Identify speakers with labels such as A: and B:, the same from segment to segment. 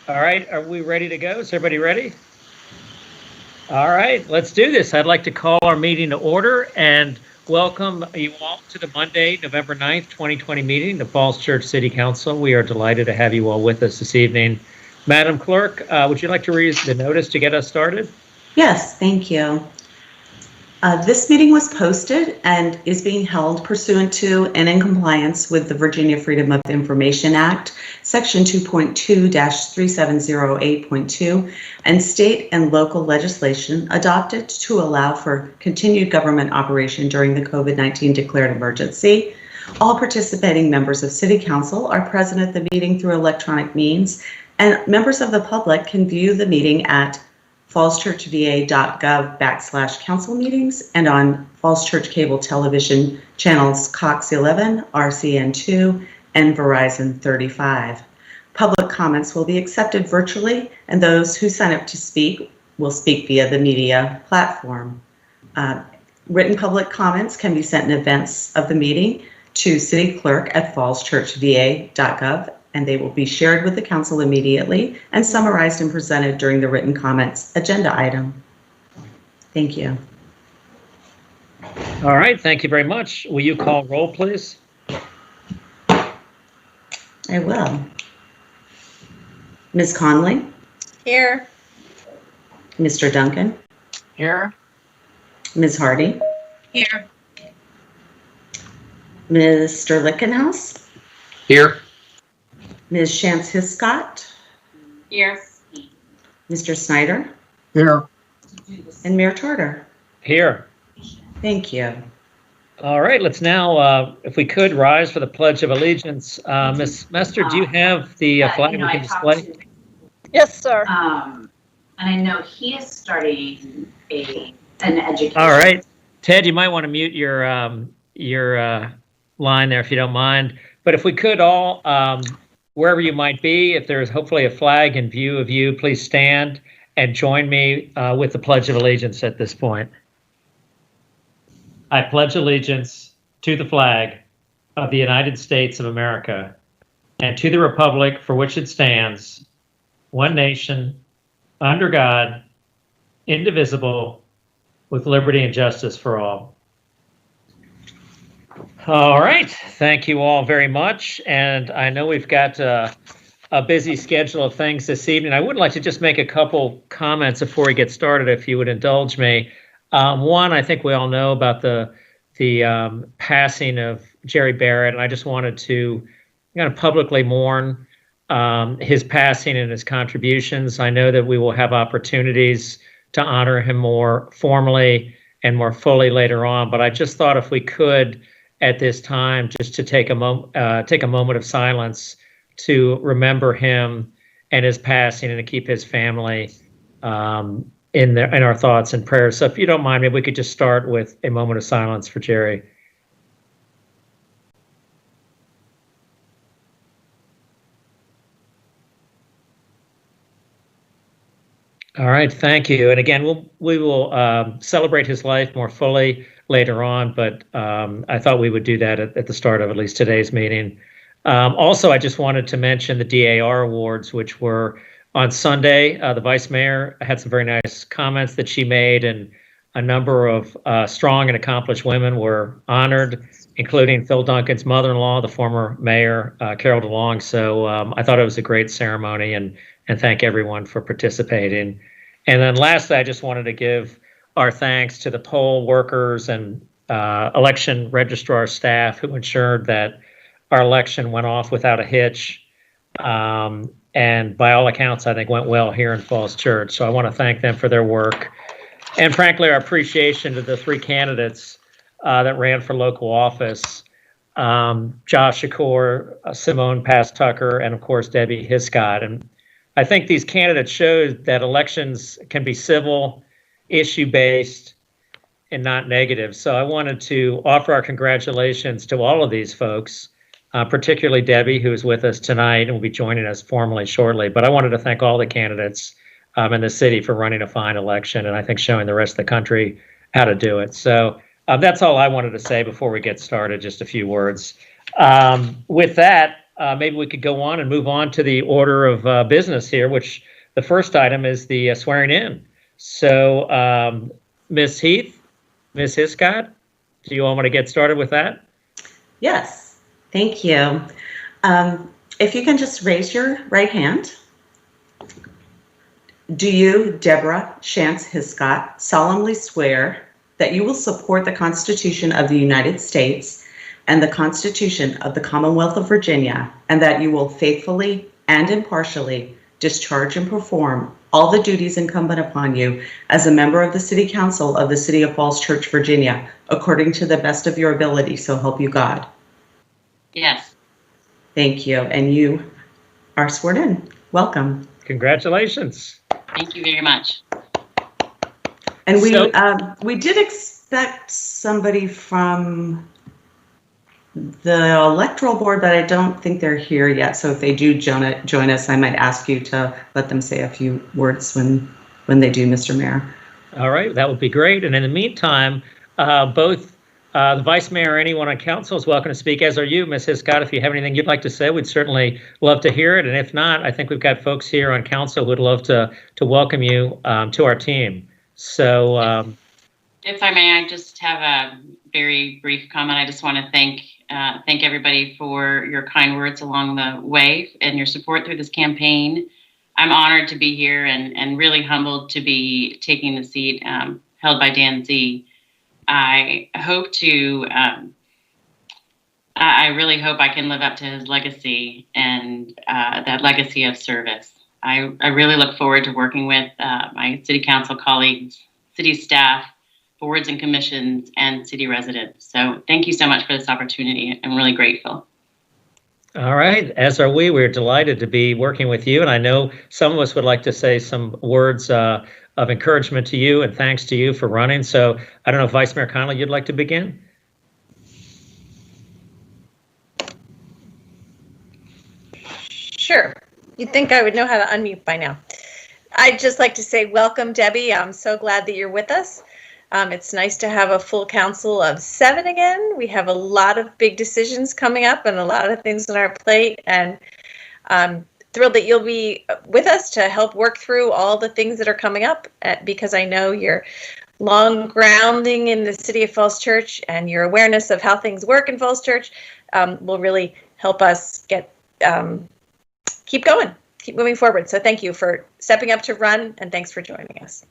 A: All right, are we ready to go? Is everybody ready? All right, let's do this. I'd like to call our meeting to order and welcome you all to the Monday, November 9th, 2020 meeting, the Falls Church City Council. We are delighted to have you all with us this evening. Madam Clerk, would you like to read the notice to get us started?
B: Yes, thank you. This meeting was posted and is being held pursuant to and in compliance with the Virginia Freedom of Information Act, Section 2.2-3708.2, and state and local legislation adopted to allow for continued government operation during the COVID-19 declared emergency. All participating members of City Council are present at the meeting through electronic means, and members of the public can view the meeting at fallschurchva.gov/council meetings and on Falls Church Cable Television channels Cox 11, RCN 2, and Verizon 35. Public comments will be accepted virtually, and those who sign up to speak will speak via the media platform. Written public comments can be sent in advance of the meeting to City Clerk at fallschurchva.gov, and they will be shared with the council immediately and summarized and presented during the written comments agenda item. Thank you.
A: All right, thank you very much. Will you call roll, please?
B: I will. Ms. Conley?
C: Here.
B: Mr. Duncan?
C: Here.
B: Ms. Hardy?
C: Here.
B: Mr. Lickenhouse?
D: Here.
B: Ms. Shantz-Hiscott?
C: Here.
B: Mr. Snyder?
D: Here.
B: And Mayor Charter?
A: Here.
B: Thank you.
A: All right, let's now, if we could, rise for the Pledge of Allegiance. Ms. Mester, do you have the flag we can display?
C: Yes, sir.
E: And I know he is starting an education.
A: All right, Ted, you might want to mute your line there if you don't mind. But if we could all, wherever you might be, if there's hopefully a flag in view of you, please stand and join me with the Pledge of Allegiance at this point. I pledge allegiance to the flag of the United States of America and to the republic for which it stands, one nation, under God, indivisible, with liberty and justice for all. All right, thank you all very much. And I know we've got a busy schedule of things this evening. I would like to just make a couple comments before we get started, if you would indulge me. One, I think we all know about the passing of Jerry Barrett, and I just wanted to kind of publicly mourn his passing and his contributions. I know that we will have opportunities to honor him more formally and more fully later on, but I just thought if we could, at this time, just to take a moment of silence to remember him and his passing and to keep his family in our thoughts and prayers. So if you don't mind, maybe we could just start with a moment of silence for Jerry. All right, thank you. And again, we will celebrate his life more fully later on, but I thought we would do that at the start of at least today's meeting. Also, I just wanted to mention the DAR awards, which were on Sunday. The vice mayor had some very nice comments that she made, and a number of strong and accomplished women were honored, including Phil Duncan's mother-in-law, the former mayor, Carol DeLong. So I thought it was a great ceremony, and thank everyone for participating. And then lastly, I just wanted to give our thanks to the poll workers and election registrar staff who ensured that our election went off without a hitch. And by all accounts, I think went well here in Falls Church. So I want to thank them for their work. And frankly, our appreciation to the three candidates that ran for local office, Josh Shakur, Simone Pass-Tucker, and of course, Debbie Hiscott. And I think these candidates showed that elections can be civil, issue-based, and not negative. So I wanted to offer our congratulations to all of these folks, particularly Debbie, who is with us tonight and will be joining us formally shortly. But I wanted to thank all the candidates in the city for running a fine election, and I think showing the rest of the country how to do it. So that's all I wanted to say before we get started, just a few words. With that, maybe we could go on and move on to the order of business here, which the first item is the swearing in. So, Ms. Heath, Ms. Hiscott, do you all want to get started with that?
B: Yes, thank you. If you can just raise your right hand. Do you, Deborah Shantz Hiscott, solemnly swear that you will support the Constitution of the United States and the Constitution of the Commonwealth of Virginia, and that you will faithfully and impartially discharge and perform all the duties incumbent upon you as a member of the City Council of the City of Falls Church, Virginia, according to the best of your ability, so help you God?
E: Yes.
B: Thank you. And you are sworn in. Welcome.
A: Congratulations.
E: Thank you very much.
B: And
A: So-
B: we did expect somebody from the electoral board, but I don't think they're here yet. So if they do join us, I might ask you to let them say a few words when they do, Mr. Mayor.
A: All right, that would be great. And in the meantime, both the vice mayor or anyone on council is welcome to speak, as are you, Ms. Hiscott. If you have anything you'd like to say, we'd certainly love to hear it. And if not, I think we've got folks here on council who would love to welcome you to our team. So,
E: If I may, I just have a very brief comment. I just want to thank everybody for your kind words along the way and your support through this campaign. I'm honored to be here and really humbled to be taking the seat held by Dan Z. I hope to, I really hope I can live up to his legacy and that legacy of service. I really look forward to working with my city council colleagues, city staff, boards and commissions, and city residents. So thank you so much for this opportunity. I'm really grateful.
A: all right, as are we. We're delighted to be working with you. And I know some of us would like to say some words of encouragement to you and thanks to you for running. So I don't know if Vice Mayor Connolly, you'd like to begin?
C: Sure. You'd think I would know how to unmute by now. I'd just like to say welcome, Debbie. I'm so glad that you're with us. It's nice to have a full council of 7 again. We have a lot of big decisions coming up and a lot of things on our plate. And I'm thrilled that you'll be with us to help work through all the things that are coming up, because I know your long grounding in the City of Falls Church and your awareness of how things work in Falls Church will really help us get keep going, keep moving forward. So thank you for stepping up to run, and thanks for joining us.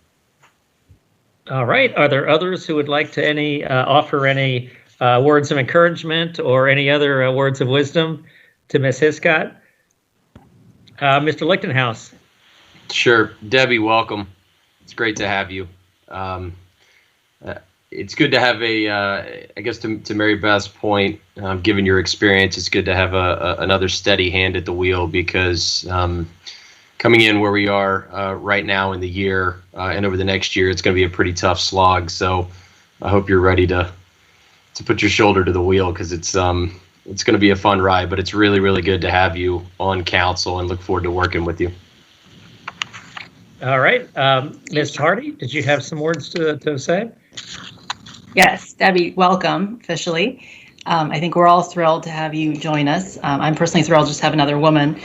A: All right. Are there others who would like to offer any words of encouragement or any other words of wisdom to Ms. Hiscott? Mr. Lichtenhouse.
D: Sure. Debbie, welcome. It's great to have you. It's good to have I guess to Mary Beth's point, given your experience, it's good to have another steady hand at the wheel, because coming in where we are right now in the year and over the next year, it's going to be a pretty tough slog. So I hope you're ready to put your shoulder to the wheel, because it's going to be a fun ride, but it's really, really good to have you on council and look forward to working with you.
A: All right. Ms. Hardy, did you have some words to say?
F: Yes, Debbie, welcome officially. I think we're all thrilled to have you join us. I'm personally thrilled just to have another woman.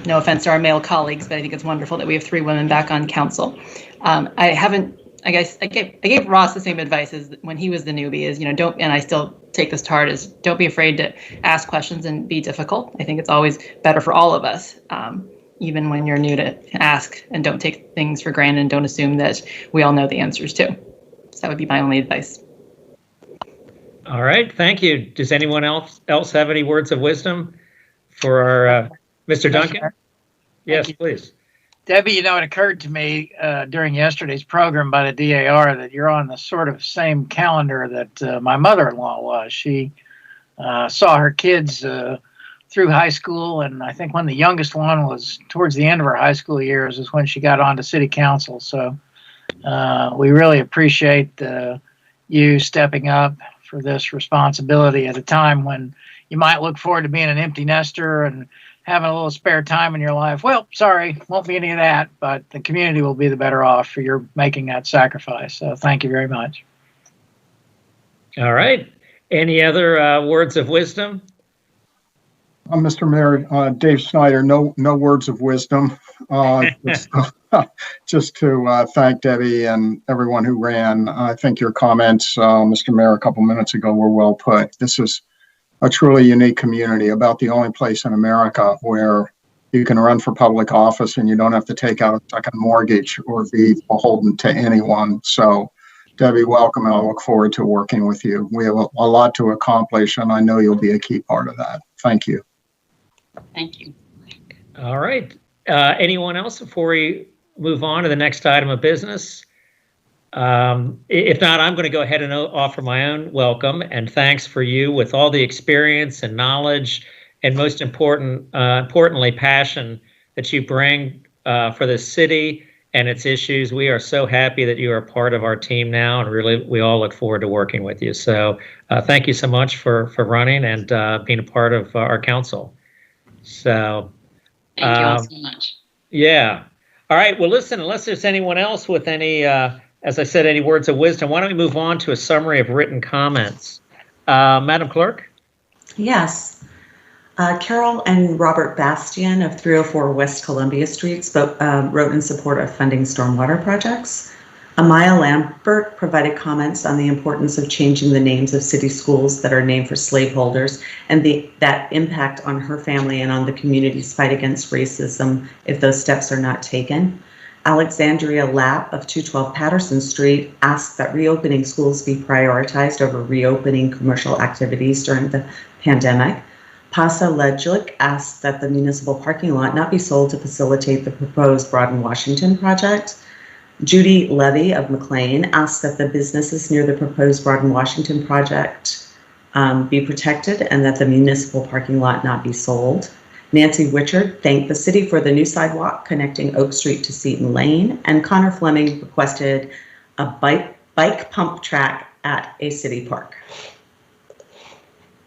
F: No offense to our male colleagues, but I think it's wonderful that we have 3 women back on council. I gave Ross the same advice as when he was the newbie, is, don't, and I still take this to heart, is don't be afraid to ask questions and be difficult. I think it's always better for all of us, even when you're new, to ask and don't take things for granted and don't assume that we all know the answers too. So that would be my only advice.
A: All right. Thank you. Does anyone else have any words of wisdom for our Mr. Duncan? Yes, please.
G: Debbie, it occurred to me during yesterday's program by the DAR that you're on the sort of same calendar that my mother-in-law was. She saw her kids through high school, and I think when the youngest one was towards the end of her high school years is when she got on to city council. So we really appreciate you stepping up for this responsibility at a time when you might look forward to being an empty nester and having a little spare time in your life. Well, sorry, won't be any of that, but the community will be the better off for your making that sacrifice. So thank you very much.
A: All right. Any other words of wisdom?
H: Mr. Mayor, Dave Snyder, no words of wisdom. Just, just to thank Debbie and everyone who ran. I think your comments, Mr. Mayor, a couple minutes ago were well put. This is a truly unique community, about the only place in America where you can run for public office and you don't have to take out a second mortgage or be beholden to anyone. So, Debbie, welcome, and I look forward to working with you. We have a lot to accomplish, and I know you'll be a key part of that. Thank you.
E: Thank you.
A: All right. Anyone else before we move on to the next item of business? If not, I'm going to go ahead and offer my own welcome and thanks for you with all the experience and knowledge, and most importantly, passion that you bring for the city and its issues. We are so happy that you are part of our team now, and really, we all look forward to working with you. So thank you so much for running and being a part of our council. So
E: Thank you all so much.
A: yeah. All right. Well, listen, unless there's anyone else with any, as I said, any words of wisdom, why don't we move on to a summary of written comments? Madam Clerk?
B: Yes. Carol and Robert Bastian of 304 West Columbia Street wrote in support of funding stormwater projects. Amaya Lambert provided comments on the importance of changing the names of city schools that are named for slaveholders and that impact on her family and on the community's fight against racism if those steps are not taken. Alexandria Lapp of 212 Patterson Street asked that reopening schools be prioritized over reopening commercial activities during the pandemic. Pasa Ledjuk asked that the municipal parking lot not be sold to facilitate the proposed Broad and Washington project. Judy Levy of McLean asked that the businesses near the proposed Broad and Washington project be protected and that the municipal parking lot not be sold. Nancy Wichard thanked the city for the new sidewalk connecting Oak Street to Seton Lane, and Connor Fleming requested a bike pump track at a city park.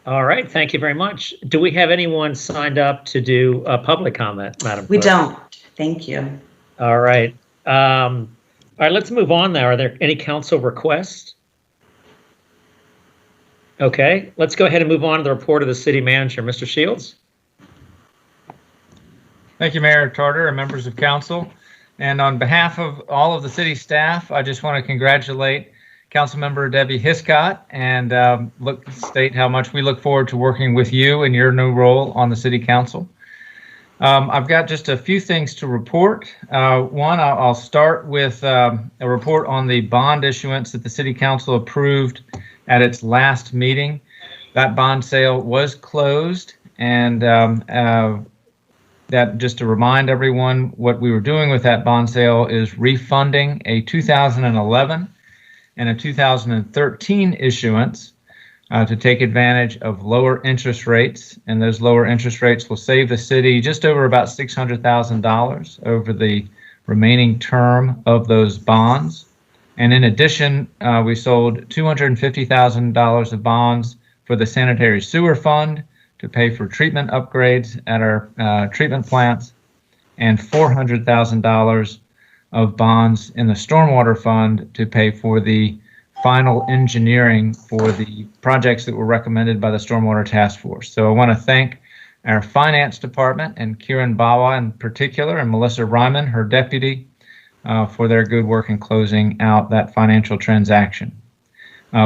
A: All right. Thank you very much. Do we have anyone signed up to do a public comment, Madam Clerk?
B: We don't. Thank you.
A: All right. All right, let's move on now. Are there any council requests? Okay, let's go ahead and move on to the report of the city manager. Mr. Shields?
I: Thank you, Mayor Tarter and members of council. And on behalf of all of the city staff, I just want to congratulate Councilmember Debbie Hiscott and state how much we look forward to working with you in your new role on the city council. I've got just a few things to report. One, I'll start with a report on the bond issuance that the City Council approved at its last meeting. That bond sale was closed, and that, just to remind everyone, what we were doing with that bond sale is refunding a 2011 and a 2013 issuance to take advantage of lower interest rates, and those lower interest rates will save the city just over about $600,000 over the remaining term of those bonds. And in addition, we sold $250,000 of bonds for the sanitary sewer fund to pay for treatment upgrades at our treatment plants, and $400,000 of bonds in the stormwater fund to pay for the final engineering for the projects that were recommended by the Stormwater Task Force. So I want to thank our finance department and Kieran Bawa in particular, and Melissa Ryman, her deputy, for their good work in closing out that financial transaction.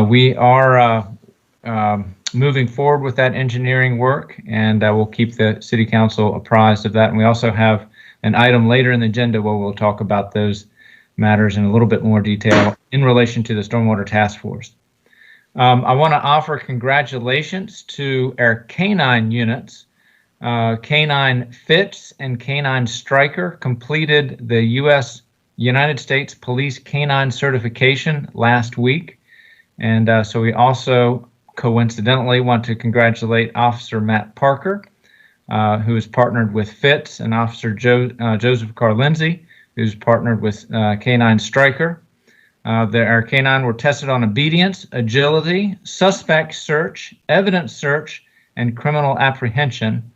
I: We are moving forward with that engineering work, and we'll keep the City Council apprised of that. And we also have an item later in the agenda where we'll talk about those matters in a little bit more detail in relation to the Stormwater Task Force. I want to offer congratulations to our canine units. Canine Fitz and Canine Striker completed the United States Police Canine certification last week. And so we also coincidentally want to congratulate Officer Matt Parker, who is partnered with Fitz, and Officer Joseph Carlindsey, who's partnered with Canine Striker. Our canine were tested on obedience, agility, suspect search, evidence search, and criminal apprehension.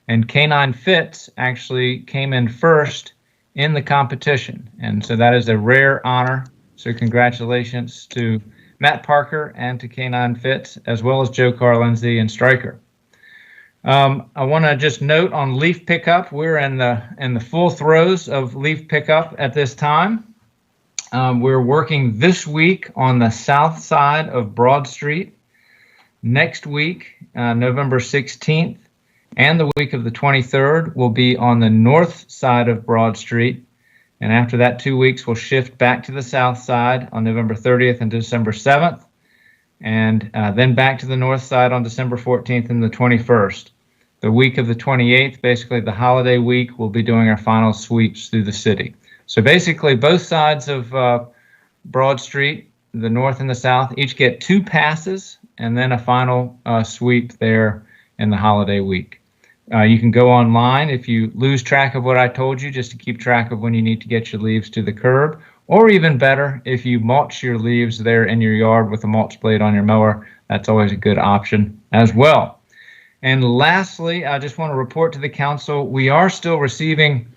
I: And Canine Fitz actually came in first in the competition. And so that is a rare honor. So congratulations to Matt Parker and to Canine Fitz, as well as Joe Carlindsey and Striker. I want to just note on leaf pickup, we're in the full throes of leaf pickup at this time. We're working this week on the south side of Broad Street. Next week, November 16th, and the week of the 23rd, will be on the north side of Broad Street. And after that 2 weeks, we'll shift back to the south side on November 30th and December 7th. And then back to the north side on December 14th and the 21st. The week of the 28th, basically the holiday week, we'll be doing our final sweeps through the city. So basically both sides of Broad Street, the north and the south, each get 2 passes and then a final sweep there in the holiday week. You can go online if you lose track of what I told you, just to keep track of when you need to get your leaves to the curb, or even better, if you mulch your leaves there in your yard with a mulch blade on your mower, that's always a good option as well. And lastly, I just want to report to the council, we are still receiving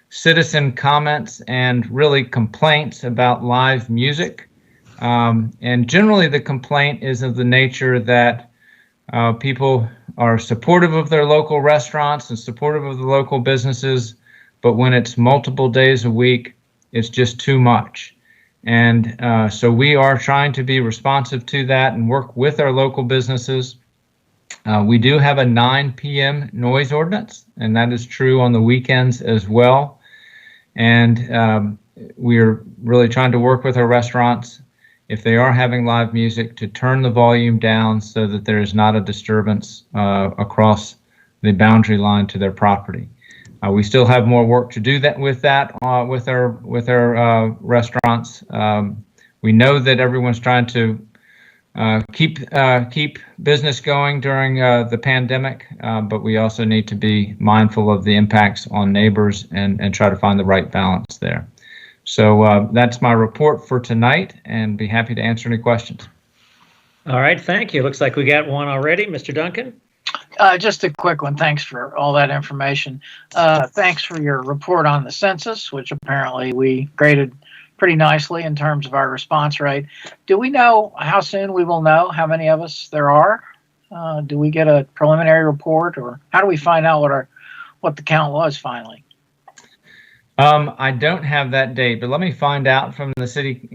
I: citizen comments and really complaints about live music. And generally the complaint is of the nature that people are supportive of their local restaurants and supportive of the local businesses, but when it's multiple days a week, it's just too much. And so we are trying to be responsive to that and work with our local businesses. We do have a 9 p.m. noise ordinance, and that is true on the weekends as well. And we're really trying to work with our restaurants, if they are having live music, to turn the volume down so that there is not a disturbance across the boundary line to their property. We still have more work to do with our restaurants. We know that everyone's trying to keep business going during the pandemic, but we also need to be mindful of the impacts on neighbors and try to find the right balance there. So that's my report for tonight, and be happy to answer any questions.
A: All right, thank you. Looks like we got one already. Mr. Duncan?
G: Just a quick one. Thanks for all that information. Thanks for your report on the census, which apparently we graded pretty nicely in terms of our response rate. Do we know how soon we will know how many of us there are? Do we get a preliminary report, or how do we find out what the count was finally?
I: I don't have that date, but let me find out from the city,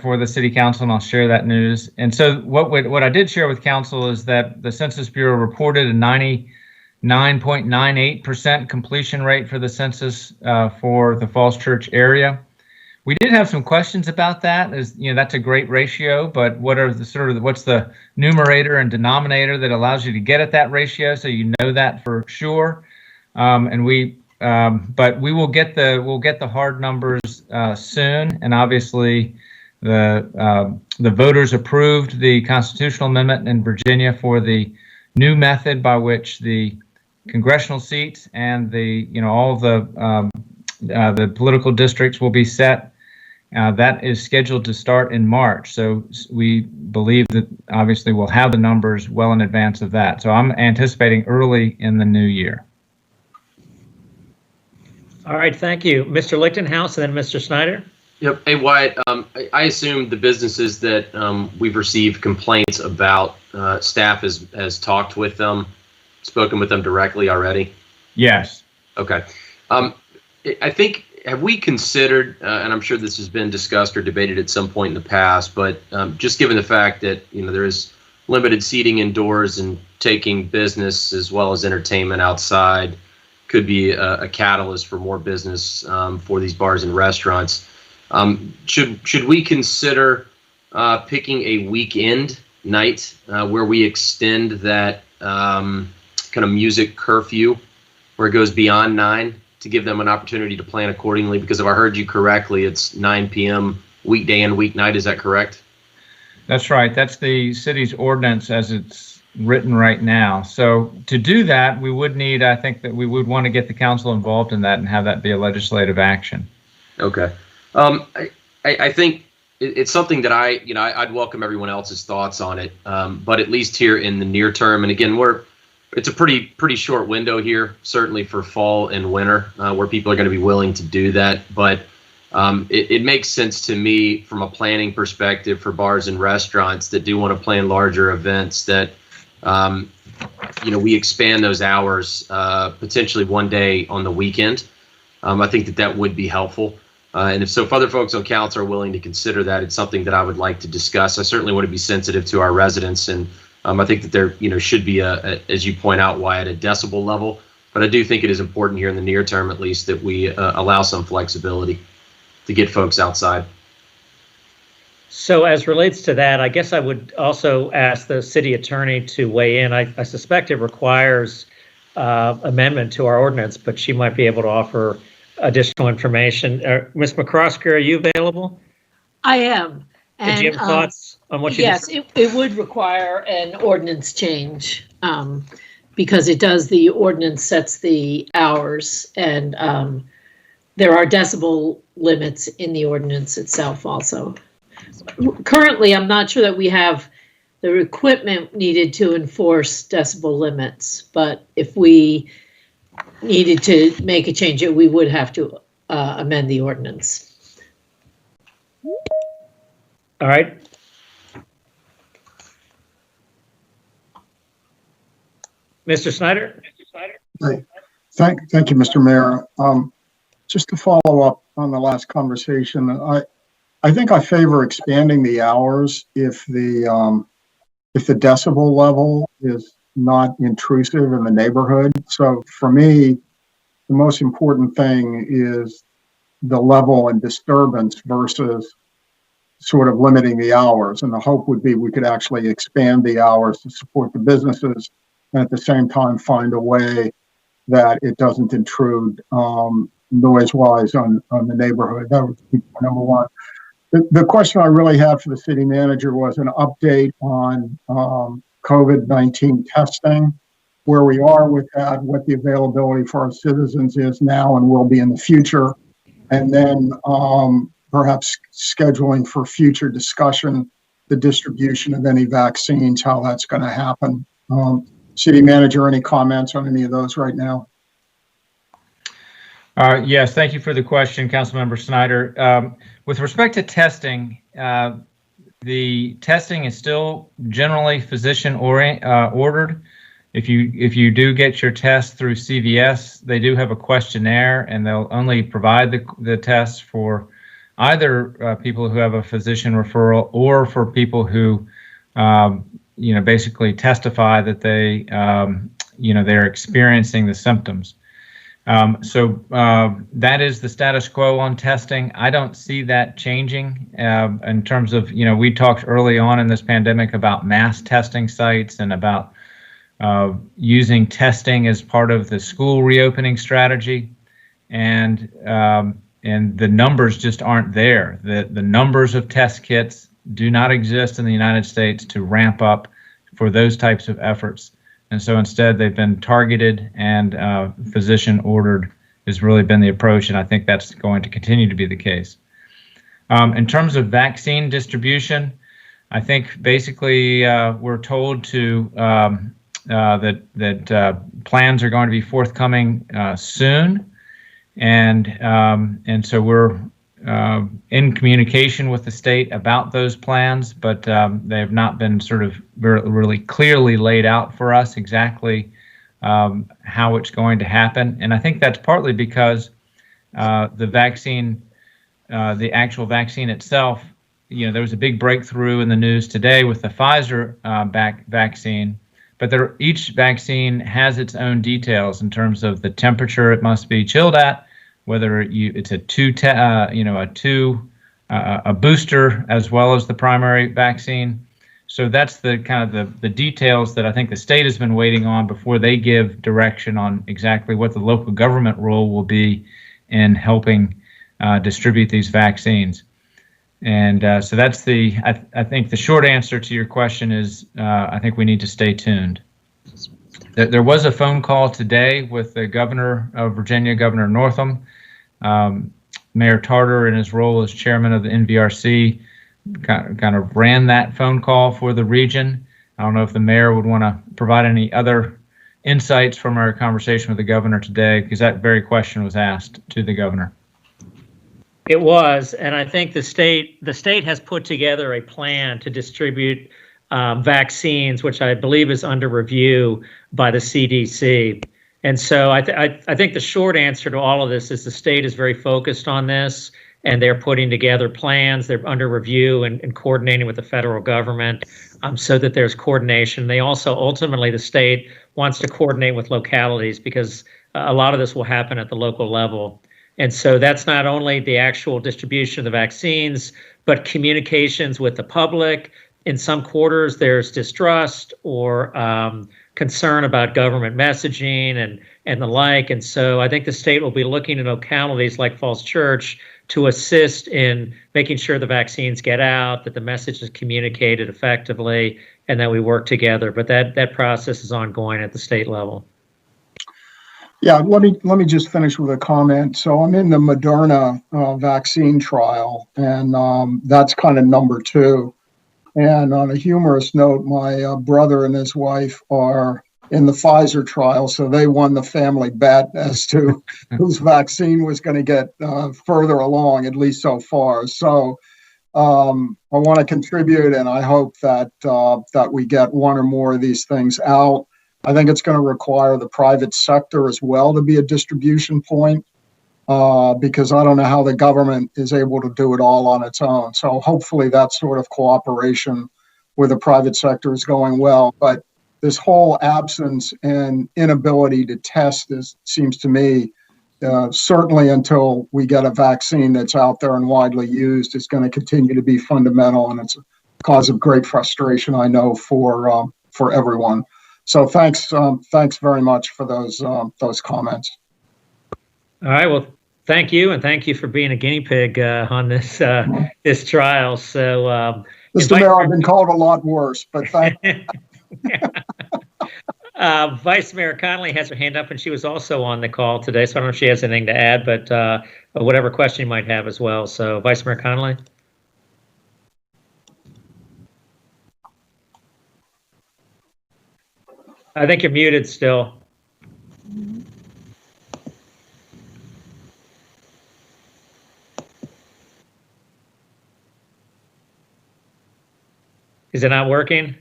I: for the city council, and I'll share that news. And so what I did share with council is that the Census Bureau reported a 99.98% completion rate for the census for the Falls Church area. We did have some questions about that. That's a great ratio, but what's the numerator and denominator that allows you to get at that ratio, so you know that for sure. But we'll get the hard numbers soon, and obviously the voters approved the constitutional amendment in Virginia for the new method by which the congressional seats and all the political districts will be set. That is scheduled to start in March, so we believe that obviously we'll have the numbers well in advance of that. So I'm anticipating early in the new year.
A: All right, thank you. Mr. Lichtenhouse and then Mr. Snyder.
D: Yep. Hey, Wyatt, I assume the businesses that we've received complaints about, staff has talked with them, spoken with them directly already?
I: Yes.
D: Okay. I think, have we considered, and I'm sure this has been discussed or debated at some point in the past, but just given the fact that, there is limited seating indoors and taking business as well as entertainment outside could be a catalyst for more business for these bars and restaurants. Should we consider picking a weekend night where we extend that kind of music curfew where it goes beyond 9 to give them an opportunity to plan accordingly? Because if I heard you correctly, it's 9 p.m. weekday and weeknight. Is that correct?
I: That's right. That's the city's ordinance as it's written right now. So to do that, we would need, I think that we would want to get the council involved in that and have that be a legislative action. Okay.
D: I think it's something that I'd welcome everyone else's thoughts on it. But at least here in the near term, and again, it's a pretty short window here, certainly for fall and winter, where people are going to be willing to do that. But it makes sense to me from a planning perspective for bars and restaurants that do want to plan larger events that we expand those hours potentially one day on the weekend. I think that would be helpful. And if other folks on council are willing to consider that, it's something that I would like to discuss. I certainly want to be sensitive to our residents, and I think that there, should be as you point out, Wyatt, a decibel level. But I do think it is important here in the near term, at least, that we allow some flexibility to get folks outside.
A: So as relates to that, I guess I would also ask the city attorney to weigh in. I suspect it requires amendment to our ordinance, but she might be able to offer additional information. Ms. McCroskey, are you available?
J: I am. And,
A: did you have thoughts on what you
J: yes, it would require an ordinance change because it does, the ordinance sets the hours, and there are decibel limits in the ordinance itself also. Currently, I'm not sure that we have the equipment needed to enforce decibel limits, but if we needed to make a change, we would have to amend the ordinance.
A: All right. Mr. Snyder?
H: Right. Thank you, Mr. Mayor. Just to follow up on the last conversation, I think I favor expanding the hours if the decibel level is not intrusive in the neighborhood. So for me, the most important thing is the level and disturbance versus sort of limiting the hours. And the hope would be we could actually expand the hours to support the businesses and at the same time find a way that it doesn't intrude noise-wise on the neighborhood. That would be number one. The question I really had for the city manager was an update on COVID-19 testing, where we are with that, what the availability for our citizens is now and will be in the future, and then perhaps scheduling for future discussion, the distribution of any vaccines, how that's going to happen. City manager, any comments on any of those right now?
I: Yes, thank you for the question, Councilmember Snyder. With respect to testing, the testing is still generally physician ordered. If you do get your test through CVS, they do have a questionnaire, and they'll only provide the tests for either people who have a physician referral or for people who basically testify that they're experiencing the symptoms. So that is the status quo on testing. I don't see that changing in terms of, we talked early on in this pandemic about mass testing sites and about using testing as part of the school reopening strategy. And the numbers just aren't there. The numbers of test kits do not exist in the United States to ramp up for those types of efforts. And so instead, they've been targeted and physician ordered has really been the approach. And I think that's going to continue to be the case. In terms of vaccine distribution, I think basically we're told to that plans are going to be forthcoming soon. And so we're in communication with the state about those plans, but they have not been sort of really clearly laid out for us exactly how it's going to happen. And I think that's partly because the vaccine, the actual vaccine itself, there was a big breakthrough in the news today with the Pfizer vaccine, but each vaccine has its own details in terms of the temperature it must be chilled at, whether it's a booster as well as the primary vaccine. So that's the kind of the details that I think the state has been waiting on before they give direction on exactly what the local government role will be in helping distribute these vaccines. And so that's I think the short answer to your question is I think we need to stay tuned. There was a phone call today with the governor of Virginia, Governor Northam. Mayor Tarter, in his role as chairman of the NVRC, kind of ran that phone call for the region. I don't know if the mayor would want to provide any other insights from our conversation with the governor today, because that very question was asked to the governor.
A: It was, and I think the state has put together a plan to distribute vaccines, which I believe is under review by the CDC. And so I think the short answer to all of this is the state is very focused on this, and they're putting together plans. They're under review and coordinating with the federal government so that there's coordination. They also, ultimately, the state wants to coordinate with localities because a lot of this will happen at the local level. And so that's not only the actual distribution of the vaccines, but communications with the public. In some quarters, there's distrust or concern about government messaging and the like. And so I think the state will be looking at localities like Falls Church to assist in making sure the vaccines get out, that the message is communicated effectively, and that we work together. But that process is ongoing at the state level.
H: Yeah, let me just finish with a comment. So I'm in the Moderna vaccine trial, and that's kind of number 2. And on a humorous note, my brother and his wife are in the Pfizer trial, so they won the family bet as to whose vaccine was going to get further along, at least so far. So I want to contribute, and I hope that that we get one or more of these things out. I think it's going to require the private sector as well to be a distribution point. Because I don't know how the government is able to do it all on its own. So hopefully that sort of cooperation with the private sector is going well. But this whole absence and inability to test seems to me, certainly until we get a vaccine that's out there and widely used, is going to continue to be fundamental. And it's a cause of great frustration, I know, for everyone. So thanks very much for those comments.
A: All right. Well, thank you, and thank you for being a guinea pig on this this trial. So,
H: Mr. Mayor, I've been called a lot worse, but thank you.
A: Vice Mayor Connolly has her hand up, and she was also on the call today. So I don't know if she has anything to add, but whatever question you might have as well. So, Vice Mayor Connolly. I think you're muted still. Is it not working?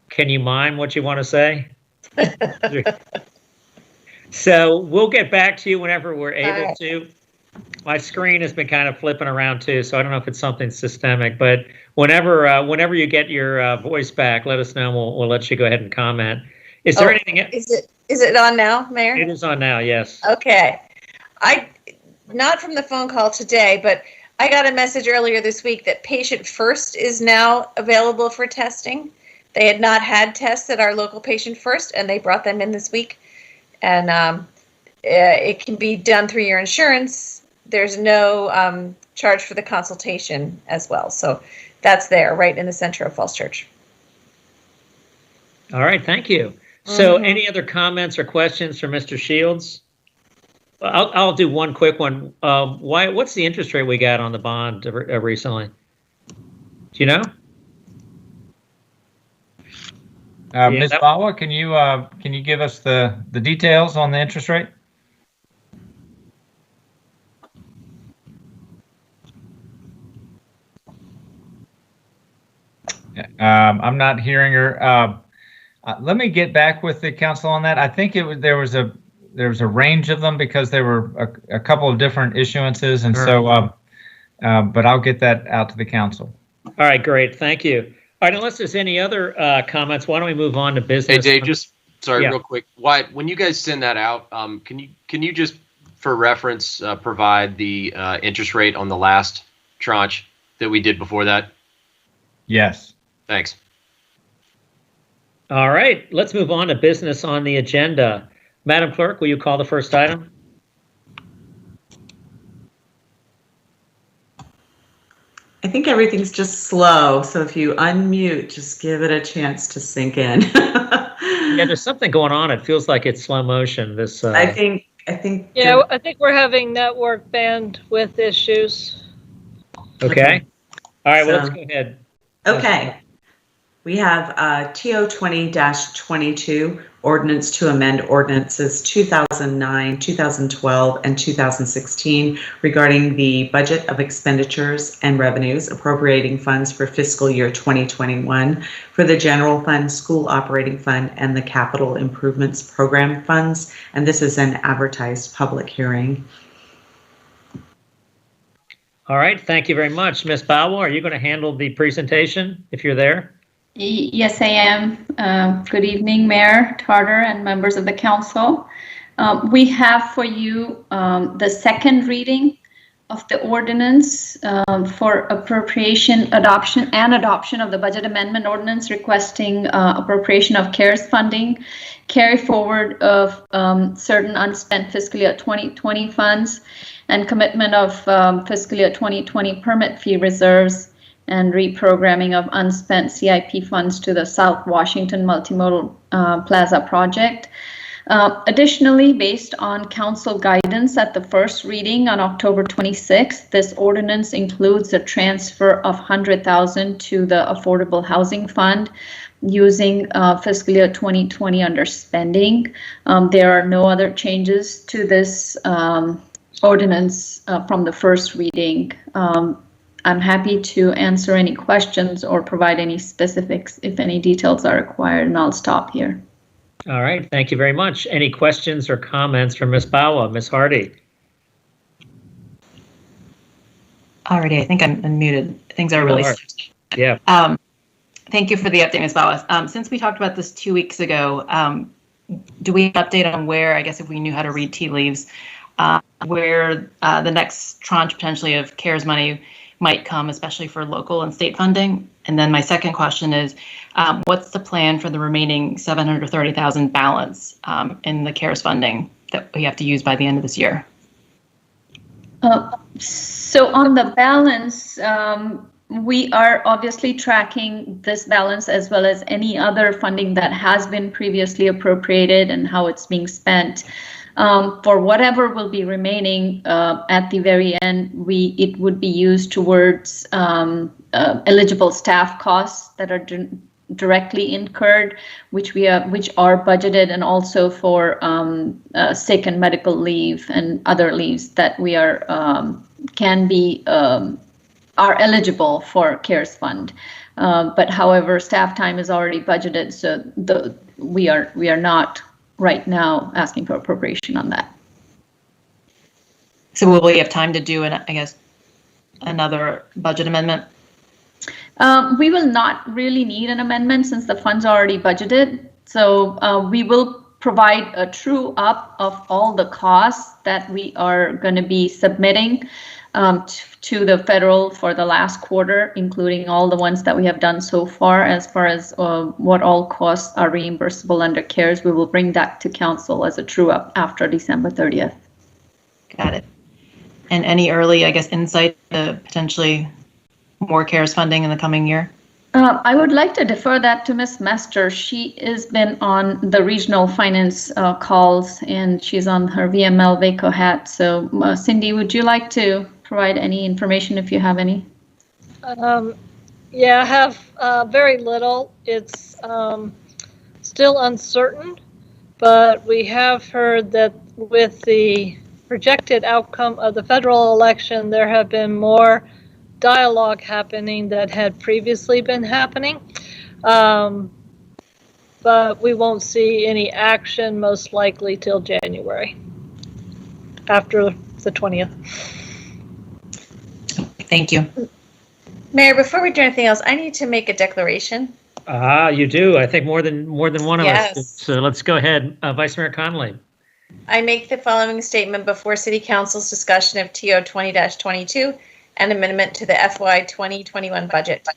A: Can you mime what you want to say? So we'll get back to you whenever we're able to. My screen has been kind of flipping around too, so I don't know if it's something systemic, but whenever you get your voice back, let us know and we'll let you go ahead and comment. Is there anything?
C: Is it on now, Mayor?
A: It is on now, yes.
C: Okay. Not from the phone call today, but I got a message earlier this week that Patient First is now available for testing. They had not had tests at our local Patient First, and they brought them in this week. And it can be done through your insurance. There's no charge for the consultation as well. So that's there, right in the center of Falls Church.
A: All right, thank you. So any other comments or questions for Mr. Shields? I'll do one quick one. What's the interest rate we got on the bond recently? Do you know?
I: Ms. Bawa, can you give us the details on the interest rate? I'm not hearing her. Let me get back with the council on that. I think there was a range of them because there were a couple of different issuances, and so but I'll get that out to the council.
A: All right, great, thank you. All right, unless there's any other comments, why don't we move on to business?
D: Hey, Dave, real quick. When you guys send that out, can you just, for reference, provide the interest rate on the last tranche that we did before that?
I: Yes.
D: Thanks.
A: All right, let's move on to business on the agenda. Madam Clerk, will you call the first item?
B: I think everything's just slow, so if you unmute, just give it a chance to sink in.
A: Yeah, there's something going on. It feels like it's slow motion. This.
B: I think.
K: Yeah, I think we're having network bandwidth issues.
A: Okay. All right. Well, let's go ahead.
B: Okay. We have TO 20-22 ordinance to amend ordinances 2009, 2012, and 2016 regarding the budget of expenditures and revenues appropriating funds for fiscal year 2021 for the general fund, school operating fund, and the capital improvements program funds. And this is an advertised public hearing.
A: All right, thank you very much. Ms. Bowell, are you going to handle the presentation if you're there?
L: Yes, I am. Good evening, Mayor Tarter and members of the council. We have for you the second reading of the ordinance for appropriation, adoption of the budget amendment ordinance requesting appropriation of CARES funding, carry forward of certain unspent fiscal year 2020 funds, and commitment of fiscal year 2020 permit fee reserves, and reprogramming of unspent CIP funds to the South Washington Multimodal Plaza project. Additionally, based on council guidance at the first reading on October 26th, this ordinance includes a transfer of $100,000 to the Affordable Housing Fund using fiscal year 2020 under spending. There are no other changes to this ordinance from the first reading. I'm happy to answer any questions or provide any specifics if any details are required, and I'll stop here.
A: All right, thank you very much. Any questions or comments from Ms. Bowell? Ms. Hardy?
F: Alrighty, I think I'm unmuted. Things are really.
A: Yeah.
F: Thank you for the update, Ms. Bowell. Since we talked about this 2 weeks ago, do we have an update on where, I guess if we knew how to read tea leaves, where the next tranche potentially of CARES money might come, especially for local and state funding? And then my second question is, what's the plan for the remaining $730,000 balance in the CARES funding that we have to use by the end of this year?
L: So on the balance, we are obviously tracking this balance as well as any other funding that has been previously appropriated and how it's being spent. For whatever will be remaining at the very end, it would be used towards eligible staff costs that are directly incurred, which are budgeted, and also for sick and medical leave and other leaves that we are are eligible for CARES fund. But however, staff time is already budgeted, so we are not right now asking for appropriation on that.
F: So will we have time to do another budget amendment?
L: We will not really need an amendment since the funds are already budgeted. So we will provide a true up of all the costs that we are going to be submitting to the federal for the last quarter, including all the ones that we have done so far as what all costs are reimbursable under CARES. We will bring that to council as a true up after December 30th.
F: Got it. And any early, insight to potentially more CARES funding in the coming year?
L: I would like to defer that to Ms. Mester. She has been on the regional finance calls, and she's on her VML VACO hat. So Cindy, would you like to provide any information if you have any?
K: Yeah, I have very little. It's still uncertain, but we have heard that with the projected outcome of the federal election, there have been more dialogue happening that had previously been happening. But we won't see any action most likely till January, after the 20th.
F: Thank you.
C: Mayor, before we do anything else, I need to make a declaration.
A: You do. I think more than one of
C: Yes.
A: us. So let's go ahead. Vice Mayor Connolly.
C: I make the following statement before City Council's discussion of TO 20-22 and amendment to the FY 2021 budget.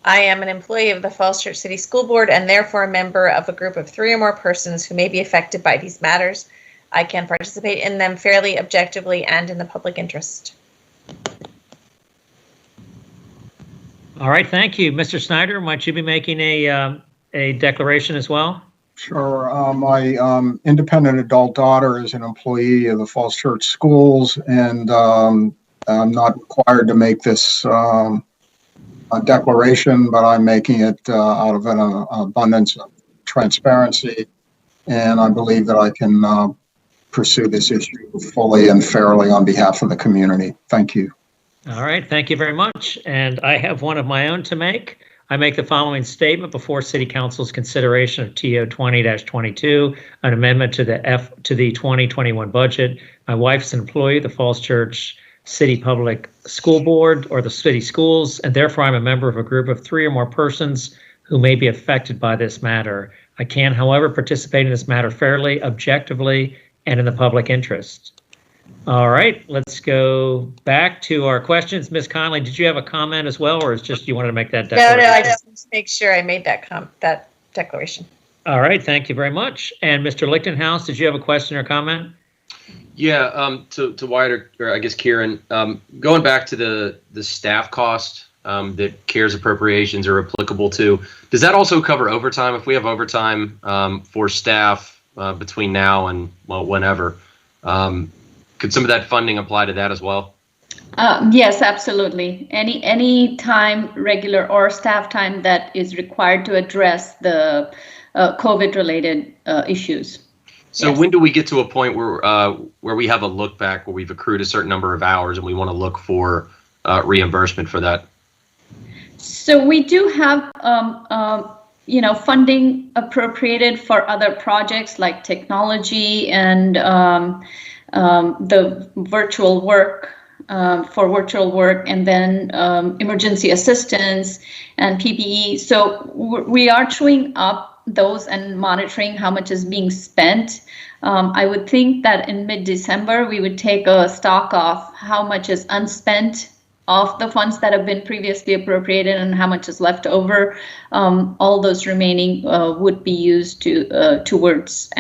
C: I am an employee of the Falls Church City School Board and therefore a member of a group of 3 or more persons who may be affected by these matters. I can participate in them fairly, objectively, and in the public interest.
A: All right, thank you. Mr. Snyder, might you be making a declaration as well?
H: Sure. My independent adult daughter is an employee of the Falls Church Schools, and I'm not required to make this a declaration, but I'm making it out of an abundance of transparency. and I believe that I can pursue this issue fully and fairly on behalf of the community. Thank you.
A: All right, thank you very much. And I have one of my own to make. I make the following statement before City Council's consideration of TO 20-22, an amendment to the 2021 budget. My wife's an employee of the Falls Church City Public School Board or the city schools, and therefore I'm a member of a group of 3 or more persons who may be affected by this matter. I can, however, participate in this matter fairly, objectively, and in the public interest. All right, let's go back to our questions. Ms. Conley, did you have a comment as well, or is just you wanted to make that declaration?
C: No, I just want to make sure I made that declaration.
A: All right, thank you very much. And Mr. Lichtenhouse, did you have a question or comment?
D: Yeah, to Wyatt or I guess Kieran, going back to the staff cost that CARES appropriations are applicable to, does that also cover overtime? If we have overtime for staff between now and, well, whenever, could some of that funding apply to that as well?
L: Yes, absolutely. Any time, regular or staff time that is required to address the COVID-related issues.
D: So
L: Yes.
D: when do we get to a point where we have a look back, where we've accrued a certain number of hours and we want to look for reimbursement for that?
L: So we do have funding appropriated for other projects like technology and the virtual work, for virtual work, and then emergency assistance and PPE. So we are chewing up those and monitoring how much is being spent. I would think that in mid-December, we would take a stock of how much is unspent of the funds that have been previously appropriated and how much is left over. All those remaining would be used towards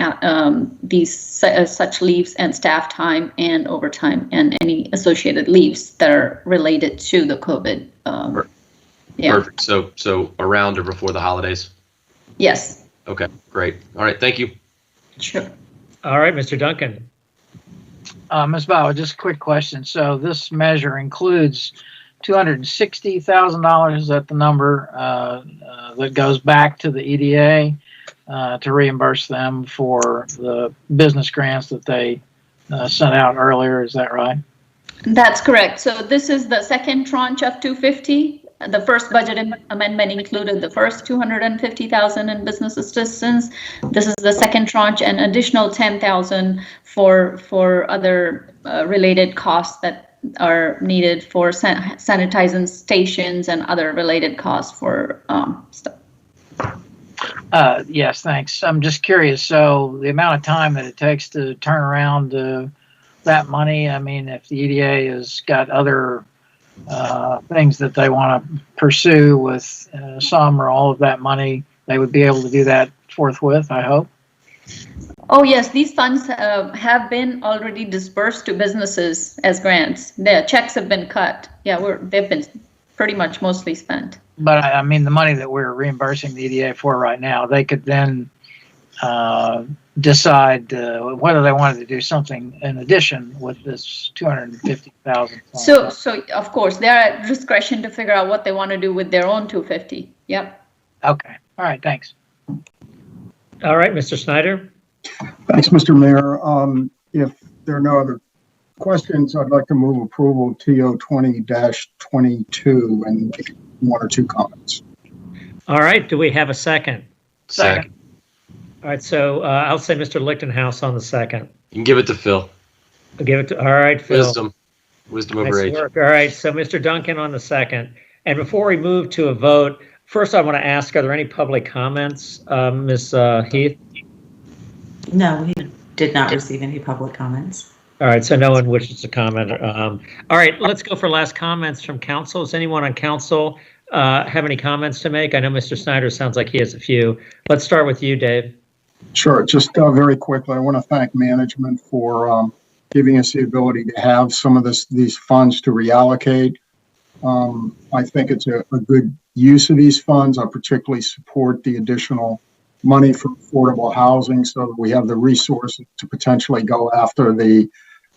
L: these such leaves and staff time and overtime and any associated leaves that are related to the COVID. Yeah.
D: Perfect. So around or before the holidays?
L: Yes.
D: Okay, great. All right, thank you.
L: Sure.
A: All right, Mr. Duncan.
G: Ms. Bauer, just a quick question. So this measure includes $260,000. Is that the number that goes back to the EDA to reimburse them for the business grants that they sent out earlier? Is that right?
L: That's correct. So this is the second tranche of 250. The first budget amendment included the first 250,000 in business assistance. This is the second tranche, and additional 10,000 for other related costs that are needed for sanitizing stations and other related costs for stuff.
G: Yes, thanks. I'm just curious. So the amount of time that it takes to turn around that money, I mean, if the EDA has got other things that they want to pursue with some or all of that money, they would be able to do that forthwith, I hope.
L: Oh yes, these funds have been already dispersed to businesses as grants. The checks have been cut. Yeah, they've been pretty much mostly spent.
G: But I mean, the money that we're reimbursing the EDA for right now, they could then decide whether they wanted to do something in addition with this 250,000.
L: So of course, they're at discretion to figure out what they want to do with their own 250. Yep.
G: Okay. All right. Thanks.
A: All right, Mr. Snyder.
H: Thanks, Mr. Mayor. If there are no other questions, I'd like to move approval of TO 20-22 and make 1 or 2 comments.
A: All right, do we have a second?
D: Second.
A: All right, so I'll say Mr. Lichtenhouse on the second.
D: You can give it to Phil.
A: I'll give it to, all right, Phil.
D: Wisdom over
A: Nice
D: age.
A: work. All right, so Mr. Duncan on the second. And before we move to a vote, first I want to ask, are there any public comments? Ms. Heath?
B: No, we did not receive any public comments.
A: All right, so no one wishes to comment. All right, let's go for last comments from council. Does anyone on council have any comments to make? I know Mr. Snyder sounds like he has a few. Let's start with you, Dave.
H: Sure. Just very quickly, I want to thank management for giving us the ability to have some of these funds to reallocate. I think it's a good use of these funds. I particularly support the additional money for affordable housing so that we have the resources to potentially go after the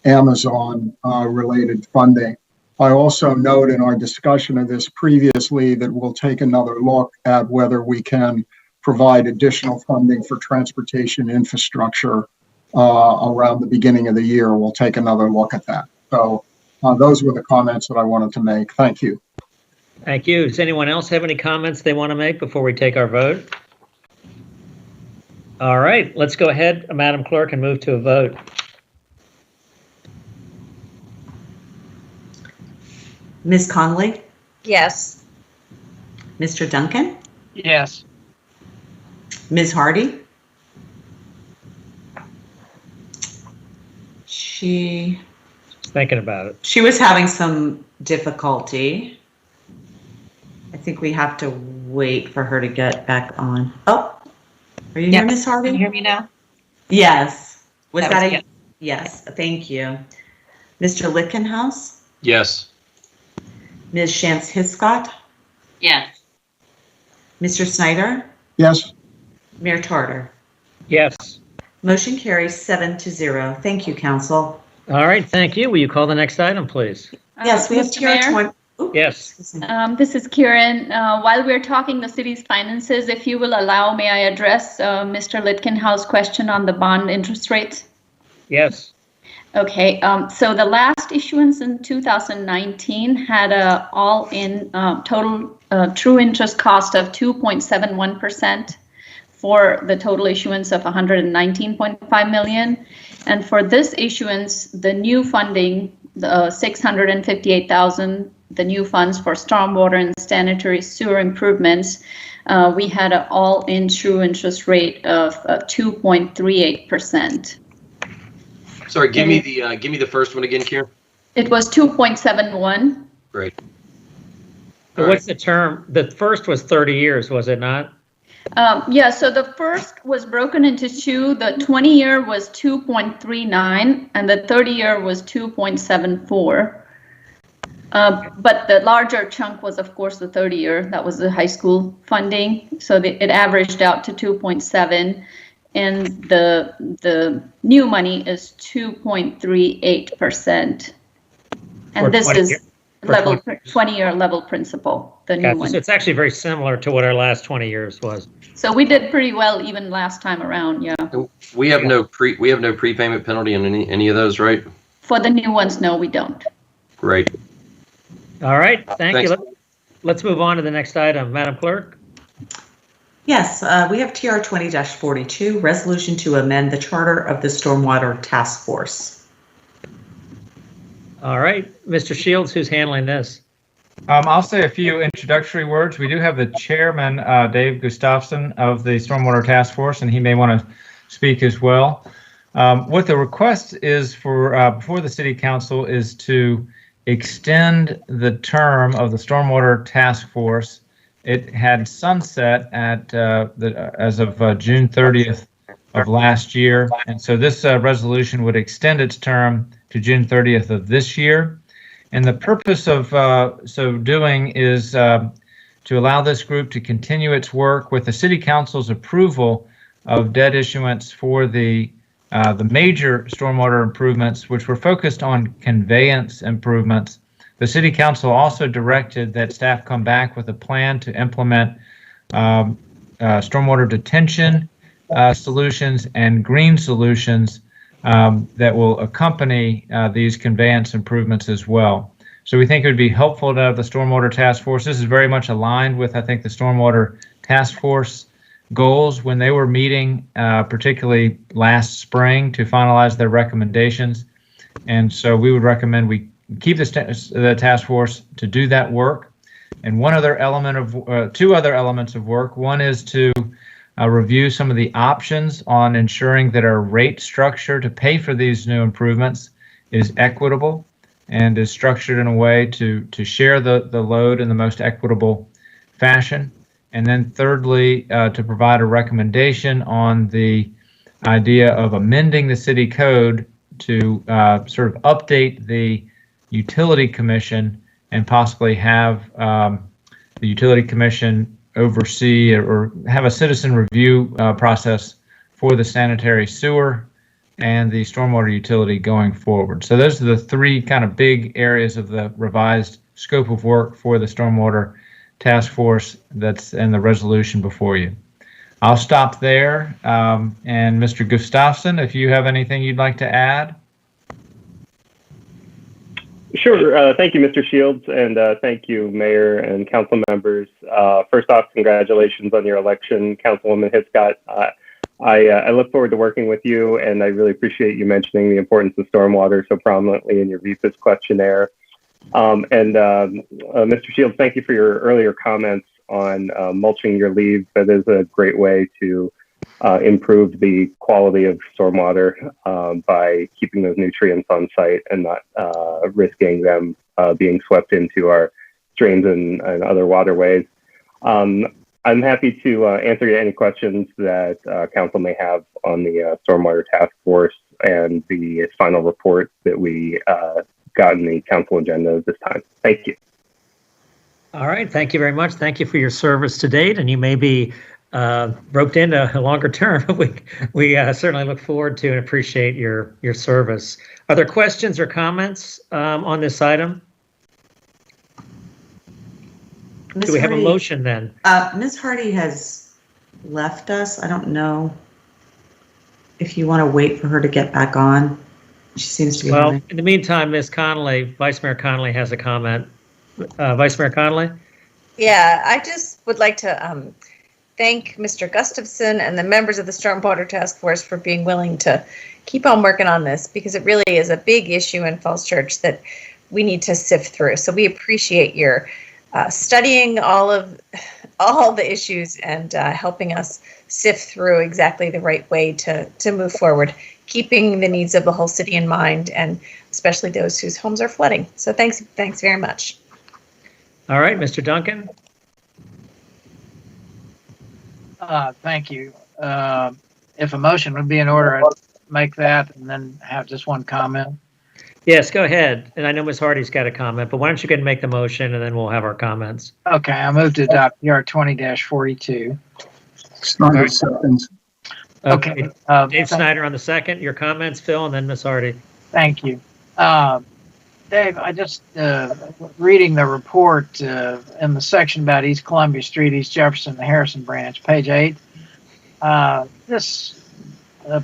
H: Amazon related funding. I also note in our discussion of this previously that we'll take another look at whether we can provide additional funding for transportation infrastructure around the beginning of the year, we'll take another look at that. So those were the comments that I wanted to make. Thank you.
A: Thank you. Does anyone else have any comments they want to make before we take our vote? All right, let's go ahead, Madam Clerk, and move to a vote.
B: Ms. Conley,
C: Yes.
B: Mr. Duncan,
G: Yes.
B: Ms. Hardy. She
A: Just thinking about it.
B: was having some difficulty. I think we have to wait for her to get back on. Oh, are you here, Ms.
F: Can you
B: Hardy?
F: hear me now?
B: Yes. Was
F: That
B: that
F: was
B: a
F: yes.
B: yes? Thank you. Mr. Lichtenhouse,
D: Yes.
B: Ms. Shantz Hiscott,
E: Yes.
B: Mr. Snyder,
H: Yes,
B: Mayor Tarter.
A: Yes.
B: Motion carries 7-0. Thank you, Council.
A: All right, thank you. Will you call the next item, please?
B: Yes, we have
L: Mr. Mayor?
B: TR 20.
A: Yes.
L: This is Kieran. While we're talking the city's finances, if you will allow, may I address Mr. Litkenhouse's question on the bond interest rates?
A: Yes.
L: Okay, so the last issuance in 2019 had a all-in total true interest cost of 2.71% for the total issuance of 119.5 million. And for this issuance, the new funding, the 658,000, the new funds for stormwater and sanitary sewer improvements, we had an all-in true interest rate of 2.38%.
D: Sorry, give me the first one again, Kieran.
L: It was 2.71.
D: Great.
A: So what's the term? The first was 30 years, was it not?
L: Yeah, so the first was broken into two. The 20-year was 2.39 and the 30-year was 2.74. But the larger chunk was, of course, the 30-year. That was the high school funding. So it averaged out to 2.7. And the new money is 2.38%. And this is level 20-year level principal, the new
A: Gotcha.
L: one.
A: So it's actually very similar to what our last 20 years was.
L: So we did pretty well even last time around, yeah.
D: We have no prepayment penalty on any of those, right?
L: For the new ones, no, we don't.
D: Great.
A: All right, thank
D: Thanks.
A: you. Let's move on to the next item. Madam Clerk?
B: Yes, we have TR 20-42, resolution to amend the charter of the Stormwater Task Force.
A: All right, Mr. Shields, who's handling this?
I: I'll say a few introductory words. We do have the chairman, Dave Gustafson of the Stormwater Task Force, and he may want to speak as well. What the request is for before the City Council is to extend the term of the Stormwater Task Force. It had sunset at as of June 30th of last year, and so this resolution would extend its term to June 30th of this year. And the purpose of so doing is to allow this group to continue its work with the City Council's approval of debt issuance for the major stormwater improvements, which were focused on conveyance improvements. The City Council also directed that staff come back with a plan to implement stormwater detention solutions and green solutions that will accompany these conveyance improvements as well. So we think it would be helpful to have the Stormwater Task Force. This is very much aligned with, I think, the Stormwater Task Force goals when they were meeting, particularly last spring, to finalize their recommendations. And so we would recommend we keep the task force to do that work. And two other elements of work. One is to review some of the options on ensuring that our rate structure to pay for these new improvements is equitable and is structured in a way to share the load in the most equitable fashion. And then thirdly, to provide a recommendation on the idea of amending the city code to sort of update the utility commission and possibly have the utility commission oversee or have a citizen review process for the sanitary sewer and the stormwater utility going forward. So those are the three kind of big areas of the revised scope of work for the Stormwater Task Force that's in the resolution before you. I'll stop there. And Mr. Gustafson, if you have anything you'd like to add.
M: Sure. Thank you, Mr. Shields, and thank you, Mayor and council members. First off, congratulations on your election, Councilwoman Hiscott. I look forward to working with you, and I really appreciate you mentioning the importance of stormwater so prominently in your VPIS questionnaire. Mr. Shields, thank you for your earlier comments on mulching your leaves. That is a great way to improve the quality of stormwater by keeping those nutrients on site and not risking them being swept into our streams and other waterways. I'm happy to answer any questions that council may have on the stormwater task force and the final report that we got in the council agenda this time. Thank you.
A: All right. Thank you very much. Thank you for your service to date, and you may be roped into a longer term. We certainly look forward to and appreciate your service. Are there questions or comments on this item? Do we have a motion then?
B: Ms. Hardy has left us. I don't know if you want to wait for her to get back on. She seems to be
A: Well, in the meantime, Ms. Connolly, Vice Mayor Connolly has a comment. Vice Mayor Connolly?
C: Yeah, I just would like to thank Mr. Gustafson and the members of the Stormwater Task Force for being willing to keep on working on this, because it really is a big issue in Falls Church that we need to sift through. So we appreciate your studying all the issues and helping us sift through exactly the right way to move forward, keeping the needs of the whole city in mind, and especially those whose homes are flooding. So thanks very much.
A: All right, Mr. Duncan.
G: Thank you. If a motion would be in order, I'd make that and then have just one comment.
A: Yes, go ahead. And I know Ms. Hardy's got a comment, but why don't you go ahead and make the motion and then we'll have our comments.
G: Okay, I move to adopt PR 20-42.
H: Snyder seconds.
A: Okay. Dave Snyder on the second. Your comments, Phil, and then Ms. Hardy.
G: Thank you. Dave, I just, reading the report in the section about East Columbia Street, East Jefferson, the Harrison branch, page 8, this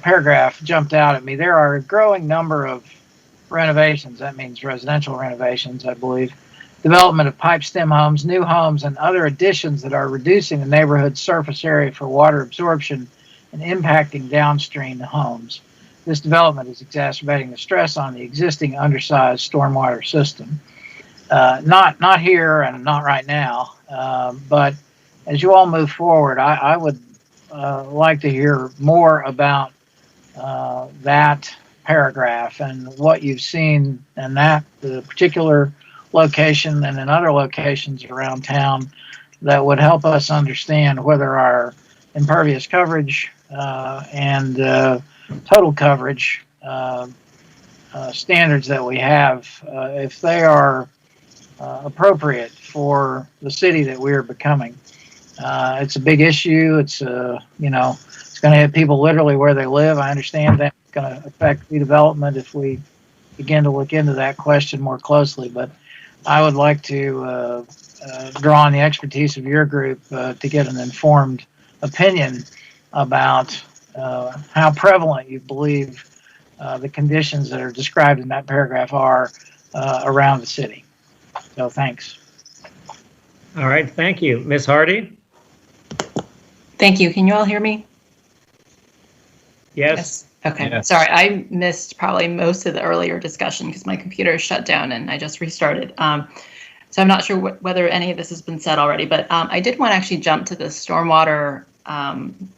G: paragraph jumped out at me. There are a growing number of renovations, that means residential renovations, I believe, development of pipe stem homes, new homes, and other additions that are reducing the neighborhood's surface area for water absorption and impacting downstream homes. This development is exacerbating the stress on the existing undersized stormwater system. Not here and not right now, but as you all move forward, I would like to hear more about that paragraph and what you've seen in that the particular location and in other locations around town that would help us understand whether our impervious coverage and total coverage standards that we have, if they are appropriate for the city that we are becoming. It's a big issue. It's it's going to hit people literally where they live. I understand that it's going to affect redevelopment if we begin to look into that question more closely. But I would like to draw on the expertise of your group to get an informed opinion about how prevalent you believe the conditions that are described in that paragraph are around the city. So thanks.
A: All right, thank you. Ms. Hardy?
F: Thank you. Can you all hear me?
A: Yes.
F: Okay.
I: Yes.
F: Sorry, I missed probably most of the earlier discussion because my computer shut down and I just restarted. So I'm not sure whether any of this has been said already, but I did want to actually jump to the stormwater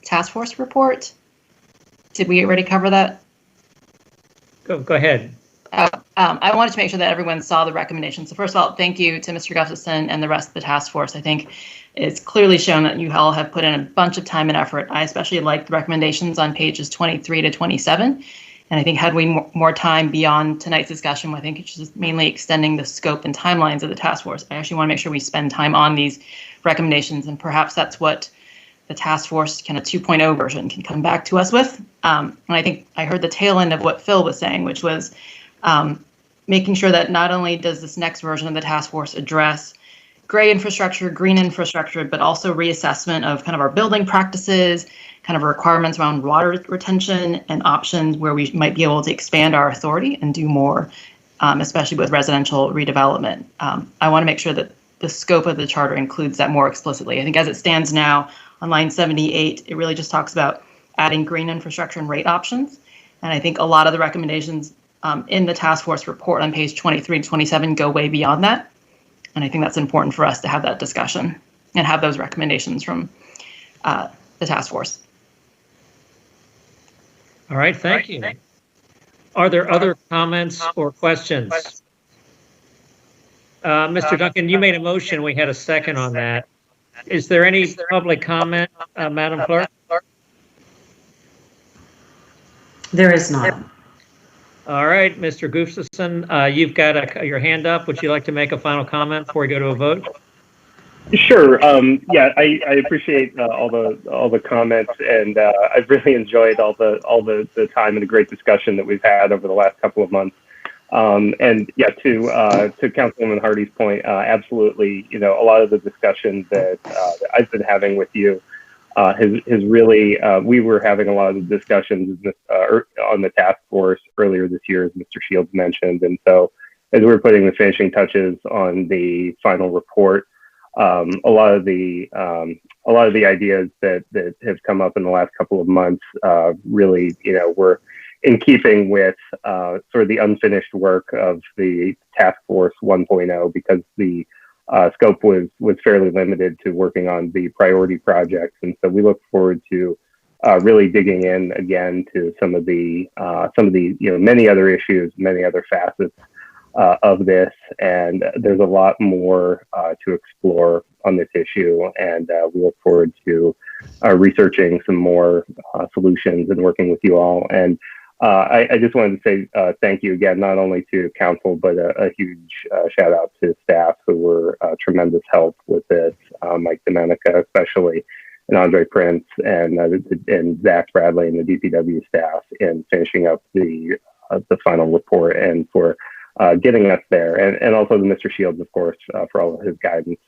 F: task force report. Did we already cover that?
A: Go ahead.
F: I wanted to make sure that everyone saw the recommendations. So first of all, thank you to Mr. Gustafson and the rest of the task force. I think it's clearly shown that you all have put in a bunch of time and effort. I especially like the recommendations on pages 23 to 27. And I think had we more time beyond tonight's discussion, I think it's just mainly extending the scope and timelines of the task force. I actually want to make sure we spend time on these recommendations, and perhaps that's what the task force kind of 2.0 version can come back to us with. And I think I heard the tail end of what Phil was saying, which was making sure that not only does this next version of the task force address gray infrastructure, green infrastructure, but also reassessment of kind of our building practices, kind of requirements around water retention and options where we might be able to expand our authority and do more, especially with residential redevelopment. I want to make sure that the scope of the charter includes that more explicitly. I think as it stands now on line 78, it really just talks about adding green infrastructure and rate options. And I think a lot of the recommendations in the task force report on page 23 and 27 go way beyond that. And I think that's important for us to have that discussion and have those recommendations from the task force.
A: All right, thank you. Are there other comments or questions? Mr. Duncan, you made a motion. We had a second on that. Is there any public comment, Madam Clerk?
B: There is not.
A: All right, Mr. Gustafson, you've got your hand up. Would you like to make a final comment before we go to a vote?
M: Sure. Yeah, I appreciate all the comments, and I've really enjoyed all the time and the great discussion that we've had over the last couple of months. And yeah, to Councilwoman Hardy's point, absolutely. You know, a lot of the discussion that I've been having with you has really. We were having a lot of the discussions on the task force earlier this year, as Mr. Shields mentioned, and so as we're putting the finishing touches on the final report. A lot of the ideas that have come up in the last couple of months really, you know, were in keeping with sort of the unfinished work of the Task Force 1.0, because the scope was fairly limited to working on the priority projects, and so we look forward to really digging in again to some of the you know, many other issues, many other facets of this, and there's a lot more to explore on this issue, and we look forward to researching some more solutions and working with you all. And I just wanted to say thank you again, not only to council, but a huge shout out to staff who were tremendous help with this, Mike Domenica especially, and Andre Prince, and Zach Bradley and the DPW staff in finishing up the final report, and for getting us there, and also to Mr. Shields, of course, for all of his guidance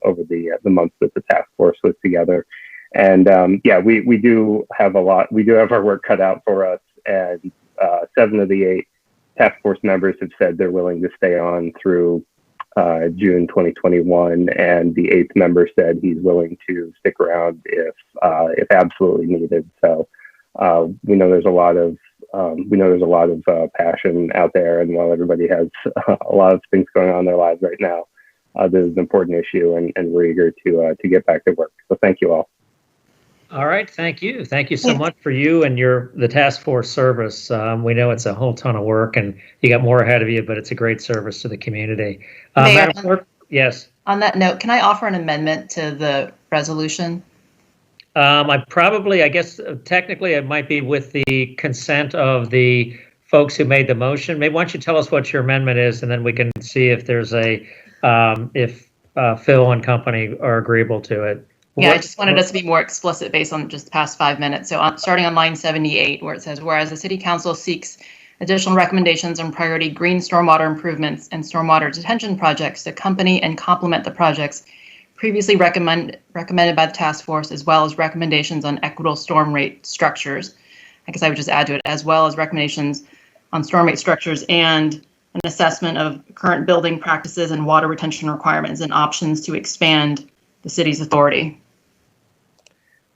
M: over the months that the task force was together. And yeah, we do have our work cut out for us, and 7 of the 8 task force members have said they're willing to stay on through June 2021, and the 8th member said he's willing to stick around if absolutely needed. So we know there's a lot of passion out there, and while everybody has a lot of things going on in their lives right now, this is an important issue, and we're eager to get back to work. So thank you all.
A: All right, thank you. Thank you so much for you and the task force service. We know it's a whole ton of work, and you got more ahead of you, but it's a great service to the community. Madam Clerk, yes.
F: On that note, can I offer an amendment to the resolution?
A: I guess technically it might be with the consent of the folks who made the motion. Maybe why don't you tell us what your amendment is, and then we can see if there's if Phil and company are agreeable to it.
F: Yeah, I just wanted us to be more explicit based on just the past 5 minutes. So starting on line 78, where it says, whereas the City Council seeks additional recommendations on priority green stormwater improvements and stormwater detention projects to accompany and complement the projects previously recommended by the task force, as well as recommendations on equitable storm rate structures. I guess I would just add to it, as well as recommendations on storm rate structures and an assessment of current building practices and water retention requirements and options to expand the city's authority.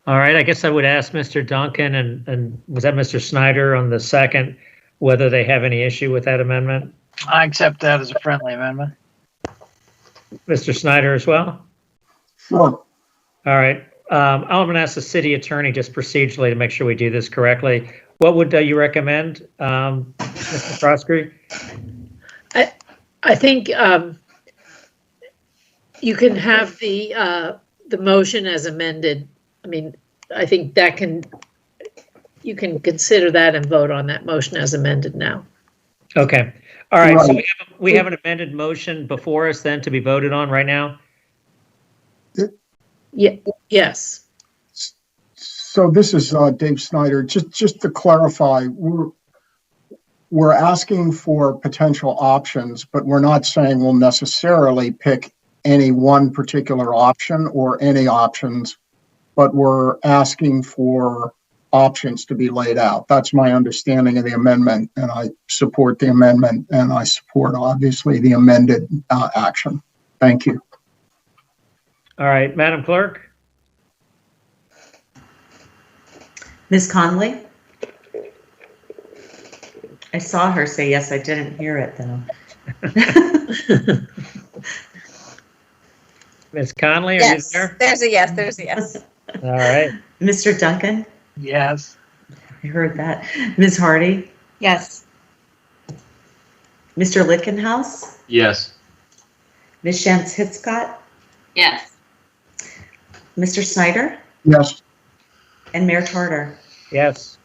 A: All right, I guess I would ask Mr. Duncan and was that Mr. Snyder on the second, whether they have any issue with that amendment?
G: I accept that as a friendly amendment.
A: Mr. Snyder as well?
H: Sure.
A: All right. I'm going to ask the city attorney just procedurally to make sure we do this correctly. What would you recommend, Mr. Crosby?
J: I think you can have the motion as amended. I mean, I think you can consider that and vote on that motion as amended now.
A: Okay. All right. So we have an amended motion before us then to be voted on right now.
J: Yeah. Yes.
H: So this is Dave Snyder. Just to clarify, we're asking for potential options, but we're not saying we'll necessarily pick any one particular option or any options, but we're asking for options to be laid out. That's my understanding of the amendment, and I support the amendment, and I support, obviously, the amended action. Thank you.
A: All right, Madam Clerk?
B: Ms. Conley? I saw her say yes. I didn't hear it, though.
A: Ms. Conley, are
C: Yes,
A: you there?
C: there's a yes, there's a yes.
A: All right.
B: Mr. Duncan?
G: Yes.
B: I heard that. Ms. Hardy?
F: Yes.
B: Mr. Lichtenhouse?
D: Yes.
B: Ms. Shantz Hitzcott?
E: Yes.
B: Mr. Snyder?
H: Yes.
B: And Mayor Tarter?
A: Yes.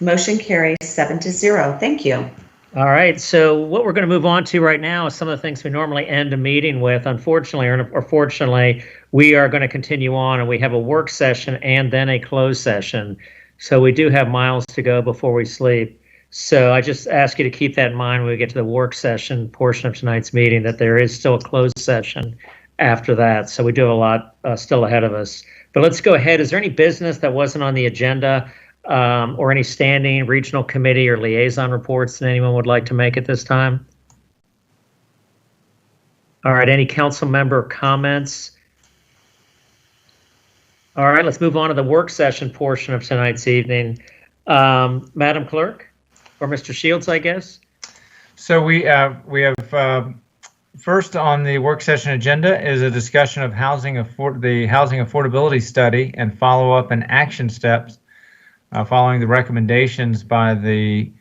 B: Motion carries 7-0. Thank you.
A: All right, so what we're going to move on to right now is some of the things we normally end a meeting with. Unfortunately, or fortunately, we are going to continue on, and we have a work session and then a closed session. So we do have miles to go before we sleep. So I just ask you to keep that in mind when we get to the work session portion of tonight's meeting, that there is still a closed session after that. So we do have a lot still ahead of us. But let's go ahead. Is there any business that wasn't on the agenda? Or any standing regional committee or liaison reports that anyone would like to make at this time? All right, any council member comments? All right, let's move on to the work session portion of tonight's evening. Madam Clerk, or Mr. Shields, I guess?
I: So we have first on the work session agenda is a discussion of the housing affordability study and follow-up and action steps following the recommendations by the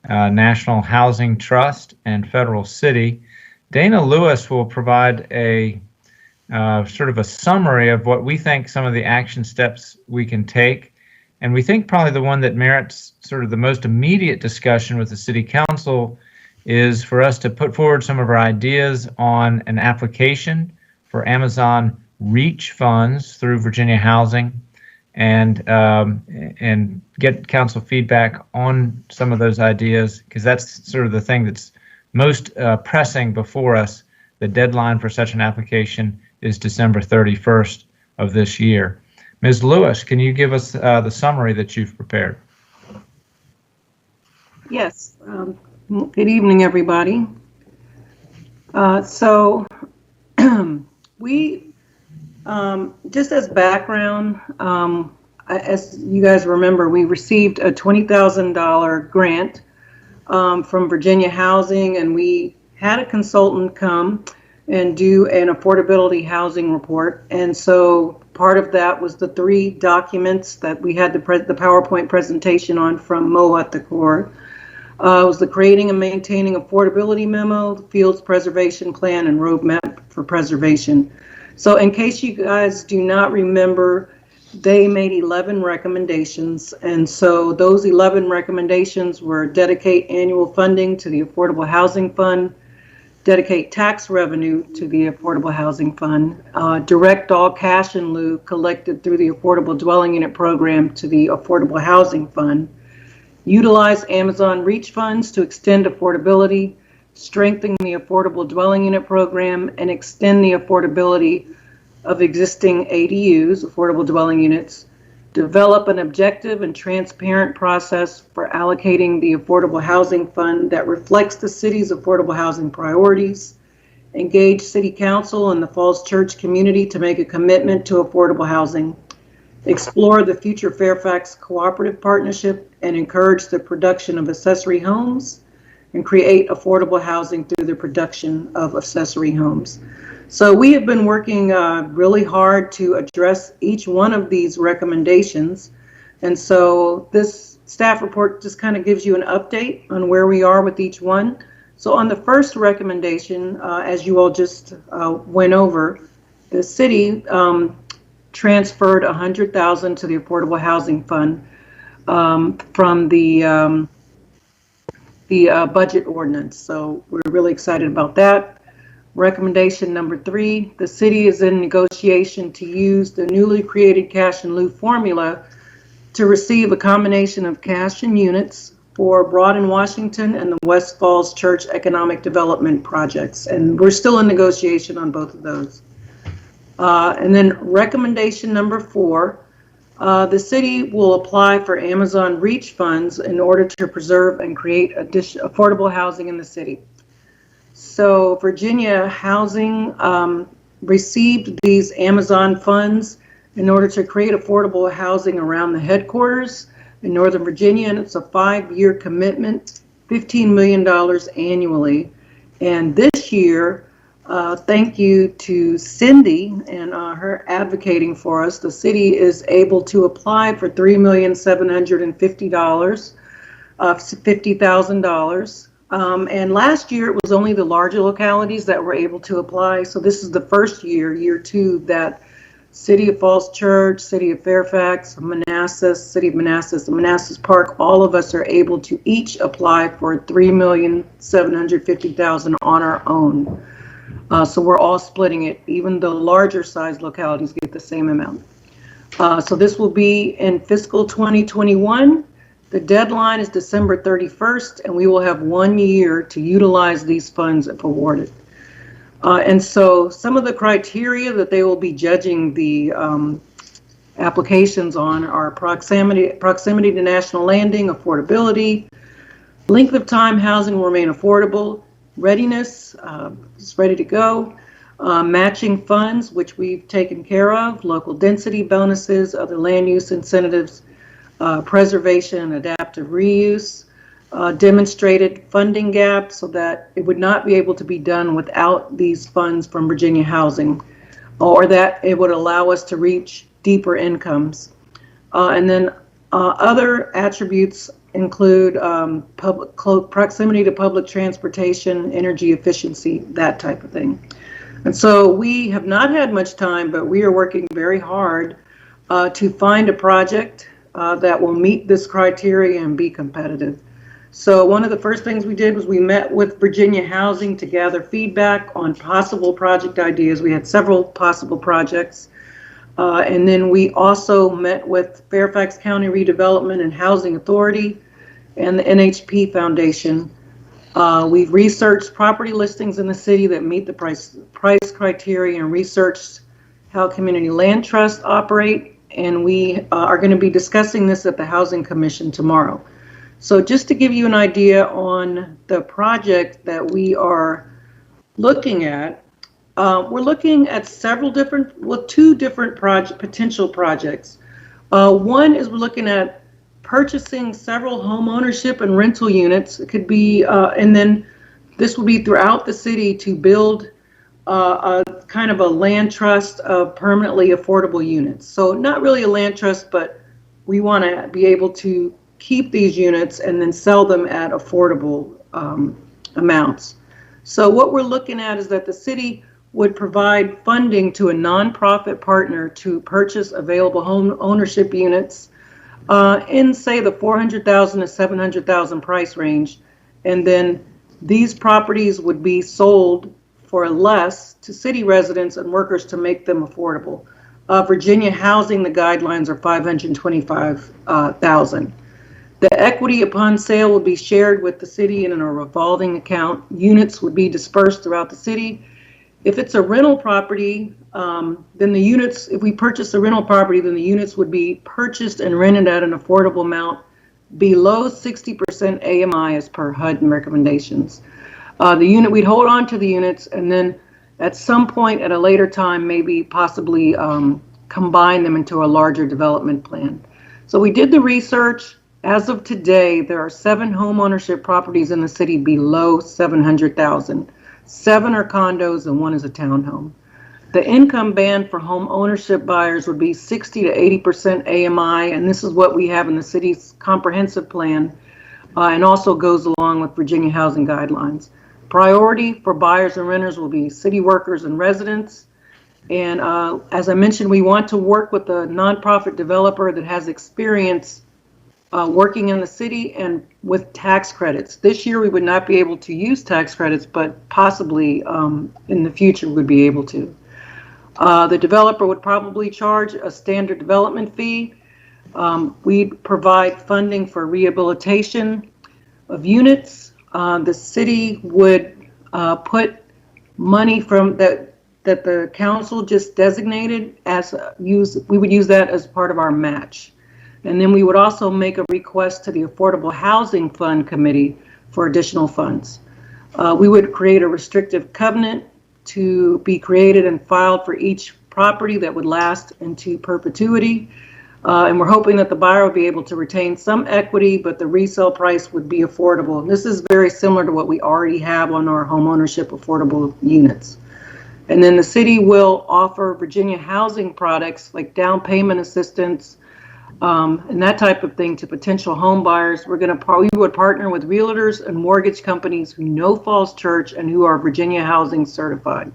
I: National Housing Trust and Federal City. Dana Lewis will provide a sort of a summary of what we think some of the action steps we can take. And we think probably the one that merits sort of the most immediate discussion with the City Council is for us to put forward some of our ideas on an application for Amazon REACH funds through Virginia Housing, and get council feedback on some of those ideas, because that's sort of the thing that's most pressing before us. The deadline for such an application is December 31st of this year. Ms. Lewis, can you give us the summary that you've prepared?
N: Yes. Good evening, everybody. So we just as background, as you guys remember, we received a $20,000 grant from Virginia Housing, and we had a consultant come and do an affordability housing report. And so part of that was the 3 documents that we had the PowerPoint presentation on from Moat the Corps. It was the creating and maintaining affordability memo, the fields preservation plan, and roadmap for preservation. So in case you guys do not remember, they made 11 recommendations. And so those 11 recommendations were dedicate annual funding to the Affordable Housing Fund, dedicate tax revenue to the Affordable Housing Fund, direct all cash in lieu collected through the Affordable Dwelling Unit Program to the Affordable Housing Fund, utilize Amazon REACH funds to extend affordability, strengthen the Affordable Dwelling Unit Program, and extend the affordability of existing ADUs, affordable dwelling units, develop an objective and transparent process for allocating the Affordable Housing Fund that reflects the city's affordable housing priorities, engage City Council and the Falls Church community to make a commitment to affordable housing, explore the future Fairfax Cooperative Partnership and encourage the production of accessory homes, and create affordable housing through the production of accessory homes. So we have been working really hard to address each one of these recommendations. And so this staff report just kind of gives you an update on where we are with each one. So on the first recommendation, as you all just went over, the city transferred $100,000 to the Affordable Housing Fund from the budget ordinance. So we're really excited about that. Recommendation number 3, the city is in negotiation to use the newly created cash in lieu formula to receive a combination of cash and units for Broad and Washington and the West Falls Church Economic Development projects. And we're still in negotiation on both of those. And then recommendation number 4, the city will apply for Amazon Reach funds in order to preserve and create affordable housing in the city. So Virginia Housing received these Amazon funds in order to create affordable housing around the headquarters in Northern Virginia, and it's a 5-year commitment, $15 million annually. And this year, thank you to Cindy and her advocating for us, the city is able to apply for $3,750,000. And last year it was only the larger localities that were able to apply. So this is the first year, year 2, that City of Falls Church, City of Fairfax, Manassas, City of Manassas, and Manassas Park, all of us are able to each apply for $3,750,000 on our own. So we're all splitting it. Even the larger size localities get the same amount. So this will be in fiscal 2021. The deadline is December 31st, and we will have 1 year to utilize these funds if awarded. And so some of the criteria that they will be judging the applications on are proximity to national landing, affordability, length of time housing will remain affordable, readiness, it's ready to go, matching funds, which we've taken care of, local density bonuses, other land use incentives, preservation and adaptive reuse, demonstrated funding gap so that it would not be able to be done without these funds from Virginia Housing, or that it would allow us to reach deeper incomes. And then other attributes include proximity to public transportation, energy efficiency, that type of thing. And so we have not had much time, but we are working very hard to find a project that will meet this criteria and be competitive. So one of the first things we did was we met with Virginia Housing to gather feedback on possible project ideas. We had several possible projects. And then we also met with Fairfax County Redevelopment and Housing Authority and the NHP Foundation. We've researched property listings in the city that meet the price criteria and researched how community land trusts operate. And we are going to be discussing this at the Housing Commission tomorrow. So just to give you an idea on the project that we are looking at, we're looking at two different potential projects. One is we're looking at purchasing several home ownership and rental units. It could be, and then this will be throughout the city to build a kind of a land trust of permanently affordable units. So not really a land trust, but we want to be able to keep these units and then sell them at affordable amounts. So what we're looking at is that the city would provide funding to a nonprofit partner to purchase available home ownership units in, say, the $400,000 to $700,000 price range. And then these properties would be sold for less to city residents and workers to make them affordable. Virginia Housing, the guidelines are $525,000. The equity upon sale will be shared with the city in a revolving account. Units would be dispersed throughout the city. If it's a rental property, then the units, if we purchase a rental property, then the units would be purchased and rented at an affordable amount below 60% AMI as per HUD recommendations. We'd hold on to the units and then at some point at a later time, maybe possibly combine them into a larger development plan. So we did the research. As of today, there are 7 home ownership properties in the city below 700,000. 7 are condos and 1 is a townhome. The income band for home ownership buyers would be 60 to 80% AMI, and this is what we have in the city's comprehensive plan, and also goes along with Virginia Housing guidelines. Priority for buyers and renters will be city workers and residents. And as I mentioned, we want to work with a nonprofit developer that has experience working in the city and with tax credits. This year we would not be able to use tax credits, but possibly in the future would be able to. The developer would probably charge a standard development fee. We provide funding for rehabilitation of units. The city would put money from that. that the council just designated as we would use that as part of our match. And then we would also make a request to the Affordable Housing Fund Committee for additional funds. We would create a restrictive covenant to be created and filed for each property that would last into perpetuity. And we're hoping that the buyer will be able to retain some equity, but the resale price would be affordable. And this is very similar to what we already have on our homeownership affordable units. And then the city will offer Virginia housing products like down payment assistance, and that type of thing to potential home buyers. We would partner with realtors and mortgage companies who know Falls Church and who are Virginia housing certified.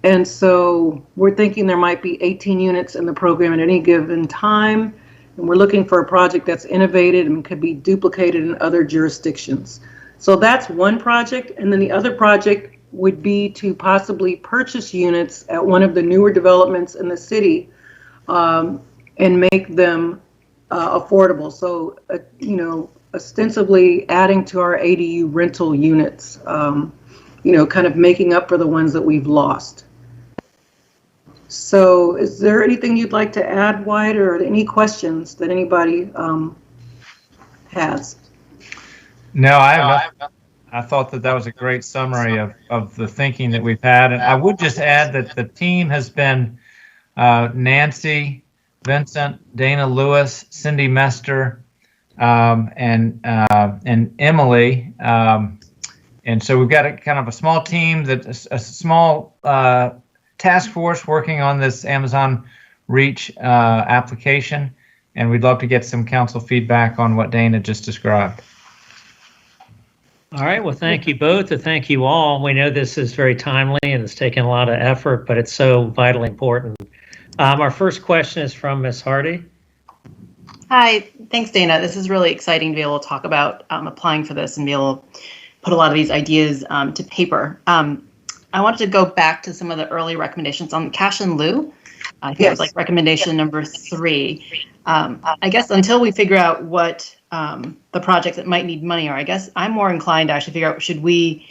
N: And so we're thinking there might be 18 units in the program at any given time. And we're looking for a project that's innovative and could be duplicated in other jurisdictions. So that's one project. And then the other project would be to possibly purchase units at one of the newer developments in the city, and make them affordable. So, ostensibly adding to our ADU rental units, kind of making up for the ones that we've lost. So is there anything you'd like to add, Wyatt, or any questions that anybody has?
I: No, I thought that was a great summary of the thinking that we've had. And I would just add that the team has been Nancy, Vincent, Dana Lewis, Cindy Mester, and Emily. And so we've got a kind of a small team, a small task force working on this Amazon Reach application. And we'd love to get some council feedback on what Dana just described.
A: All right. Well, thank you both, and thank you all. We know this is very timely and it's taken a lot of effort, but it's so vitally important. Our first question is from Ms. Hardy.
F: Hi, thanks, Dana. This is really exciting to be able to talk about applying for this and be able to put a lot of these ideas to paper. I wanted to go back to some of the early recommendations on cash in lieu. I think it was like recommendation number 3. I guess until we figure out what the projects that might need money are, I guess I'm more inclined to actually figure out, should we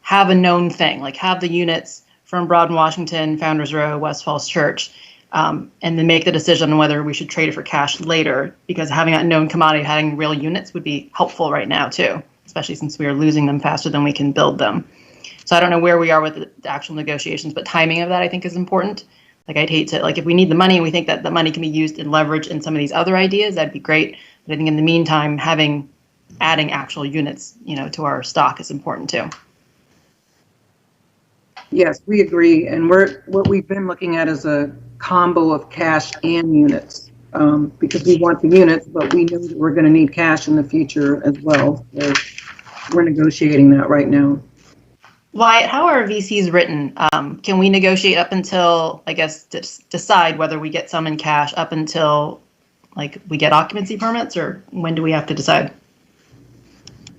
F: have a known thing, like have the units from Broad and Washington, Founders Row, West Falls Church, and then make the decision on whether we should trade it for cash later, because having that known commodity, having real units would be helpful right now too, especially since we are losing them faster than we can build them. So I don't know where we are with the actual negotiations, but timing of that I think is important. Like I'd hate to, like if we need the money and we think that the money can be used and leveraged in some of these other ideas, that'd be great. But I think in the meantime, adding actual units, to our stock is important too.
N: Yes, we agree. And what we've been looking at is a combo of cash and units, because we want the units, but we know that we're going to need cash in the future as well. So we're negotiating that right now.
F: Wyatt, how are VCs written? Can we negotiate up until, I guess, decide whether we get some in cash up until we get occupancy permits, or when do we have to decide?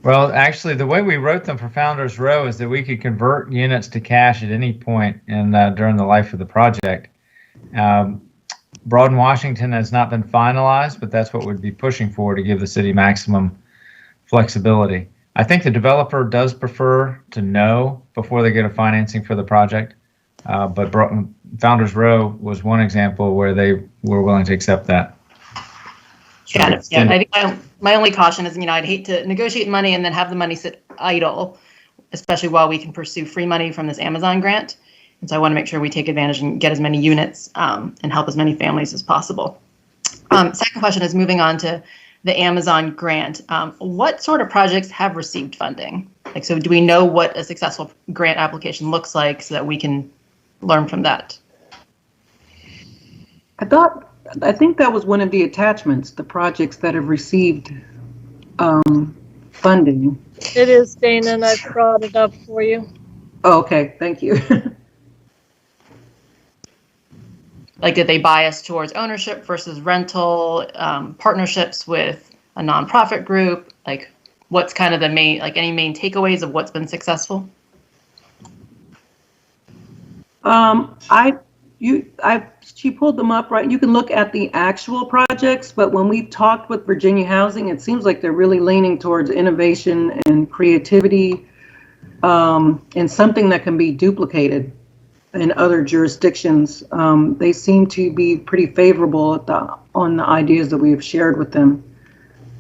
I: Well, actually, the way we wrote them for Founders Row is that we could convert units to cash at any point during the life of the project. Broad and Washington has not been finalized, but that's what we'd be pushing for to give the city maximum flexibility. I think the developer does prefer to know before they get a financing for the project, but Founders Row was one example where they were willing to accept that.
F: Got it. Yeah, I think my only caution is, I'd hate to negotiate money and then have the money sit idle, especially while we can pursue free money from this Amazon grant. And so I want to make sure we take advantage and get as many units and help as many families as possible. Second question is moving on to the Amazon grant. What sort of projects have received funding? So do we know what a successful grant application looks like so that we can learn from that?
N: I think that was one of the attachments, the projects that have received funding.
K: It is, Dana, and I brought it up for you.
N: Oh, okay, thank you.
F: Did they bias towards ownership versus rental, partnerships with a nonprofit group? What's kind of the main, any main takeaways of what's been successful?
N: She pulled them up, right? You can look at the actual projects, but when we've talked with Virginia Housing, it seems like they're really leaning towards innovation and creativity. and something that can be duplicated in other jurisdictions. They seem to be pretty favorable on the ideas that we have shared with them.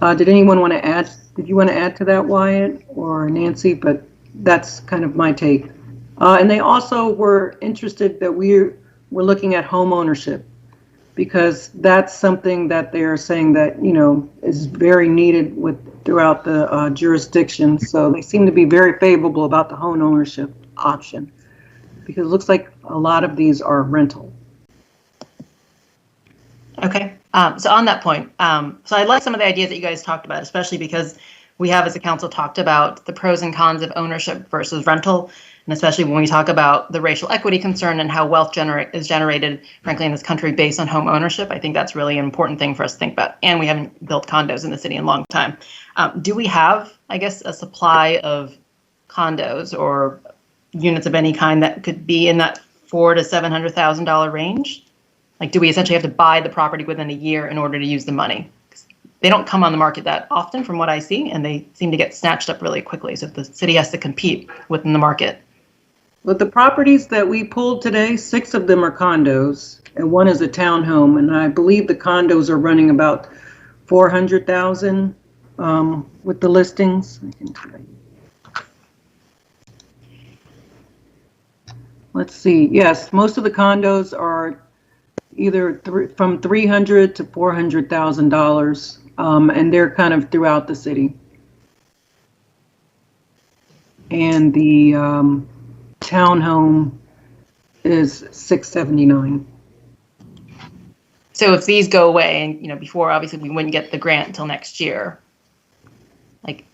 N: Did anyone want to add? Did you want to add to that, Wyatt or Nancy? But that's kind of my take. And they also were interested that we're looking at home ownership, because that's something that they're saying that, is very needed throughout the jurisdiction. So they seem to be very favorable about the home ownership option, because it looks like a lot of these are rental.
F: Okay. So on that point, so I like some of the ideas that you guys talked about, especially because we have as a council talked about the pros and cons of ownership versus rental. And especially when we talk about the racial equity concern and how wealth is generated, frankly, in this country based on home ownership, I think that's really an important thing for us to think about. And we haven't built condos in the city in a long time. Do we have, I guess, a supply of condos or units of any kind that could be in that $400,000 to $700,000 range? Like, do we essentially have to buy the property within a year in order to use the money? They don't come on the market that often from what I see, and they seem to get snatched up really quickly. So the city has to compete within the market.
N: But the properties that we pulled today, 6 of them are condos and 1 is a townhome. And I believe the condos are running about 400,000 with the listings. Let's see. Yes, most of the condos are either from $300,000 to $400,000, and they're kind of throughout the city. And the townhome is $679.
F: So if these go away, and before obviously we wouldn't get the grant until next year, like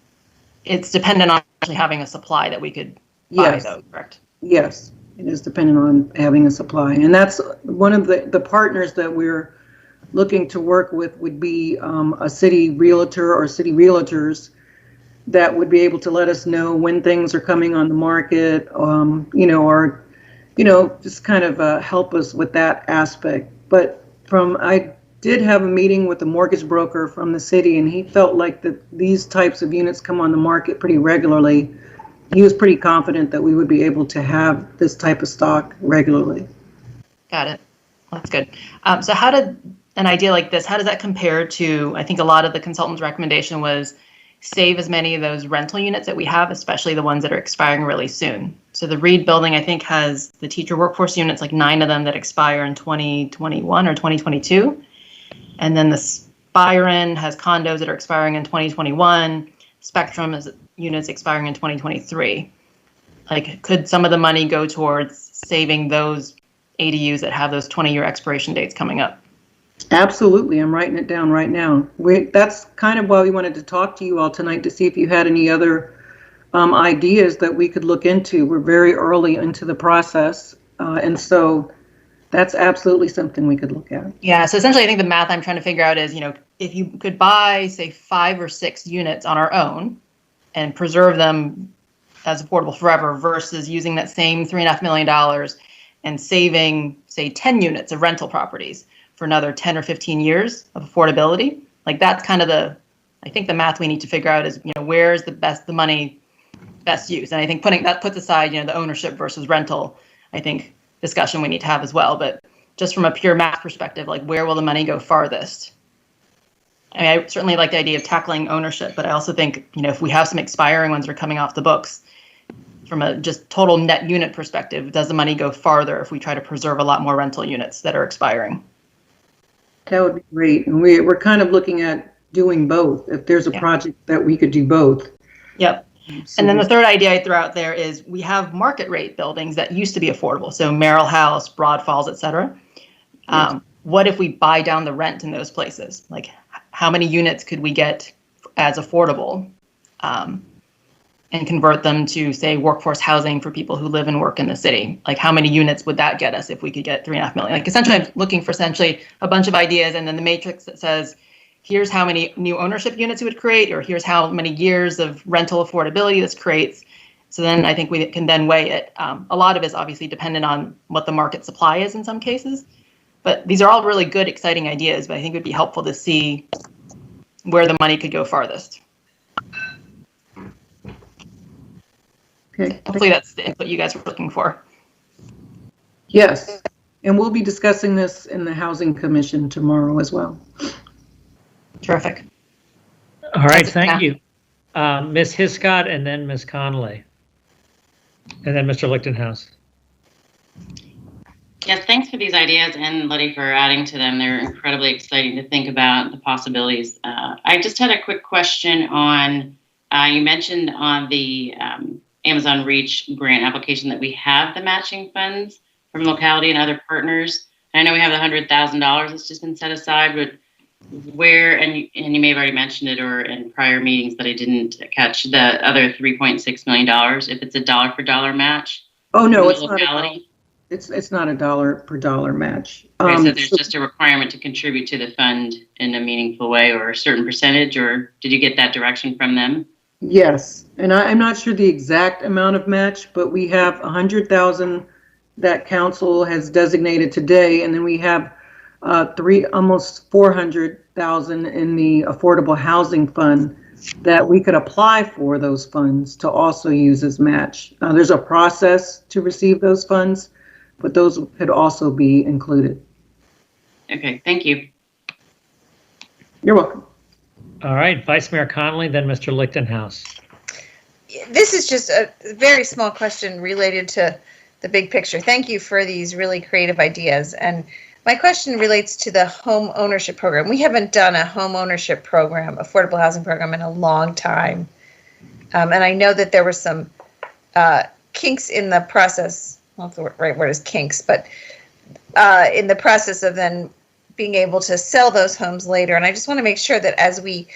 F: it's dependent on actually having a supply that we could buy those, correct?
N: Yes, it is dependent on having a supply, and that's one of the partners that we're looking to work with would be a city realtor or city realtors that would be able to let us know when things are coming on the market, or just kind of help us with that aspect. But I did have a meeting with a mortgage broker from the city, and he felt like that these types of units come on the market pretty regularly. He was pretty confident that we would be able to have this type of stock regularly.
F: Got it. Well, that's good. So how did an idea like this, how does that compare to, I think a lot of the consultant's recommendation was save as many of those rental units that we have, especially the ones that are expiring really soon. So the Reed building, I think, has the teacher workforce units, like 9 of them that expire in 2021 or 2022. And then the Byron has condos that are expiring in 2021. Spectrum has units expiring in 2023. Like, could some of the money go towards saving those ADUs that have those 20-year expiration dates coming up?
N: Absolutely. I'm writing it down right now. That's kind of why we wanted to talk to you all tonight, to see if you had any other ideas that we could look into. We're very early into the process, and so that's absolutely something we could look at.
F: Yeah, so essentially I think the math I'm trying to figure out is, if you could buy, say, 5 or 6 units on our own and preserve them as affordable forever versus using that same $3.5 million and saving, say, 10 units of rental properties for another 10 or 15 years of affordability. Like, that's kind of I think the math we need to figure out is, where's the money best use? And I think that puts aside, the ownership versus rental, I think, discussion we need to have as well. But just from a pure math perspective, like, where will the money go farthest? I mean, I certainly like the idea of tackling ownership, but I also think, if we have some expiring ones that are coming off the books, from a just total net unit perspective, does the money go farther if we try to preserve a lot more rental units that are expiring?
N: That would be great. And we're kind of looking at doing both, if there's a project that we could do both.
F: Yep. And then the third idea I throw out there is we have market rate buildings that used to be affordable. So Merrill House, Broad Falls, et cetera. What if we buy down the rent in those places? Like, how many units could we get as affordable and convert them to, say, workforce housing for people who live and work in the city? Like, how many units would that get us if we could get $3.5 million? Like, essentially, I'm looking for a bunch of ideas, and then the matrix that says, here's how many new ownership units it would create, or here's how many years of rental affordability this creates. So then I think we can then weigh it. A lot of it is obviously dependent on what the market supply is in some cases. But these are all really good, exciting ideas, but I think it would be helpful to see where the money could go farthest.
N: Okay.
F: Hopefully that's the input you guys were looking for.
N: Yes. And we'll be discussing this in the Housing Commission tomorrow as well.
F: Terrific.
A: All right,
F: That's it,
A: thank
F: yeah.
A: you. Ms. Hiscott and then Ms. Connolly. And then Mr. Lichtenhouse.
E: Yes, thanks for these ideas and Letty for adding to them. They're incredibly exciting to think about the possibilities. I just had a quick question on, you mentioned on the Amazon Reach grant application that we have the matching funds from locality and other partners. And I know we have the $100,000 that's just been set aside, but where, and you may have already mentioned it or in prior meetings, but I didn't catch the other $3.6 million, if it's a dollar for dollar match.
N: Oh, no,
E: from
N: it's
E: the
N: not.
E: locality.
N: It's not a dollar per dollar match.
E: Okay, so there's just a requirement to contribute to the fund in a meaningful way or a certain percentage, or did you get that direction from them?
N: Yes, and I'm not sure the exact amount of match, but we have 100,000 that council has designated today, and then we have almost 400,000 in the Affordable Housing Fund that we could apply for those funds to also use as match. There's a process to receive those funds, but those could also be included.
E: Okay, thank you.
N: You're welcome.
A: All right, Vice Mayor Connolly, then Mr. Lichtenhouse.
C: This is just a very small question related to the big picture. Thank you for these really creative ideas. And my question relates to the home ownership program. We haven't done a home ownership program, affordable housing program, in a long time. And I know that there were some kinks in the process. Well, the right word is kinks, but in the process of then being able to sell those homes later. And I just want to make sure that as we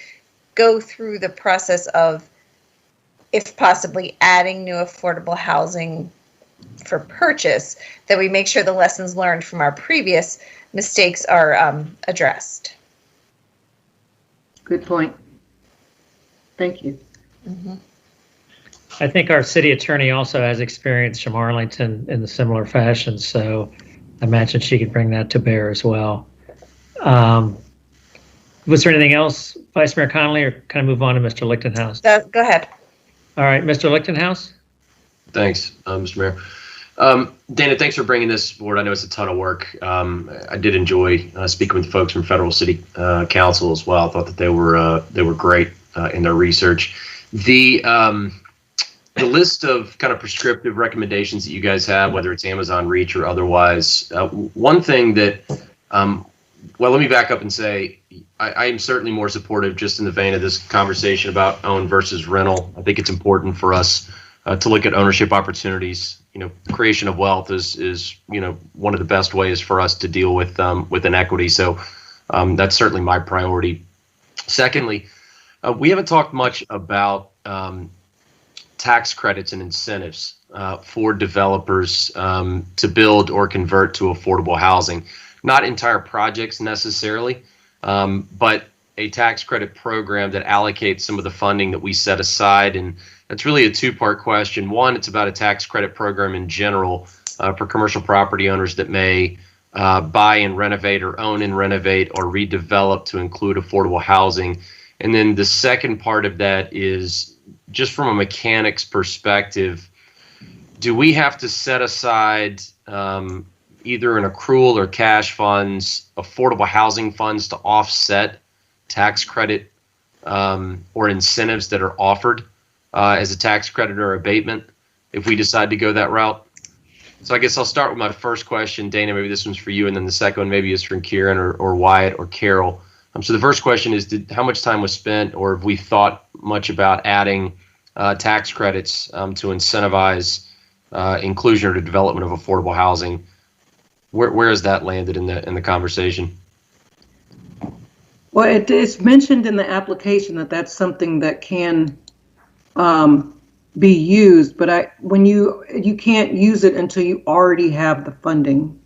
C: go through the process of, if possibly, adding new affordable housing for purchase, that we make sure the lessons learned from our previous mistakes are addressed.
N: Good point. Thank you.
C: Mm-hmm.
A: I think our city attorney also has experience from Arlington in a similar fashion, so I imagine she could bring that to bear as well. Was there anything else, Vice Mayor Connolly, or can I move on to Mr. Lichtenhouse?
C: Go ahead.
A: All right, Mr. Lichtenhouse.
D: Thanks, Mr. Mayor. Dana, thanks for bringing this forward. I know it's a ton of work. I did enjoy speaking with folks from Federal City Council as well. I thought that they were great in their research. The list of kind of prescriptive recommendations that you guys have, whether it's Amazon Reach or otherwise, one thing that, well, let me back up and say I am certainly more supportive, just in the vein of this conversation about own versus rental. I think it's important for us to look at ownership opportunities. You know, creation of wealth is one of the best ways for us to deal with inequity. So that's certainly my priority. Secondly, we haven't talked much about tax credits and incentives for developers to build or convert to affordable housing. Not entire projects necessarily, but a tax credit program that allocates some of the funding that we set aside. And that's really a two-part question. One, it's about a tax credit program in general for commercial property owners that may buy and renovate or own and renovate or redevelop to include affordable housing. And then the second part of that is just from a mechanics perspective, do we have to set aside either an accrual or cash funds, affordable housing funds to offset tax credit or incentives that are offered as a tax credit or abatement if we decide to go that route? So I guess I'll start with my first question. Dana, maybe this one's for you, and then the second one maybe is from Kieran or Wyatt or Carol. So the first question is, how much time was spent, or have we thought much about adding tax credits to incentivize inclusion or development of affordable housing? Where has that landed in the conversation?
N: Well, it's mentioned in the application that that's something that can be used, but when you can't use it until you already have the funding,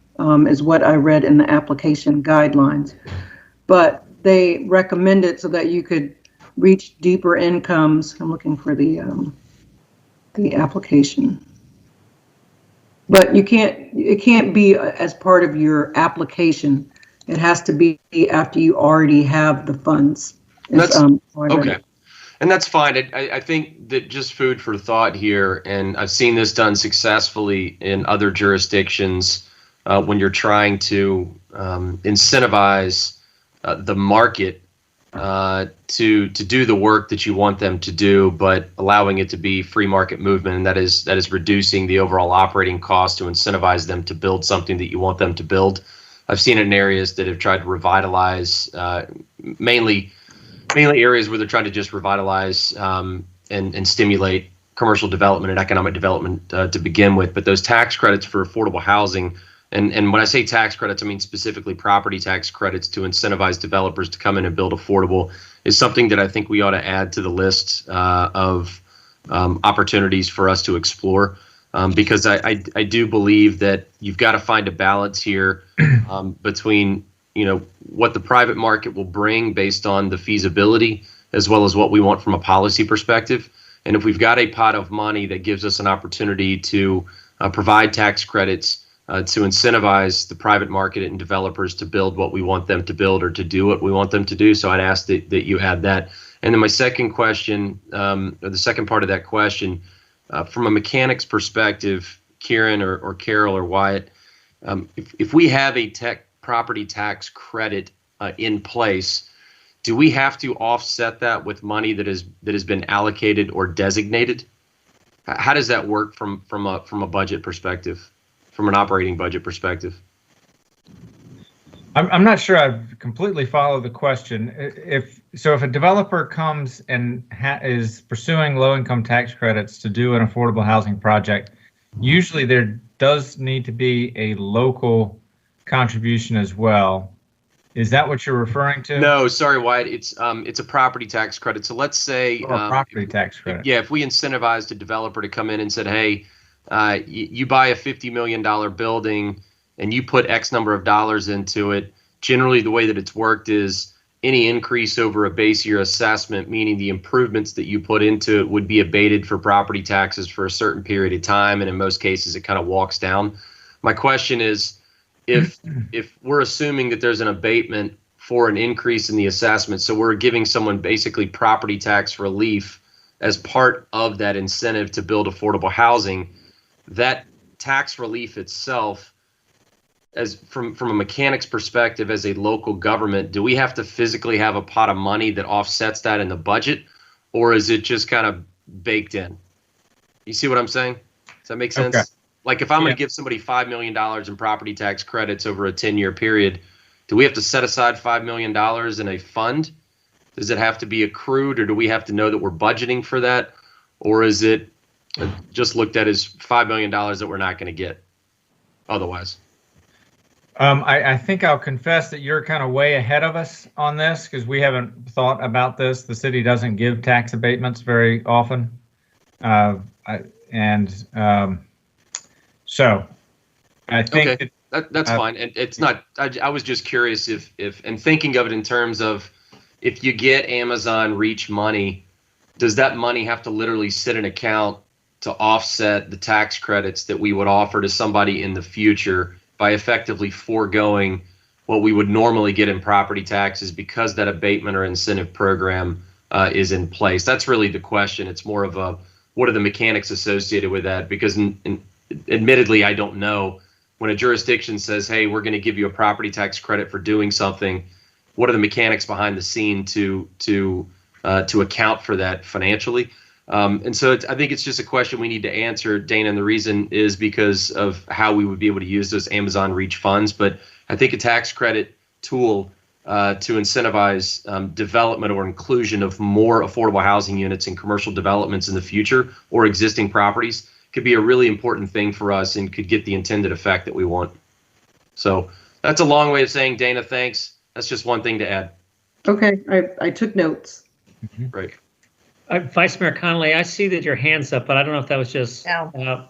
N: is what I read in the application guidelines. But they recommend it so that you could reach deeper incomes. I'm looking for the application. But it can't be as part of your application. It has to be after you already have the funds.
D: That's okay. And that's fine. I think that just food for thought here, and I've seen this done successfully in other jurisdictions when you're trying to incentivize the market to do the work that you want them to do, but allowing it to be free market movement, and that is reducing the overall operating cost to incentivize them to build something that you want them to build. I've seen it in areas that have tried to revitalize, mainly areas where they're trying to just revitalize and stimulate commercial development and economic development to begin with. But those tax credits for affordable housing, and when I say tax credits, I mean specifically property tax credits to incentivize developers to come in and build affordable, is something that I think we ought to add to the list of opportunities for us to explore. Because I do believe that you've got to find a balance here between what the private market will bring based on the feasibility, as well as what we want from a policy perspective. And if we've got a pot of money that gives us an opportunity to provide tax credits to incentivize the private market and developers to build what we want them to build or to do what we want them to do. So I'd ask that you add that. And then my second question, or the second part of that question, from a mechanics perspective, Kieran or Carol or Wyatt, if we have a property tax credit in place, do we have to offset that with money that has been allocated or designated? How does that work from a budget perspective, from an operating budget perspective?
I: I'm not sure I completely follow the question. If a developer comes and is pursuing low-income tax credits to do an affordable housing project, usually there does need to be a local contribution as well. Is that what you're referring to?
D: No, sorry, Wyatt. It's a property tax credit. So let's say
I: property tax credit.
D: Yeah, if we incentivized a developer to come in and said, hey, you buy a $50 million building and you put X number of dollars into it, generally the way that it's worked is any increase over a base year assessment, meaning the improvements that you put into it, would be abated for property taxes for a certain period of time. And in most cases, it kind of walks down. My question is, if we're assuming that there's an abatement for an increase in the assessment, so we're giving someone basically property tax relief as part of that incentive to build affordable housing, that tax relief itself, as from a mechanics perspective, as a local government, do we have to physically have a pot of money that offsets that in the budget, or is it just kind of baked in? You see what I'm saying? Does that make sense? Okay. Like if I'm going to give somebody $5 million in property tax credits over a 10-year period, do we have to set aside $5 million in a fund? Does it have to be accrued, or do we have to know that we're budgeting for that? Or is it just looked at as $5 million that we're not going to get otherwise?
I: I think I'll confess that you're kind of way ahead of us on this, because we haven't thought about this. The city doesn't give tax abatements very often. So I think
D: okay. That's fine. And it's not, I was just curious if and thinking of it in terms of, if you get Amazon Reach money, does that money have to literally sit in an account to offset the tax credits that we would offer to somebody in the future by effectively foregoing what we would normally get in property taxes because that abatement or incentive program is in place? That's really the question. It's more of a, what are the mechanics associated with that? Because admittedly, I don't know. When a jurisdiction says, hey, we're going to give you a property tax credit for doing something, what are the mechanics behind the scene to account for that financially? And so I think it's just a question we need to answer, Dana, and the reason is because of how we would be able to use those Amazon Reach funds. But I think a tax credit tool to incentivize development or inclusion of more affordable housing units in commercial developments in the future or existing properties could be a really important thing for us and could get the intended effect that we want. So that's a long way of saying, Dana, thanks. That's just one thing to add.
N: Okay, I took notes.
D: Right.
A: Vice Mayor Connolly, I see that your hand's up, but I don't know if that was just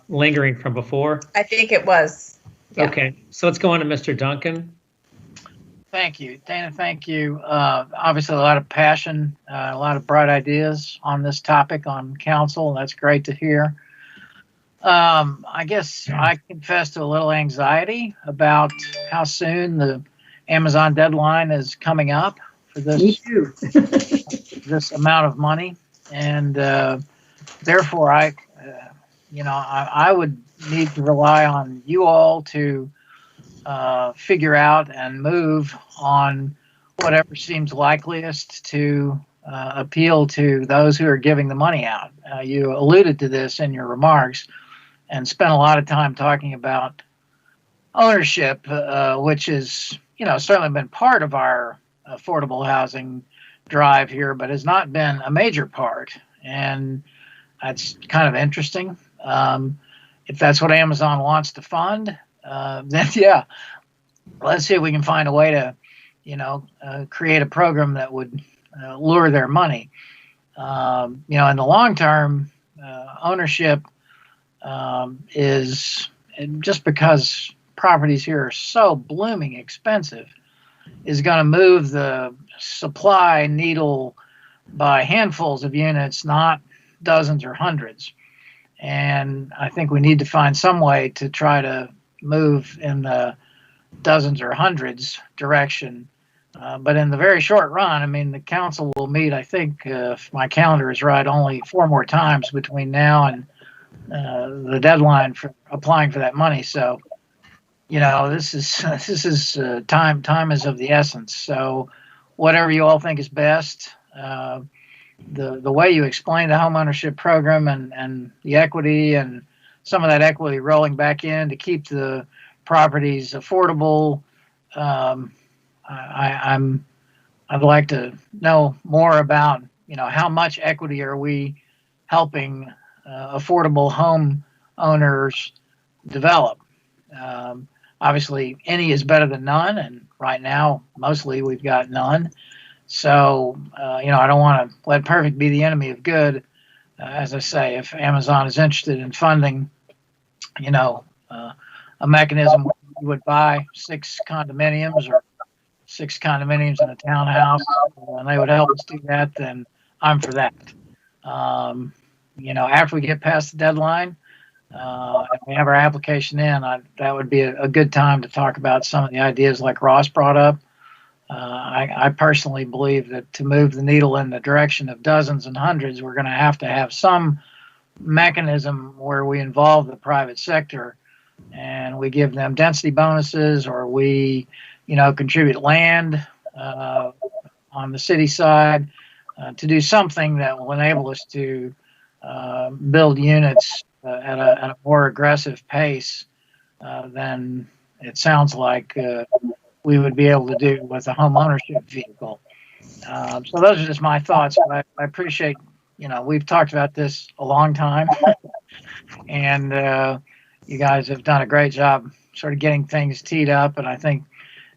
A: lingering from before.
C: I think it was. Yeah.
A: Okay, so let's go on to Mr. Duncan.
G: Thank you, Dana. Thank you. Obviously, a lot of passion, a lot of bright ideas on this topic on council. That's great to hear. I guess I confess to a little anxiety about how soon the Amazon deadline is coming up for this.
N: Me too.
G: This amount of money. and therefore I would need to rely on you all to figure out and move on whatever seems likeliest to appeal to those who are giving the money out. You alluded to this in your remarks and spent a lot of time talking about ownership, which is, certainly been part of our affordable housing drive here, but has not been a major part. And that's kind of interesting. If that's what Amazon wants to fund, then yeah, let's see if we can find a way to, create a program that would lure their money. In the long term, ownership is, just because properties here are so blooming expensive, is going to move the supply needle by handfuls of units, not dozens or hundreds. And I think we need to find some way to try to move in the dozens or hundreds direction. But in the very short run, I mean, the council will meet, I think, if my calendar is right, only 4 more times between now and the deadline for applying for that money. So, this is time is of the essence. So whatever you all think is best, the way you explain the homeownership program and the equity and some of that equity rolling back in to keep the properties affordable, I'd like to know more about, how much equity are we helping affordable home owners develop. Obviously, any is better than none, and right now, mostly we've got none. So, I don't want to let perfect be the enemy of good. As I say, if Amazon is interested in funding, a mechanism where you would buy 6 condominiums or 6 condominiums in a townhouse, and they would help us do that, then I'm for that. After we get past the deadline, if we have our application in, that would be a good time to talk about some of the ideas like Ross brought up. I personally believe that to move the needle in the direction of dozens and hundreds, we're going to have some mechanism where we involve the private sector and we give them density bonuses, or we, contribute land on the city side to do something that will enable us to build units at a more aggressive pace than it sounds like we would be able to do with a home ownership vehicle. So those are just my thoughts. But I appreciate, we've talked about this a long time, and you guys have done a great job sort of getting things teed up. And I think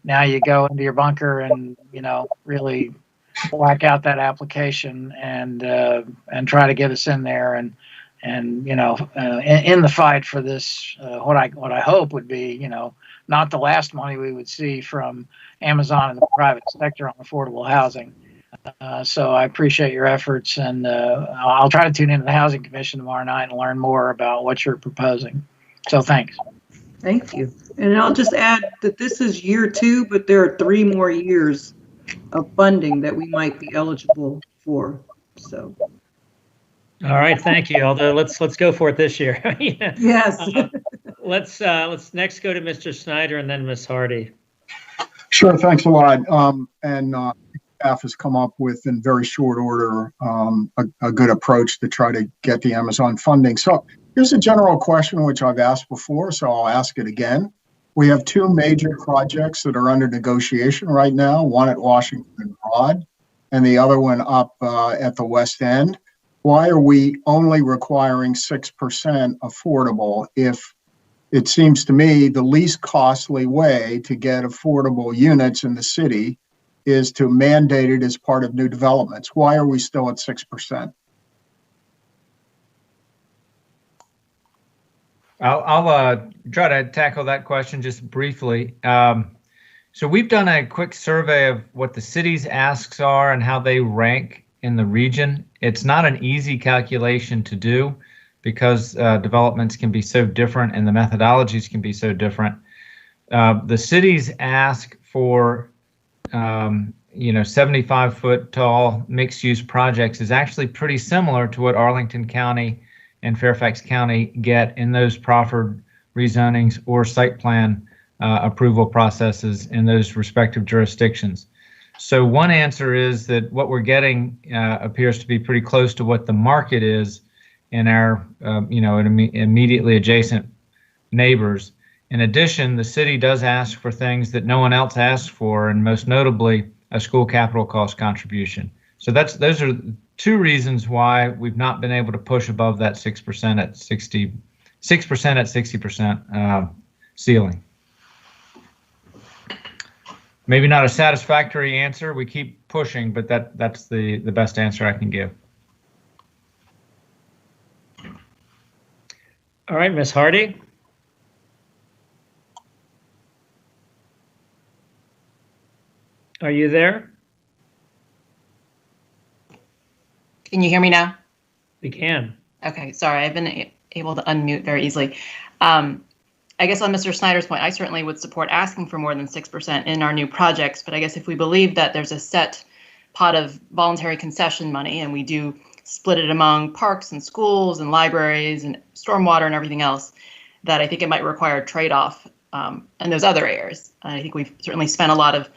G: now you go into your bunker and, really whack out that application and try to get us in there and in the fight for this, what I hope would be, not the last money we would see from Amazon and the private sector on affordable housing. So I appreciate your efforts, and I'll try to tune into the Housing Commission tomorrow night and learn more about what you're proposing. So thanks.
N: Thank you. And I'll just add that this is year 2, but there are 3 more years of funding that we might be eligible for. So.
A: All right, thank you. Although let's go for it this year.
N: Yes.
A: Let's next go to Mr. Snyder and then Ms. Hardy.
H: Sure, thanks a lot. Staff has come up with, in very short order, a good approach to try to get the Amazon funding. So here's a general question which I've asked before, so I'll ask it again. We have 2 major projects that are under negotiation right now, one at Washington Broad and the other one up at the West End. Why are we only requiring 6% affordable if it seems to me the least costly way to get affordable units in the city is to mandate it as part of new developments? Why are we still at 6%?
I: I'll try to tackle that question just briefly. So we've done a quick survey of what the city's asks are and how they rank in the region. It's not an easy calculation to do because developments can be so different and the methodologies can be so different. The city's ask for 75-foot tall mixed-use projects is actually pretty similar to what Arlington County and Fairfax County get in those proffered rezonings or site plan approval processes in those respective jurisdictions. So one answer is that what we're getting appears to be pretty close to what the market is in our, immediately adjacent neighbors. In addition, the city does ask for things that no one else asks for, and most notably, a school capital cost contribution. So those are two reasons why we've not been able to push above that 6% at 60% ceiling. Maybe not a satisfactory answer. We keep pushing, but that's the best answer I can give.
A: All right, Ms. Hardy. Are you there?
F: Can you hear me now?
A: We can.
F: Okay, sorry, I've been able to unmute very easily. I guess on Mr. Snyder's point, I certainly would support asking for more than 6% in our new projects, but I guess if we believe that there's a set pot of voluntary concession money and we do split it among parks and schools and libraries and stormwater and everything else, that I think it might require a trade-off in those other areas. I think we've certainly spent a lot of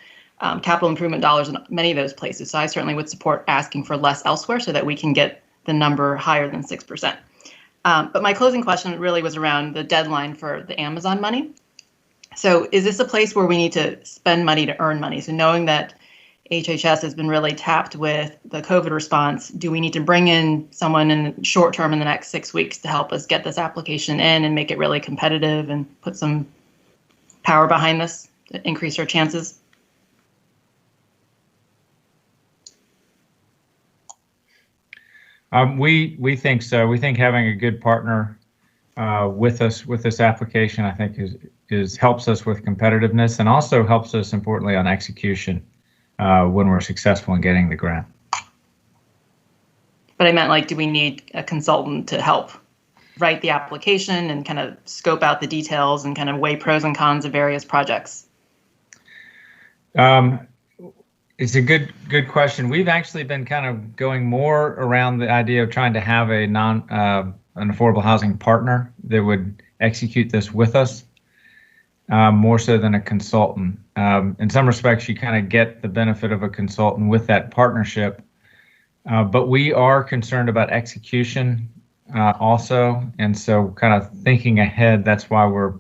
F: capital improvement dollars in many of those places, so I certainly would support asking for less elsewhere so that we can get the number higher than 6%. But my closing question really was around the deadline for the Amazon money. So is this a place where we need to spend money to earn money? So knowing that HHS has been really tapped with the COVID response, do we need to bring in someone in the short term in the next 6 weeks to help us get this application in and make it really competitive and put some power behind this to increase our chances?
I: We think so. We think having a good partner with us with this application, I think, is helps us with competitiveness and also helps us importantly on execution when we're successful in getting the grant.
F: But I meant, like, do we need a consultant to help write the application and kind of scope out the details and kind of weigh pros and cons of various projects?
I: It's a good question. We've actually been kind of going more around the idea of trying to have an affordable housing partner that would execute this with us, more so than a consultant. In some respects, you kind of get the benefit of a consultant with that partnership, but we are concerned about execution also, and so kind of thinking ahead. That's why we're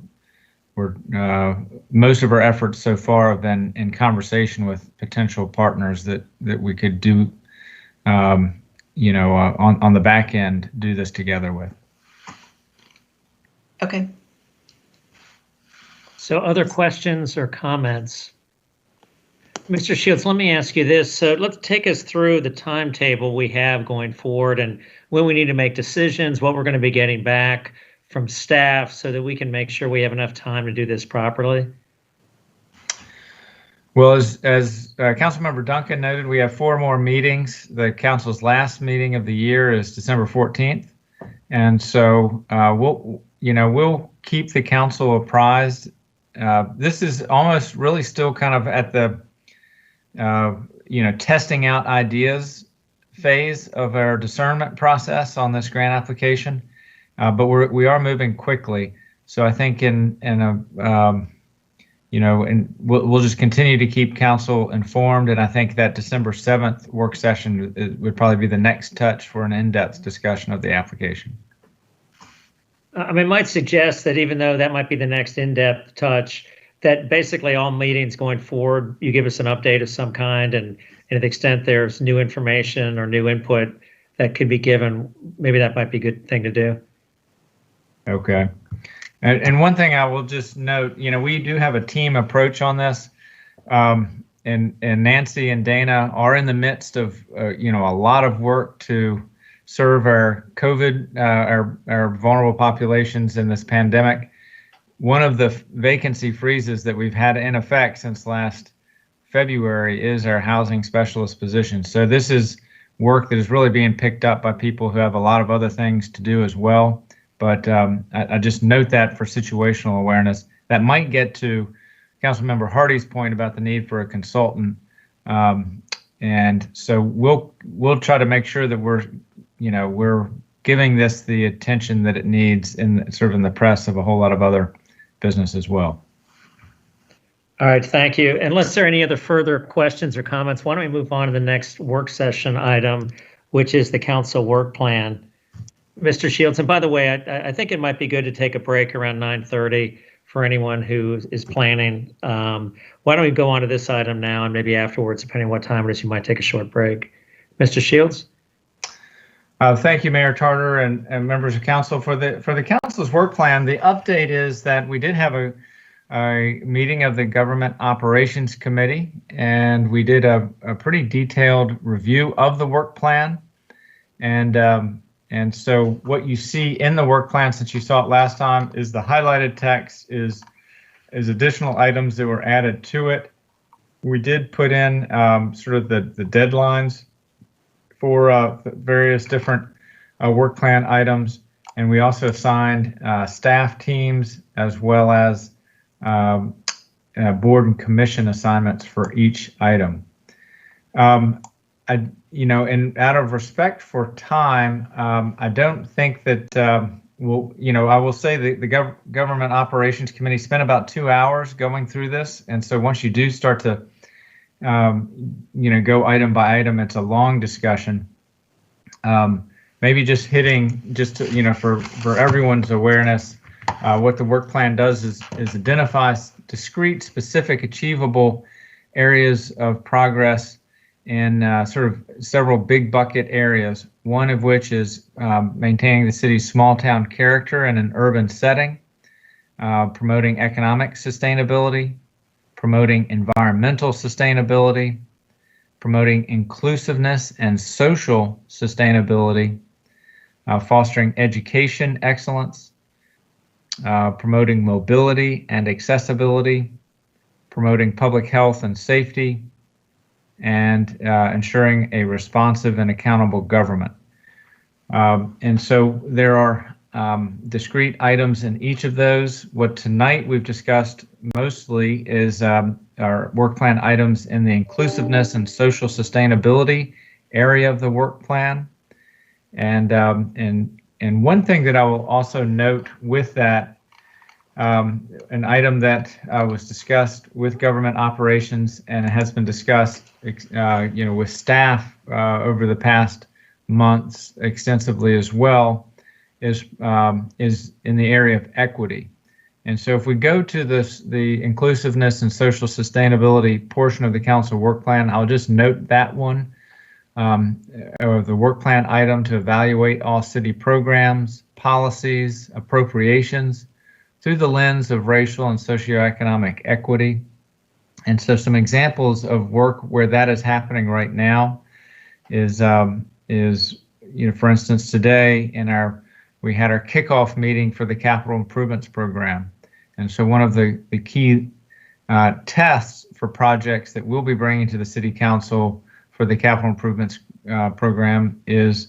I: most of our efforts so far have been in conversation with potential partners that we could do, on the back end, do this together with.
F: Okay.
A: So other questions or comments? Mr. Shields, let me ask you this. So let's take us through the timetable we have going forward and when we need to make decisions, what we're going to be getting back from staff so that we can make sure we have enough time to do this properly.
I: Well, as Councilmember Duncan noted, we have 4 more meetings. The council's last meeting of the year is December 14th. And so we'll keep the council apprised. This is almost really still kind of at the, testing out ideas phase of our discernment process on this grant application. But we are moving quickly. So I think and we'll just continue to keep council informed. And I think that December 7th work session would probably be the next touch for an in-depth discussion of the application.
A: I might suggest that even though that might be the next in-depth touch, that basically all meetings going forward, you give us an update of some kind, and to the extent there's new information or new input that could be given, maybe that might be a good thing to do.
I: Okay. And one thing I will just note, we do have a team approach on this. And Nancy and Dana are in the midst of, a lot of work to serve our COVID, our vulnerable populations in this pandemic. One of the vacancy freezes that we've had in effect since last February is our housing specialist position. So this is work that is really being picked up by people who have a lot of other things to do as well. But I just note that for situational awareness. That might get to Councilmember Hardy's point about the need for a consultant. And so we'll try to make sure that we're giving this the attention that it needs in the press of a whole lot of other business as well.
A: All right, thank you. Unless there are any other further questions or comments, why don't we move on to the next work session item, which is the council work plan. Mr. Shields, and by the way, I think it might be good to take a break around 9:30 for anyone who is planning. Why don't we go on to this item now, and maybe afterwards, depending on what time it is, you might take a short break. Mr. Shields?
I: Thank you, Mayor Tarter and members of council. For the council's work plan, the update is that we did have a meeting of the Government Operations Committee, and we did a pretty detailed review of the work plan. And so what you see in the work plan, since you saw it last time, is the highlighted text is additional items that were added to it. We did put in sort of the deadlines for various different work plan items, and we also assigned staff teams as well as board and commission assignments for each item. And out of respect for time, I don't think that I will say the Government Operations Committee spent about 2 hours going through this, and so once you do start to go item by item, it's a long discussion. Maybe just hitting for everyone's awareness, what the work plan does is identify discrete, specific, achievable areas of progress in sort of several big bucket areas, one of which is maintaining the city's small town character in an urban setting, promoting economic sustainability, promoting environmental sustainability, promoting inclusiveness and social sustainability, fostering education excellence, promoting mobility and accessibility, promoting public health and safety, and ensuring a responsive and accountable government. And so there are discrete items in each of those. What tonight we've discussed mostly is our work plan items in the inclusiveness and social sustainability area of the work plan. And one thing that I will also note with that, an item that was discussed with government operations and has been discussed, with staff over the past months extensively as well, is in the area of equity. And so if we go to the inclusiveness and social sustainability portion of the council work plan, I'll just note that one, or the work plan item to evaluate all city programs, policies, appropriations through the lens of racial and socioeconomic equity. And so some examples of work where that is happening right now is for instance, today we had our kickoff meeting for the capital improvements program. And so one of the key tests for projects that we'll be bringing to the city council for the capital improvements program is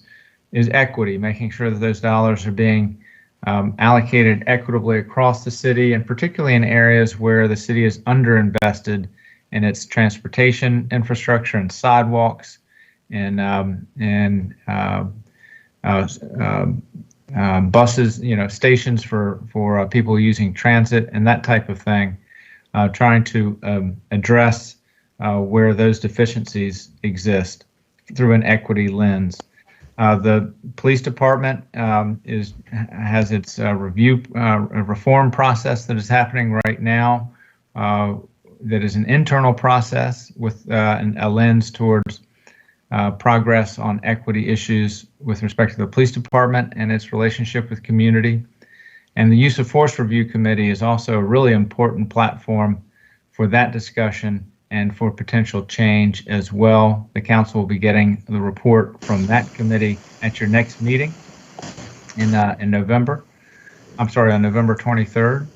I: equity, making sure that those dollars are being allocated equitably across the city, and particularly in areas where the city is underinvested in its transportation infrastructure and sidewalks and buses, stations for people using transit and that type of thing, trying to address where those deficiencies exist through an equity lens. The police department has its reform process that is happening right now. That is an internal process with a lens towards progress on equity issues with respect to the police department and its relationship with community. And the Use of Force Review Committee is also a really important platform for that discussion and for potential change as well. The council will be getting the report from that committee at your next meeting in November. I'm sorry, on November 23rd.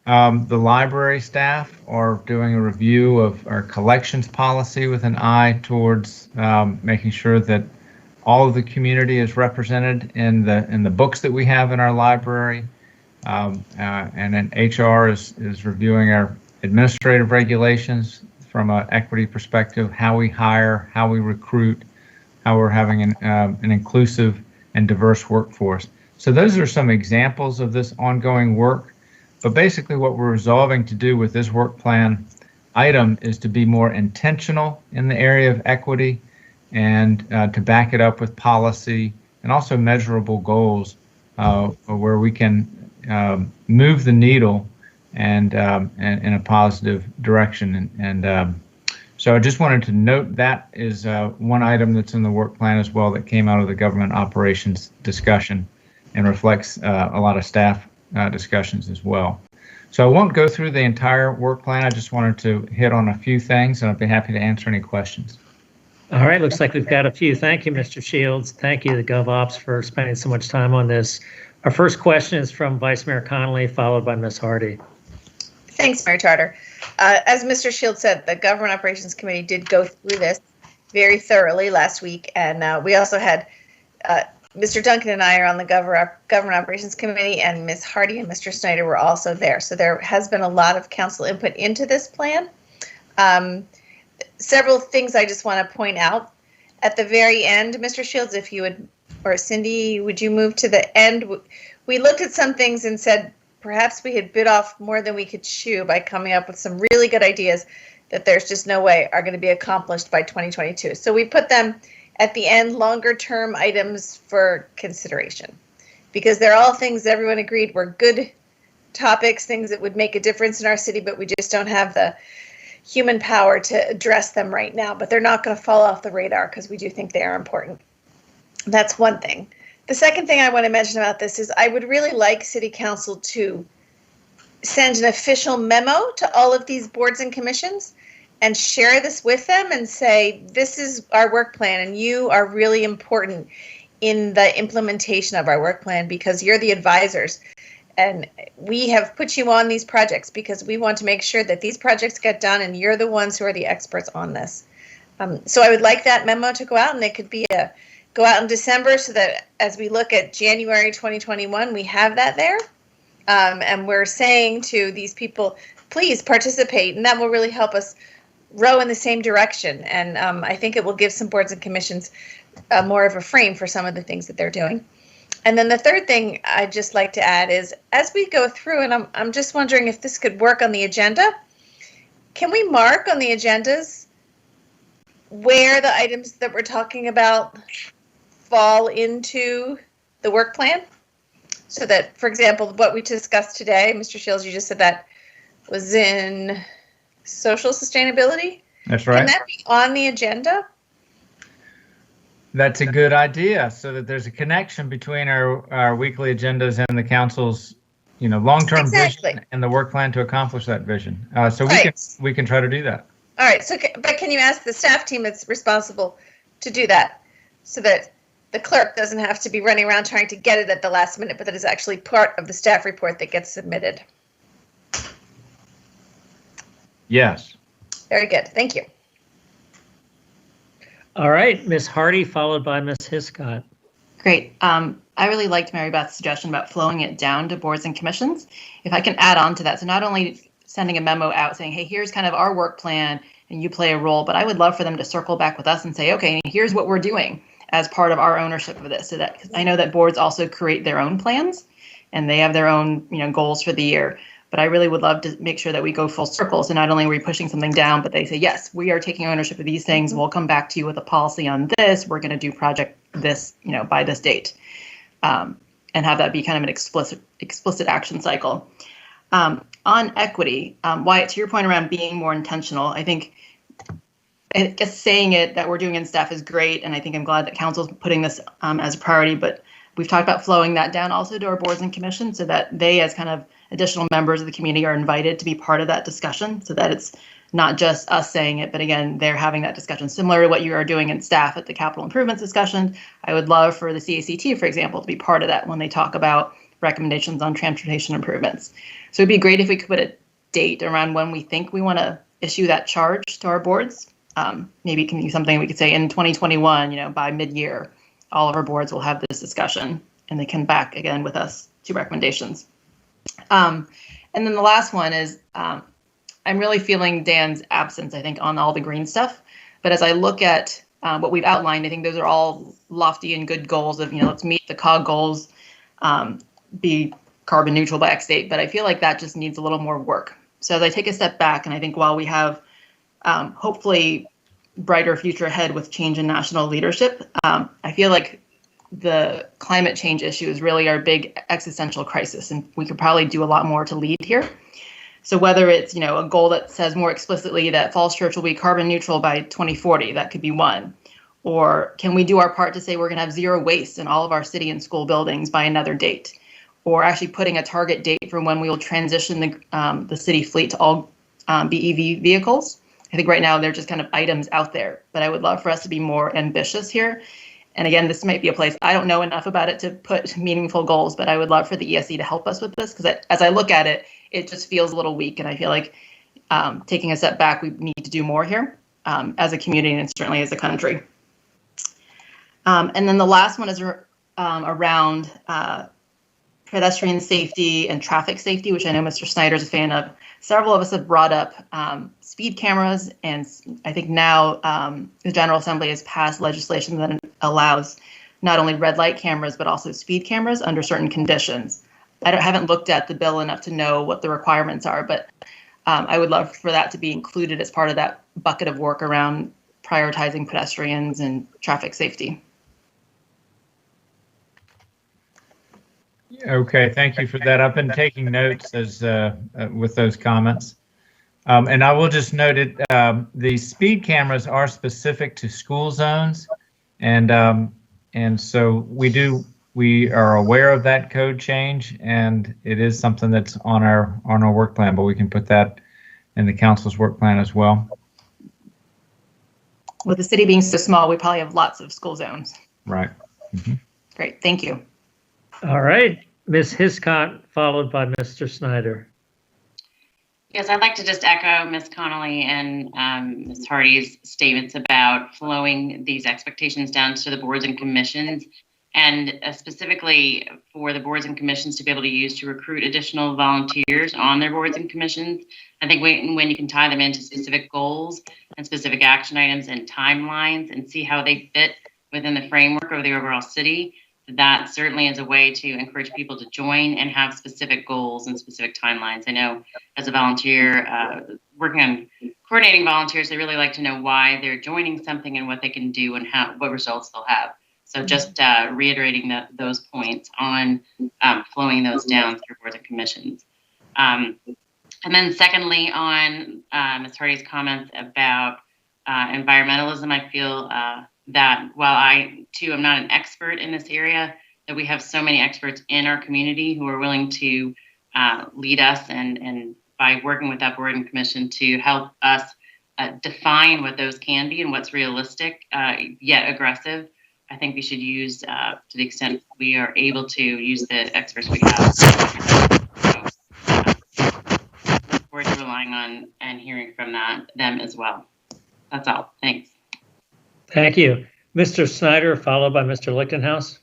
I: The library staff are doing a review of our collections policy with an eye towards making sure that all of the community is represented in the books that we have in our library. And then HR is reviewing our administrative regulations from an equity perspective, how we hire, how we recruit, how we're having an inclusive and diverse workforce. So those are some examples of this ongoing work. But basically what we're resolving to do with this work plan item is to be more intentional in the area of equity and to back it up with policy and also measurable goals where we can move the needle and in a positive direction. And so I just wanted to note that is one item that's in the work plan as well that came out of the government operations discussion and reflects a lot of staff discussions as well. So I won't go through the entire work plan. I just wanted to hit on a few things, and I'd be happy to answer any questions.
A: All right, looks like we've got a few. Thank you, Mr. Shields. Thank you, the GovOps, for spending so much time on this. Our first question is from Vice Mayor Connolly, followed by Ms. Hardy.
C: Thanks, Mayor Tarter. As Mr. Shields said, the Government Operations Committee did go through this very thoroughly last week, and we also had Mr. Duncan and I are on the Government Operations Committee, and Ms. Hardy and Mr. Snyder were also there. So there has been a lot of council input into this plan. Several things I just want to point out. At the very end, Mr. Shields, if you would, or Cindy, would you move to the end? We looked at some things and said perhaps we had bit off more than we could chew by coming up with some really good ideas that there's just no way are going to be accomplished by 2022. So we put them at the end, longer term items for consideration, because they're all things everyone agreed were good topics, things that would make a difference in our city, but we just don't have the human power to address them right now. But they're not going to fall off the radar because we do think they are important. That's one thing. The second thing I want to mention about this is I would really like City Council to send an official memo to all of these boards and commissions and share this with them and say, this is our work plan and you are really important in the implementation of our work plan because you're the advisors. And we have put you on these projects because we want to make sure that these projects get done and you're the ones who are the experts on this. So I would like that memo to go out, and it could be go out in December so that as we look at January 2021, we have that there. And we're saying to these people, please participate, and that will really help us row in the same direction. And I think it will give some boards and commissions more of a frame for some of the things that they're doing. And then the third thing I'd just like to add is, as we go through, and I'm just wondering if this could work on the agenda, can we mark on the agendas where the items that we're talking about fall into the work plan? So that, for example, what we discussed today, Mr. Shields, you just said that was in social sustainability.
I: That's right.
C: Can that be on the agenda?
I: That's a good idea, so that there's a connection between our weekly agendas and the council's, long-term vision and the work plan to accomplish that vision. So we can try to do that.
C: All right. So, but can you ask the staff team that's responsible to do that, so that the clerk doesn't have to be running around trying to get it at the last minute, but that is actually part of the staff report that gets submitted?
I: Yes.
C: Very good. Thank you.
A: All right, Ms. Hardy, followed by Ms. Hiscott.
F: Great. I really liked Mary Beth's suggestion about flowing it down to boards and commissions. If I can add on to that, so not only sending a memo out saying, hey, here's kind of our work plan and you play a role, but I would love for them to circle back with us and say, okay, here's what we're doing as part of our ownership of this. So that, because I know that boards also create their own plans and they have their own, goals for the year. But I really would love to make sure that we go full circle. So not only are we pushing something down, but they say, yes, we are taking ownership of these things. We'll come back to you with a policy on this. We're going to do project this, by this date, and have that be kind of an explicit action cycle. On equity, Wyatt, to your point around being more intentional, I guess saying it that we're doing in staff is great. And I think I'm glad that council's putting this as a priority, but we've talked about flowing that down also to our boards and commissions so that they, as kind of additional members of the community, are invited to be part of that discussion, so that it's not just us saying it, but again, they're having that discussion similar to what you are doing in staff at the capital improvements discussion. I would love for the CACT, for example, to be part of that when they talk about recommendations on transportation improvements. So it'd be great if we could put a date around when we think we want to issue that charge to our boards. Maybe it can be something we could say in 2021, by mid-year, all of our boards will have this discussion and they come back again with us to recommendations. And then the last one is I'm really feeling Dan's absence, I think, on all the green stuff. But as I look at what we've outlined, I think those are all lofty and good goals of, let's meet the COG goals, be carbon neutral by X date. But I feel like that just needs a little more work. So as I take a step back, and I think while we have hopefully brighter future ahead with change in national leadership, I feel like the climate change issue is really our big existential crisis, and we could probably do a lot more to lead here. So whether it's, a goal that says more explicitly that Falls Church will be carbon neutral by 2040, that could be one. Or can we do our part to say we're going to have zero waste in all of our city and school buildings by another date? Or actually putting a target date for when we will transition the city fleet to all BEV vehicles. I think right now they're just kind of items out there, but I would love for us to be more ambitious here. And again, this might be a place, I don't know enough about it to put meaningful goals, but I would love for the ESC to help us with this, because as I look at it, it just feels a little weak. And I feel like taking a step back, we need to do more here as a community and certainly as a country. And then the last one is around pedestrian safety and traffic safety, which I know Mr. Snyder is a fan of. Several of us have brought up speed cameras, and I think now the General Assembly has passed legislation that allows not only red light cameras, but also speed cameras under certain conditions. I haven't looked at the bill enough to know what the requirements are, but I would love for that to be included as part of that bucket of work around prioritizing pedestrians and traffic safety.
I: Okay, thank you for that. I've been taking notes as with those comments. And I will just note it, the speed cameras are specific to school zones. And so we are aware of that code change, and it is something that's on our work plan, but we can put that in the council's work plan as well.
F: With the city being so small, we probably have lots of school zones.
I: Right. Mm-hmm.
F: Great, thank you.
A: All right, Ms. Hiscott, followed by Mr. Snyder.
E: Yes, I'd like to just echo Ms. Connolly and Ms. Hardy's statements about flowing these expectations down to the boards and commissions, and specifically for the boards and commissions to be able to use to recruit additional volunteers on their boards and commissions. I think when you can tie them into specific goals and specific action items and timelines and see how they fit within the framework of the overall city, that certainly is a way to encourage people to join and have specific goals and specific timelines. I know as a volunteer, working on coordinating volunteers, they really like to know why they're joining something and what they can do and what results they'll have. So just reiterating those points on flowing those down through boards and commissions. And then secondly, on Ms. Hardy's comments about environmentalism, I feel that while I, too, am not an expert in this area, that we have so many experts in our community who are willing to lead us and by working with that board and commission to help us define what those can be and what's realistic, yet aggressive. I think we should use, to the extent we are able to, use the experts we have. So, look forward to relying on and hearing from them as well. That's all. Thanks.
A: Thank you. Mr. Snyder, followed by Mr. Lichtenhouse.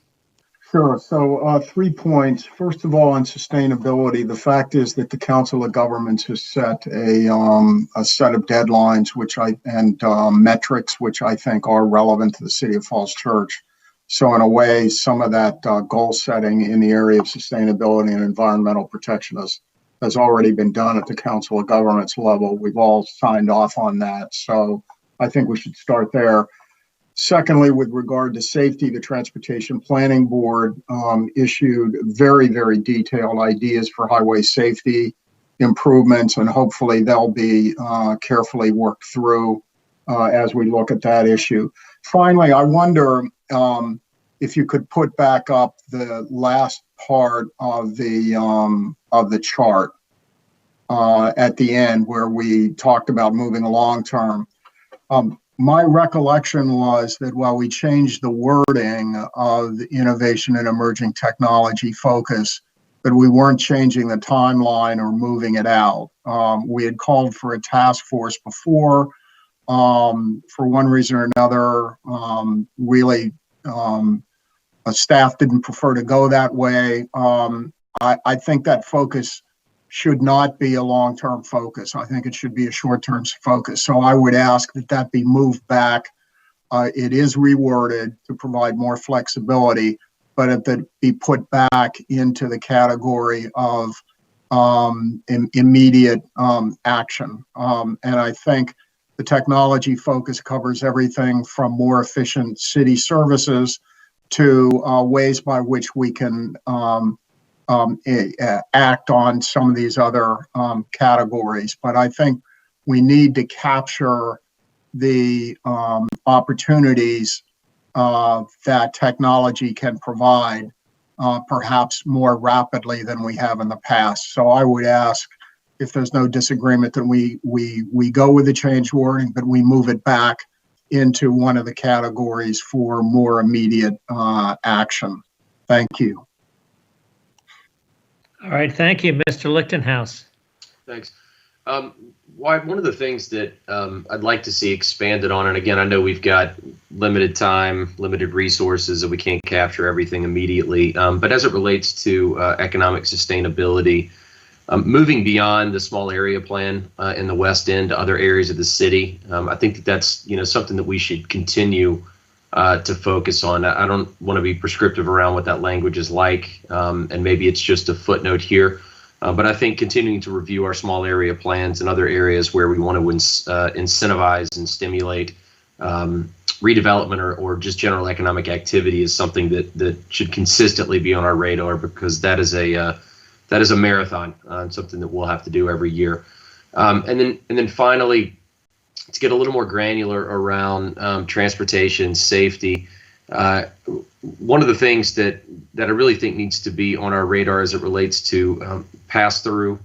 H: Sure. So 3 points. First of all, on sustainability, the fact is that the Council of Governments has set a set of deadlines, metrics, which I think are relevant to the City of Falls Church. So in a way, some of that goal setting in the area of sustainability and environmental protection has already been done at the Council of Governments level. We've all signed off on that. So I think we should start there. Secondly, with regard to safety, the Transportation Planning Board issued very, very detailed ideas for highway safety improvements, and hopefully they'll be carefully worked through as we look at that issue. Finally, I wonder if you could put back up the last part of the chart at the end where we talked about moving long term. My recollection was that while we changed the wording of innovation and emerging technology focus, but we weren't changing the timeline or moving it out. We had called for a task force before. For one reason or another, staff didn't prefer to go that way. I think that focus should not be a long-term focus. I think it should be a short-term focus. So I would ask that that be moved back. It is reworded to provide more flexibility, but that be put back into the category of immediate action. And I think the technology focus covers everything from more efficient city services to ways by which we can act on some of these other categories. But I think we need to capture the opportunities that technology can provide, perhaps more rapidly than we have in the past. So I would ask, if there's no disagreement, that we go with the change wording, but we move it back into one of the categories for more immediate action. Thank you.
A: All right, thank you, Mr. Lichtenhouse.
D: Thanks. One of the things that I'd like to see expanded on, and again, I know we've got limited time, limited resources, and we can't capture everything immediately, but as it relates to economic sustainability, moving beyond the small area plan in the West End to other areas of the city, I think that that's something that we should continue to focus on. I don't want to be prescriptive around what that language is like, and maybe it's just a footnote here. But I think continuing to review our small area plans and other areas where we want to incentivize and stimulate redevelopment or just general economic activity is something that should consistently be on our radar, because that is a marathon, something that we'll have to do every year. And then finally, to get a little more granular around transportation safety. One of the things that I really think needs to be on our radar as it relates to pass-through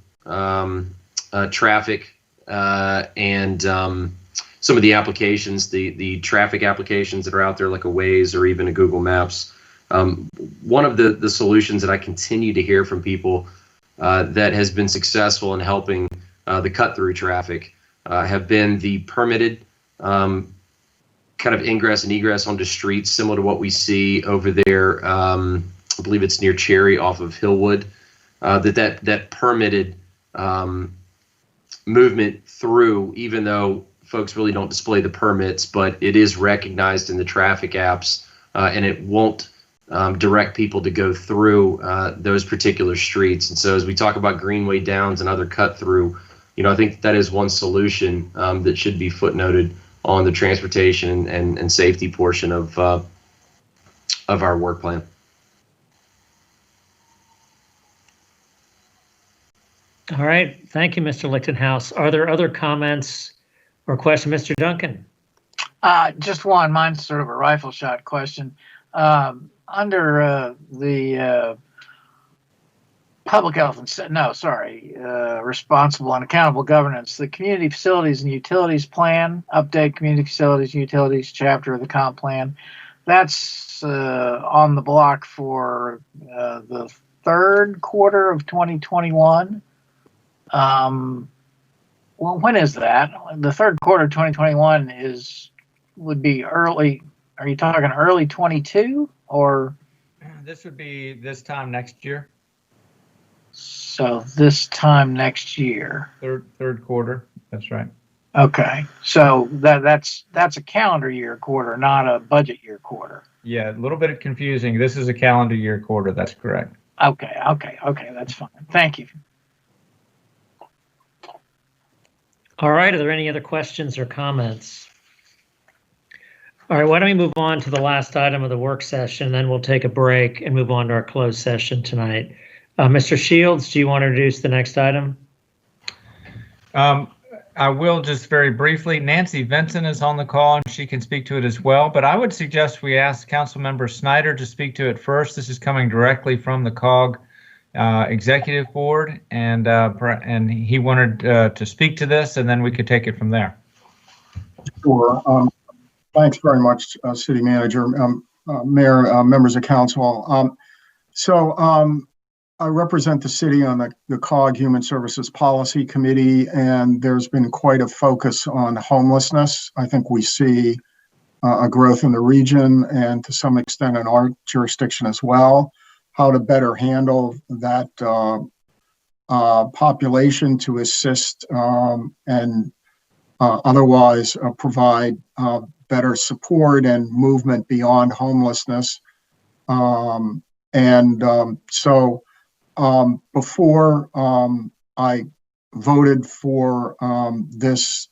D: traffic and some of the applications, the traffic applications that are out there, like a Waze or even a Google Maps. One of the solutions that I continue to hear from people that has been successful in helping the cut-through traffic have been the permitted kind of ingress and egress onto streets, similar to what we see over there. I believe it's near Cherry off of Hillwood. That permitted movement through, even though folks really don't display the permits, but it is recognized in the traffic apps, and it won't direct people to go through those particular streets. And so as we talk about Greenway Downs and other cut through, I think that is one solution that should be footnoted on the transportation and safety portion of our work plan.
A: All right, thank you, Mr. Lichtenhouse. Are there other comments or questions, Mr. Duncan?
G: Just one. Mine's sort of a rifle shot question. Under the public health and responsible and accountable governance, the community facilities and utilities plan, update community facilities and utilities chapter of the comp plan, that's on the block for the third quarter of 2021. Well, when is that? The third quarter of 2021 would be early. Are you talking early 22 or?
I: This would be this time next year.
G: So this time next year.
I: Third quarter. That's right.
G: Okay. So that's a calendar year quarter, not a budget year quarter.
I: Yeah, a little bit confusing. This is a calendar year quarter. That's correct.
G: Okay. That's fine. Thank you.
A: All right, are there any other questions or comments? All right, why don't we move on to the last item of the work session, then we'll take a break and move on to our closed session tonight. Mr. Shields, do you want to introduce the next item?
I: I will just very briefly. Nancy Vinson is on the call and she can speak to it as well, but I would suggest we ask Councilmember Snyder to speak to it first. This is coming directly from the COG Executive Board, and he wanted to speak to this, and then we could take it from there.
H: Sure. Thanks very much, City Manager, Mayor, members of Council. I represent the city on the COG Human Services Policy Committee, and there's been quite a focus on homelessness. I think we see a growth in the region and to some extent in our jurisdiction as well, how to better handle that population to assist and otherwise provide better support and movement beyond homelessness. So before I voted for this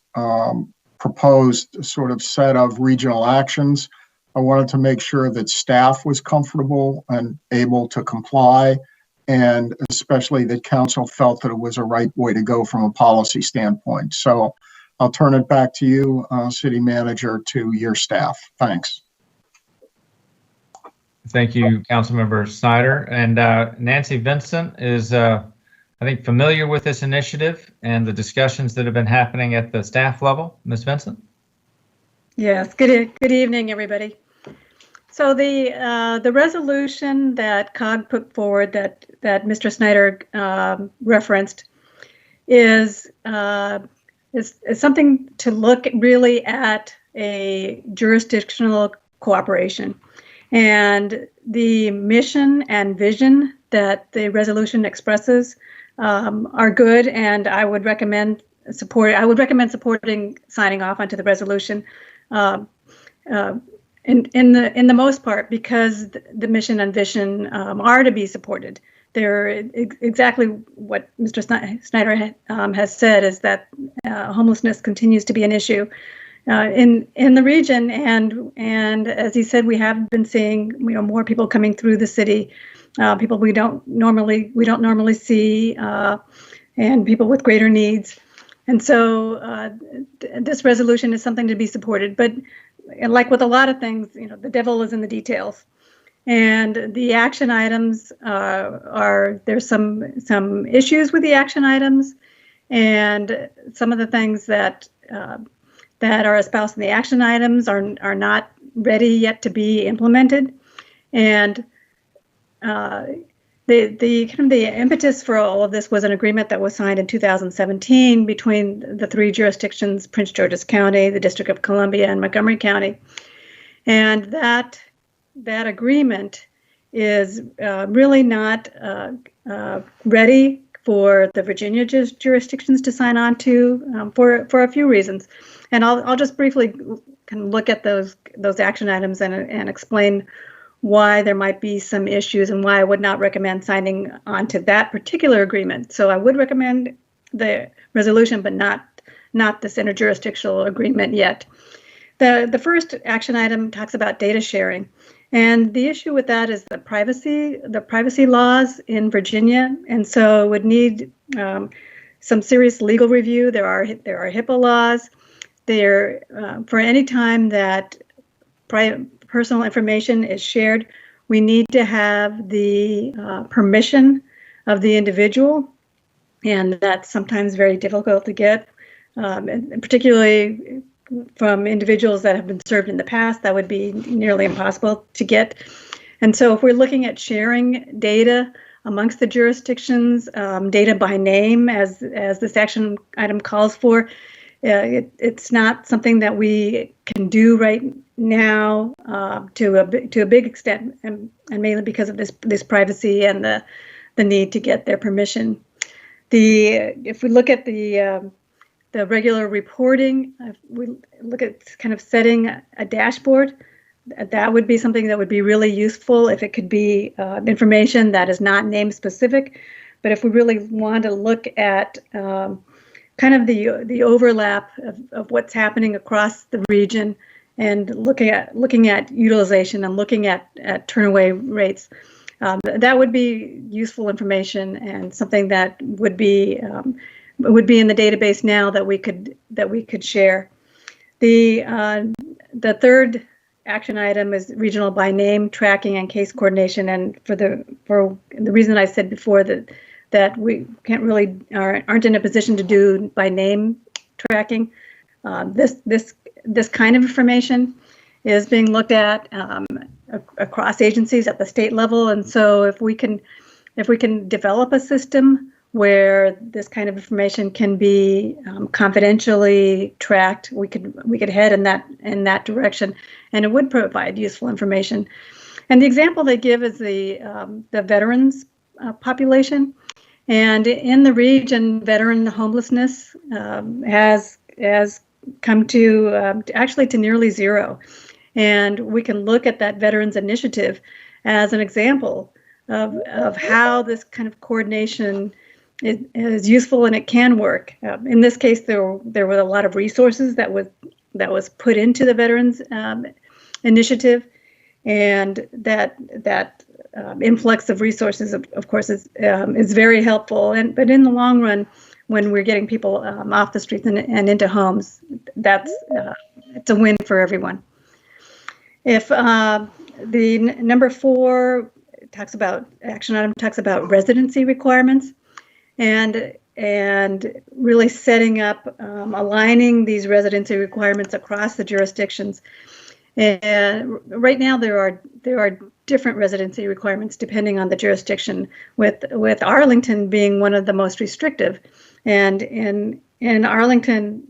H: proposed sort of set of regional actions, I wanted to make sure that staff was comfortable and able to comply, and especially that council felt that it was a right way to go from a policy standpoint. So I'll turn it back to you, City Manager, to your staff. Thanks.
I: Thank you, Councilmember Snyder. And Nancy Vincent is, I think, familiar with this initiative and the discussions that have been happening at the staff level. Ms. Vincent?
O: Yes, good evening, everybody. So the resolution that COG put forward that Mr. Snyder referenced is something to look really at a jurisdictional cooperation. And the mission and vision that the resolution expresses are good, and I would recommend supporting signing off onto the resolution in the most part, because the mission and vision are to be supported. They're exactly what Mr. Snyder has said, is that homelessness continues to be an issue in the region, and as he said, we have been seeing more people coming through the city, people we don't normally see, and people with greater needs. And so this resolution is something to be supported. But like with a lot of things, the devil is in the details. And the action items there's some issues with the action items, and some of the things that are espoused in the action items are not ready yet to be implemented. And the kind of the impetus for all of this was an agreement that was signed in 2017 between the three jurisdictions: Prince George's County, the District of Columbia, and Montgomery County. And that agreement is really not ready for the Virginia jurisdictions to sign on to for a few reasons. And I'll just briefly kind of look at those action items and explain why there might be some issues and why I would not recommend signing on to that particular agreement. So I would recommend the resolution, but not this interjurisdictional agreement yet. The first action item talks about data sharing. And the issue with that is the privacy laws in Virginia, and so it would need some serious legal review. There are HIPAA laws. There for any time that personal information is shared, we need to have the permission of the individual, and that's sometimes very difficult to get, and particularly from individuals that have been served in the past. That would be nearly impossible to get. And so if we're looking at sharing data amongst the jurisdictions, data by name, as this action item calls for, it's not something that we can do right now to a big extent, and mainly because of this privacy and the need to get their permission. If we look at the regular reporting, if we look at kind of setting a dashboard, that would be something that would be really useful if it could be information that is not name specific. But if we really want to look at kind of the overlap of what's happening across the region, and looking at utilization and looking at turnaway rates, that would be useful information and something that would be in the database now that we could share. The third action item is regional by name tracking and case coordination, and for the reason I said before, that we can't really aren't in a position to do by name tracking. This kind of information is being looked at across agencies at the state level, and so if we can develop a system where this kind of information can be confidentially tracked, we could head in that direction, and it would provide useful information. And the example they give is the veterans population, And in the region, veteran homelessness has come to actually to nearly zero. And we can look at that Veterans Initiative as an example of how this kind of coordination is useful and it can work. In this case, there were a lot of resources that was put into the Veterans Initiative, and that influx of resources, of course, is very helpful. But in the long run, when we're getting people off the streets and into homes, it's a win for everyone. If the number 4 talks about action item talks about residency requirements, and really setting up aligning these residency requirements across the jurisdictions. And right now there are different residency requirements depending on the jurisdiction, with Arlington being one of the most restrictive. And in Arlington,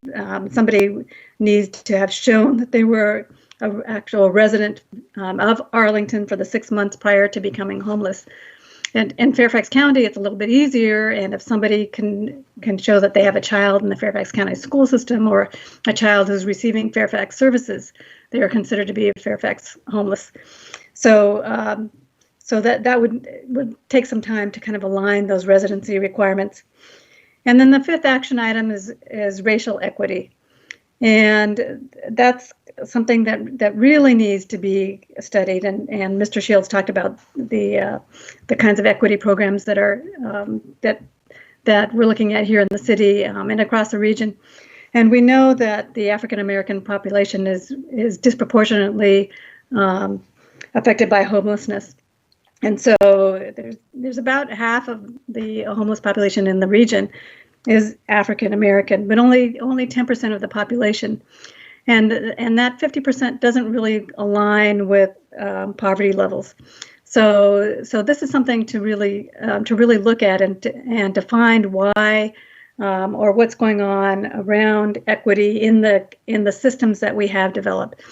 O: somebody needs to have shown that they were an actual resident of Arlington for the 6 months prior to becoming homeless. And in Fairfax County, it's a little bit easier. And if somebody can show that they have a child in the Fairfax County school system, or a child who's receiving Fairfax services, they are considered to be Fairfax homeless. So that would take some time to kind of align those residency requirements. And then the 5th action item is racial equity. And that's something that really needs to be studied. And Mr. Shields talked about the kinds of equity programs that are that we're looking at here in the city and across the region. And we know that the African American population is disproportionately affected by homelessness. And so there's about half of the homeless population in the region is African American, but only 10% of the population. And that 50% doesn't really align with poverty levels. So this is something to really look at and to find why or what's going on around equity in the systems that we have developed.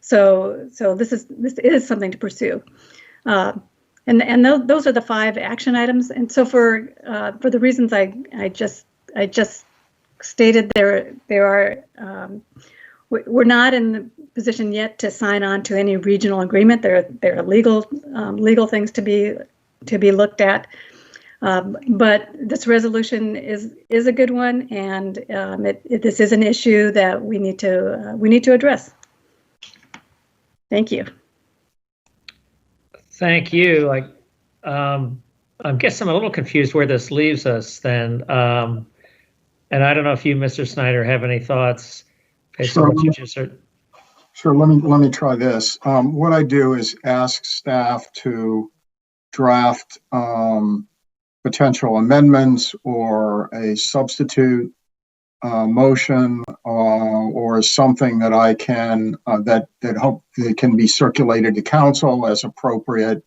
O: So this is something to pursue. And those are the 5 action items. And so for the reasons I just stated, there are. We're not in the position yet to sign on to any regional agreement. There are legal things to be looked at. But this resolution is a good one, and this is an issue that we need to address. Thank you.
A: Thank you. I guess I'm a little confused where this leaves us then. And I don't know if you, Mr. Snyder, have any thoughts.
H: Sure. Sure. Let me try this. What I do is ask staff to draft potential amendments or a substitute motion or something that I can that hope that can be circulated to council as appropriate,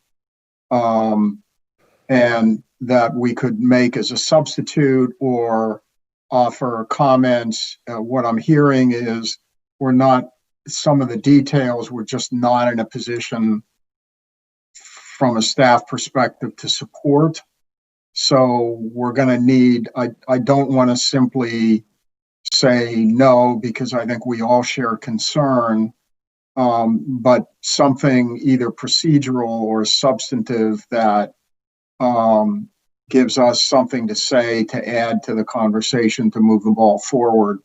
H: and that we could make as a substitute or offer comments. What I'm hearing is some of the details we're just not in a position from a staff perspective to support. So we're going to need, I don't want to simply say no, because I think we all share concern, but something either procedural or substantive that gives us something to say, to add to the conversation, to move the ball forward.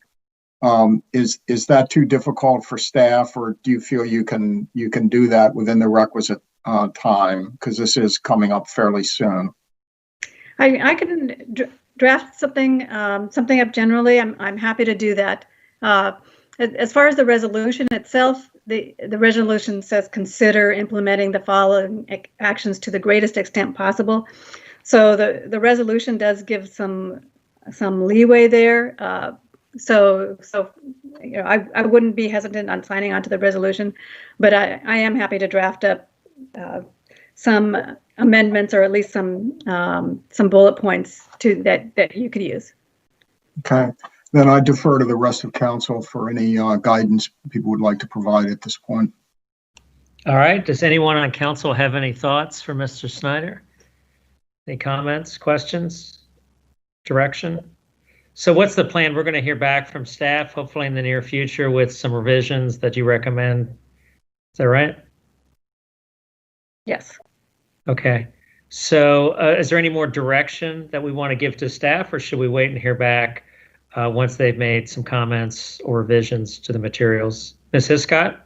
H: Is that too difficult for staff, or do you feel you can do that within the requisite time? Because this is coming up fairly soon.
O: I can draft something up generally. I'm happy to do that. As far as the resolution itself, the resolution says consider implementing the following actions to the greatest extent possible. So the resolution does give some leeway there. So I wouldn't be hesitant on signing on to the resolution, but I am happy to draft up some amendments, or at least some bullet points that you could use.
H: Okay, then I defer to the rest of council for any guidance people would like to provide at this point.
A: All right. Does anyone on council have any thoughts for Mr. Snyder? Any comments, questions? direction? So what's the plan? We're going to hear back from staff, hopefully in the near future, with some revisions that you recommend. Is that right?
O: Yes.
A: Okay. So is there any more direction that we want to give to staff, or should we wait and hear back once they've made some comments or revisions to the materials? Ms. Hiscott?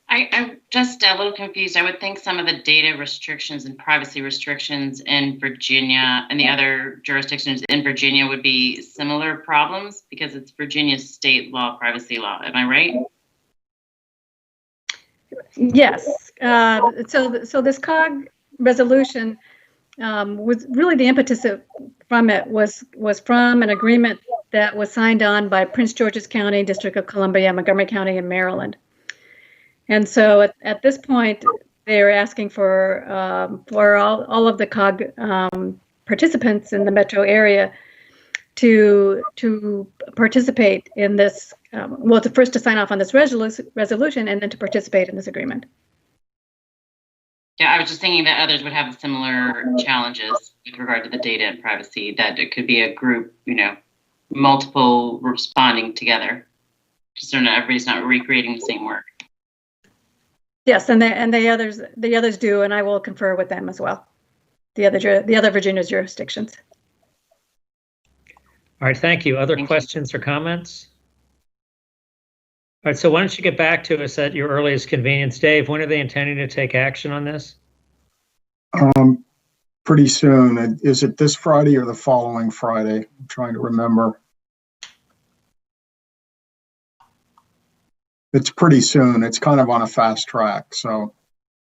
E: I'm just a little confused. I would think some of the data restrictions and privacy restrictions in Virginia and the other jurisdictions in Virginia would be similar problems because it's Virginia's state law, privacy law. Am I right?
O: Yes. So this COG resolution was really the impetus from it was from an agreement that was signed on by Prince George's County, District of Columbia, Montgomery County, and Maryland. And so at this point, they're asking for all of the COG participants in the metro area to participate in this. First to sign off on this resolution, and then to participate in this agreement.
E: Yeah, I was just thinking that others would have similar challenges with regard to the data and privacy, that it could be a group, multiple responding together. Just so everybody's not recreating the same work.
O: Yes, and the others do, and I will confer with them as well. The other Virginia jurisdictions.
A: All right, thank you. Other questions or comments? All right, so why don't you get back to us at your earliest convenience. Dave, when are they intending to take action on this?
H: Pretty soon. Is it this Friday or the following Friday? I'm trying to remember. It's pretty soon. It's kind of on a fast track, so.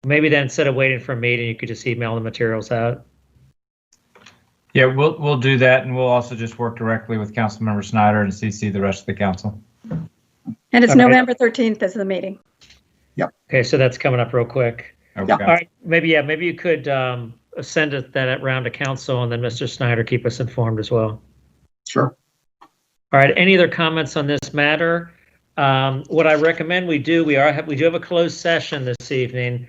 A: Maybe then instead of waiting for a meeting, you could just email the materials out.
I: Yeah, we'll do that, and we'll also just work directly with Councilmember Snyder and CC the rest of the council.
O: And it's
A: Okay.
O: November 13th is the meeting.
A: Okay, so that's coming up real quick.
I: Okay.
A: All right, maybe you could send that round to council, and then Mr. Snyder keep us informed as well.
H: Sure.
A: All right, any other comments on this matter? What I recommend we do have a closed session this evening,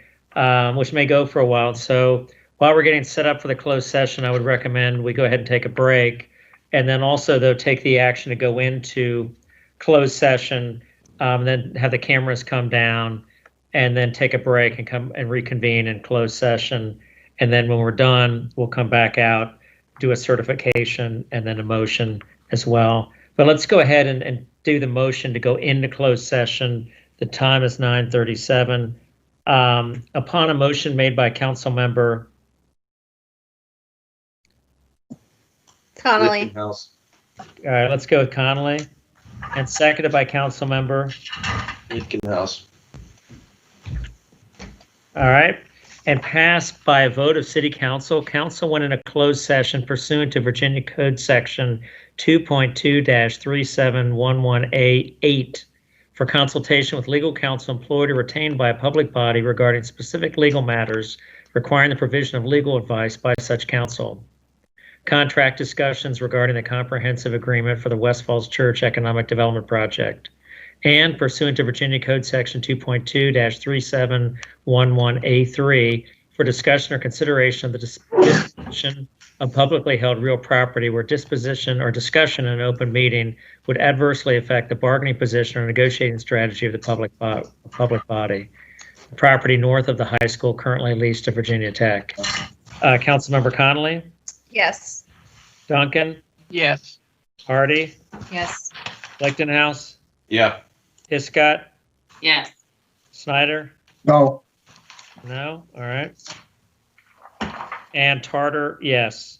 A: which may go for a while. So while we're getting set up for the closed session, I would recommend we go ahead and take a break, and then also though take the action to go into closed session, then have the cameras come down, and then take a break and come and reconvene in closed session. And then when we're done, we'll come back out, do a certification, and then a motion as well. But let's go ahead and do the motion to go into closed session. The time is 9:37. Upon a motion made by council member
C: Connolly.
A: all right, let's go with Connolly, and seconded by council member
D: House.
A: All right, and passed by a vote of City Council. Council went in a closed session pursuant to Virginia Code Section 2.2-3711A8 for consultation with legal counsel employed or retained by a public body regarding specific legal matters requiring the provision of legal advice by such counsel. Contract discussions regarding the comprehensive agreement for the West Falls Church Economic Development Project. And pursuant to Virginia Code Section 2.2-3711A3 for discussion or consideration of the disposition of publicly held real property where disposition or discussion in an open meeting would adversely affect the bargaining position or negotiating strategy of the public body. The property north of the high school currently leased to Virginia Tech. Councilmember Connolly,
C: Yes.
A: Duncan,
G: Yes.
A: Hardy,
F: Yes.
A: Lichtenhouse,
D: Yeah.
A: Hiscott,
E: Yes.
A: Snyder?
H: No.
A: No? All right. And Tartar, yes.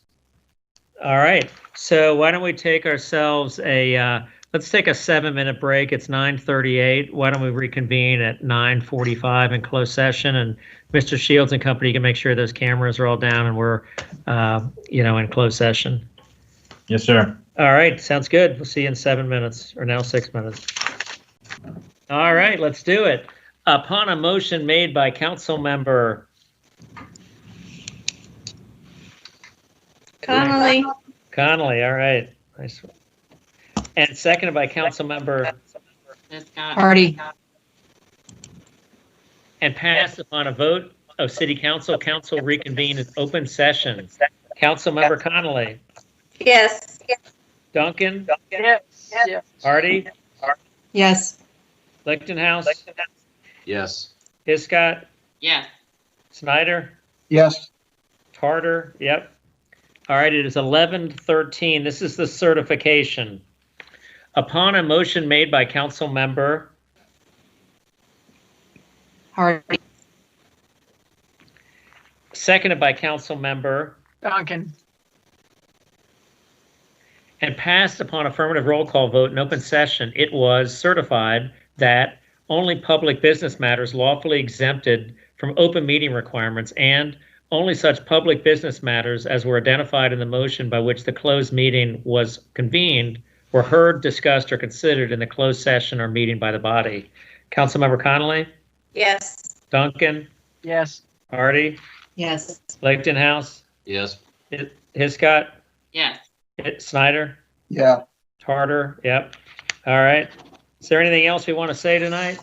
A: All right. So why don't we take ourselves let's take a 7-minute break. It's 9:38. Why don't we reconvene at 9:45 in closed session? And Mr. Shields and company, you can make sure those cameras are all down and we're, in closed session.
I: Yes, sir.
A: All right. Sounds good. We'll see you in 7 minutes, or now 6 minutes. All right. Let's do it. Upon a motion made by council member
C: Connolly.
A: Connolly, all right. Nice. And seconded by council member
F: Hardy.
A: and passed upon a vote of city council. Council reconvened in open session. Council member Connolly,
C: Yes.
A: Duncan,
G: Yes. Yes.
A: Artie,
F: Yes.
A: Lichtenhouse,
D: Yes.
A: Hiscott,
E: Yes.
A: Snyder,
H: Yes.
A: Tarter, yep. All right, it is 11:13. This is the certification. Upon a motion made by council member,
F: Hardy.
A: seconded by council member,
G: Duncan.
A: and passed upon affirmative roll call vote in open session, it was certified that only public business matters lawfully exempted from open meeting requirements and only such public business matters as were identified in the motion by which the closed meeting was convened were heard, discussed, or considered in the closed session or meeting by the body. Councilmember Connolly,
C: Yes.
A: Duncan,
G: Yes.
A: Artie,
F: Yes.
A: Lichtenhouse,
D: Yes.
A: Hiscott,
E: Yes.
A: Snyder,
H: Yeah.
A: Tarter, yep. All right. Is there anything else we want to say tonight?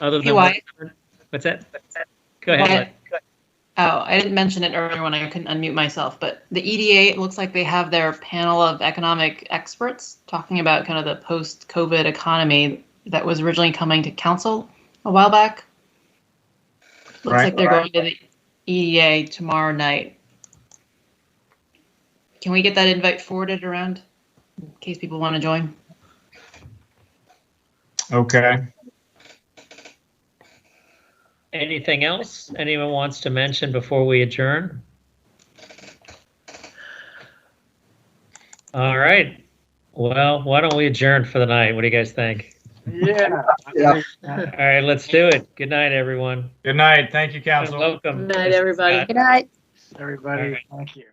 A: Other
F: Hey,
A: than
F: Wyatt.
A: what's that? Go ahead.
F: Wyatt. Oh, I didn't mention it earlier when I couldn't unmute myself, but the EDA, it looks like they have their panel of economic experts talking about kind of the post-COVID economy that was originally coming to council a while back. Looks like they're going to the EDA tomorrow night. Can we get that invite forwarded around in case people want to join?
I: Okay.
A: Anything else anyone wants to mention before we adjourn? All right. Well, why don't we adjourn for the night? What do you guys think?
G: Yeah.
H: Yeah.
A: All right, let's do it. Good night, everyone.
I: Good night. Thank you, council.
A: Welcome.
J: Good night, everybody.
L: Good night.
G: Everybody, thank you.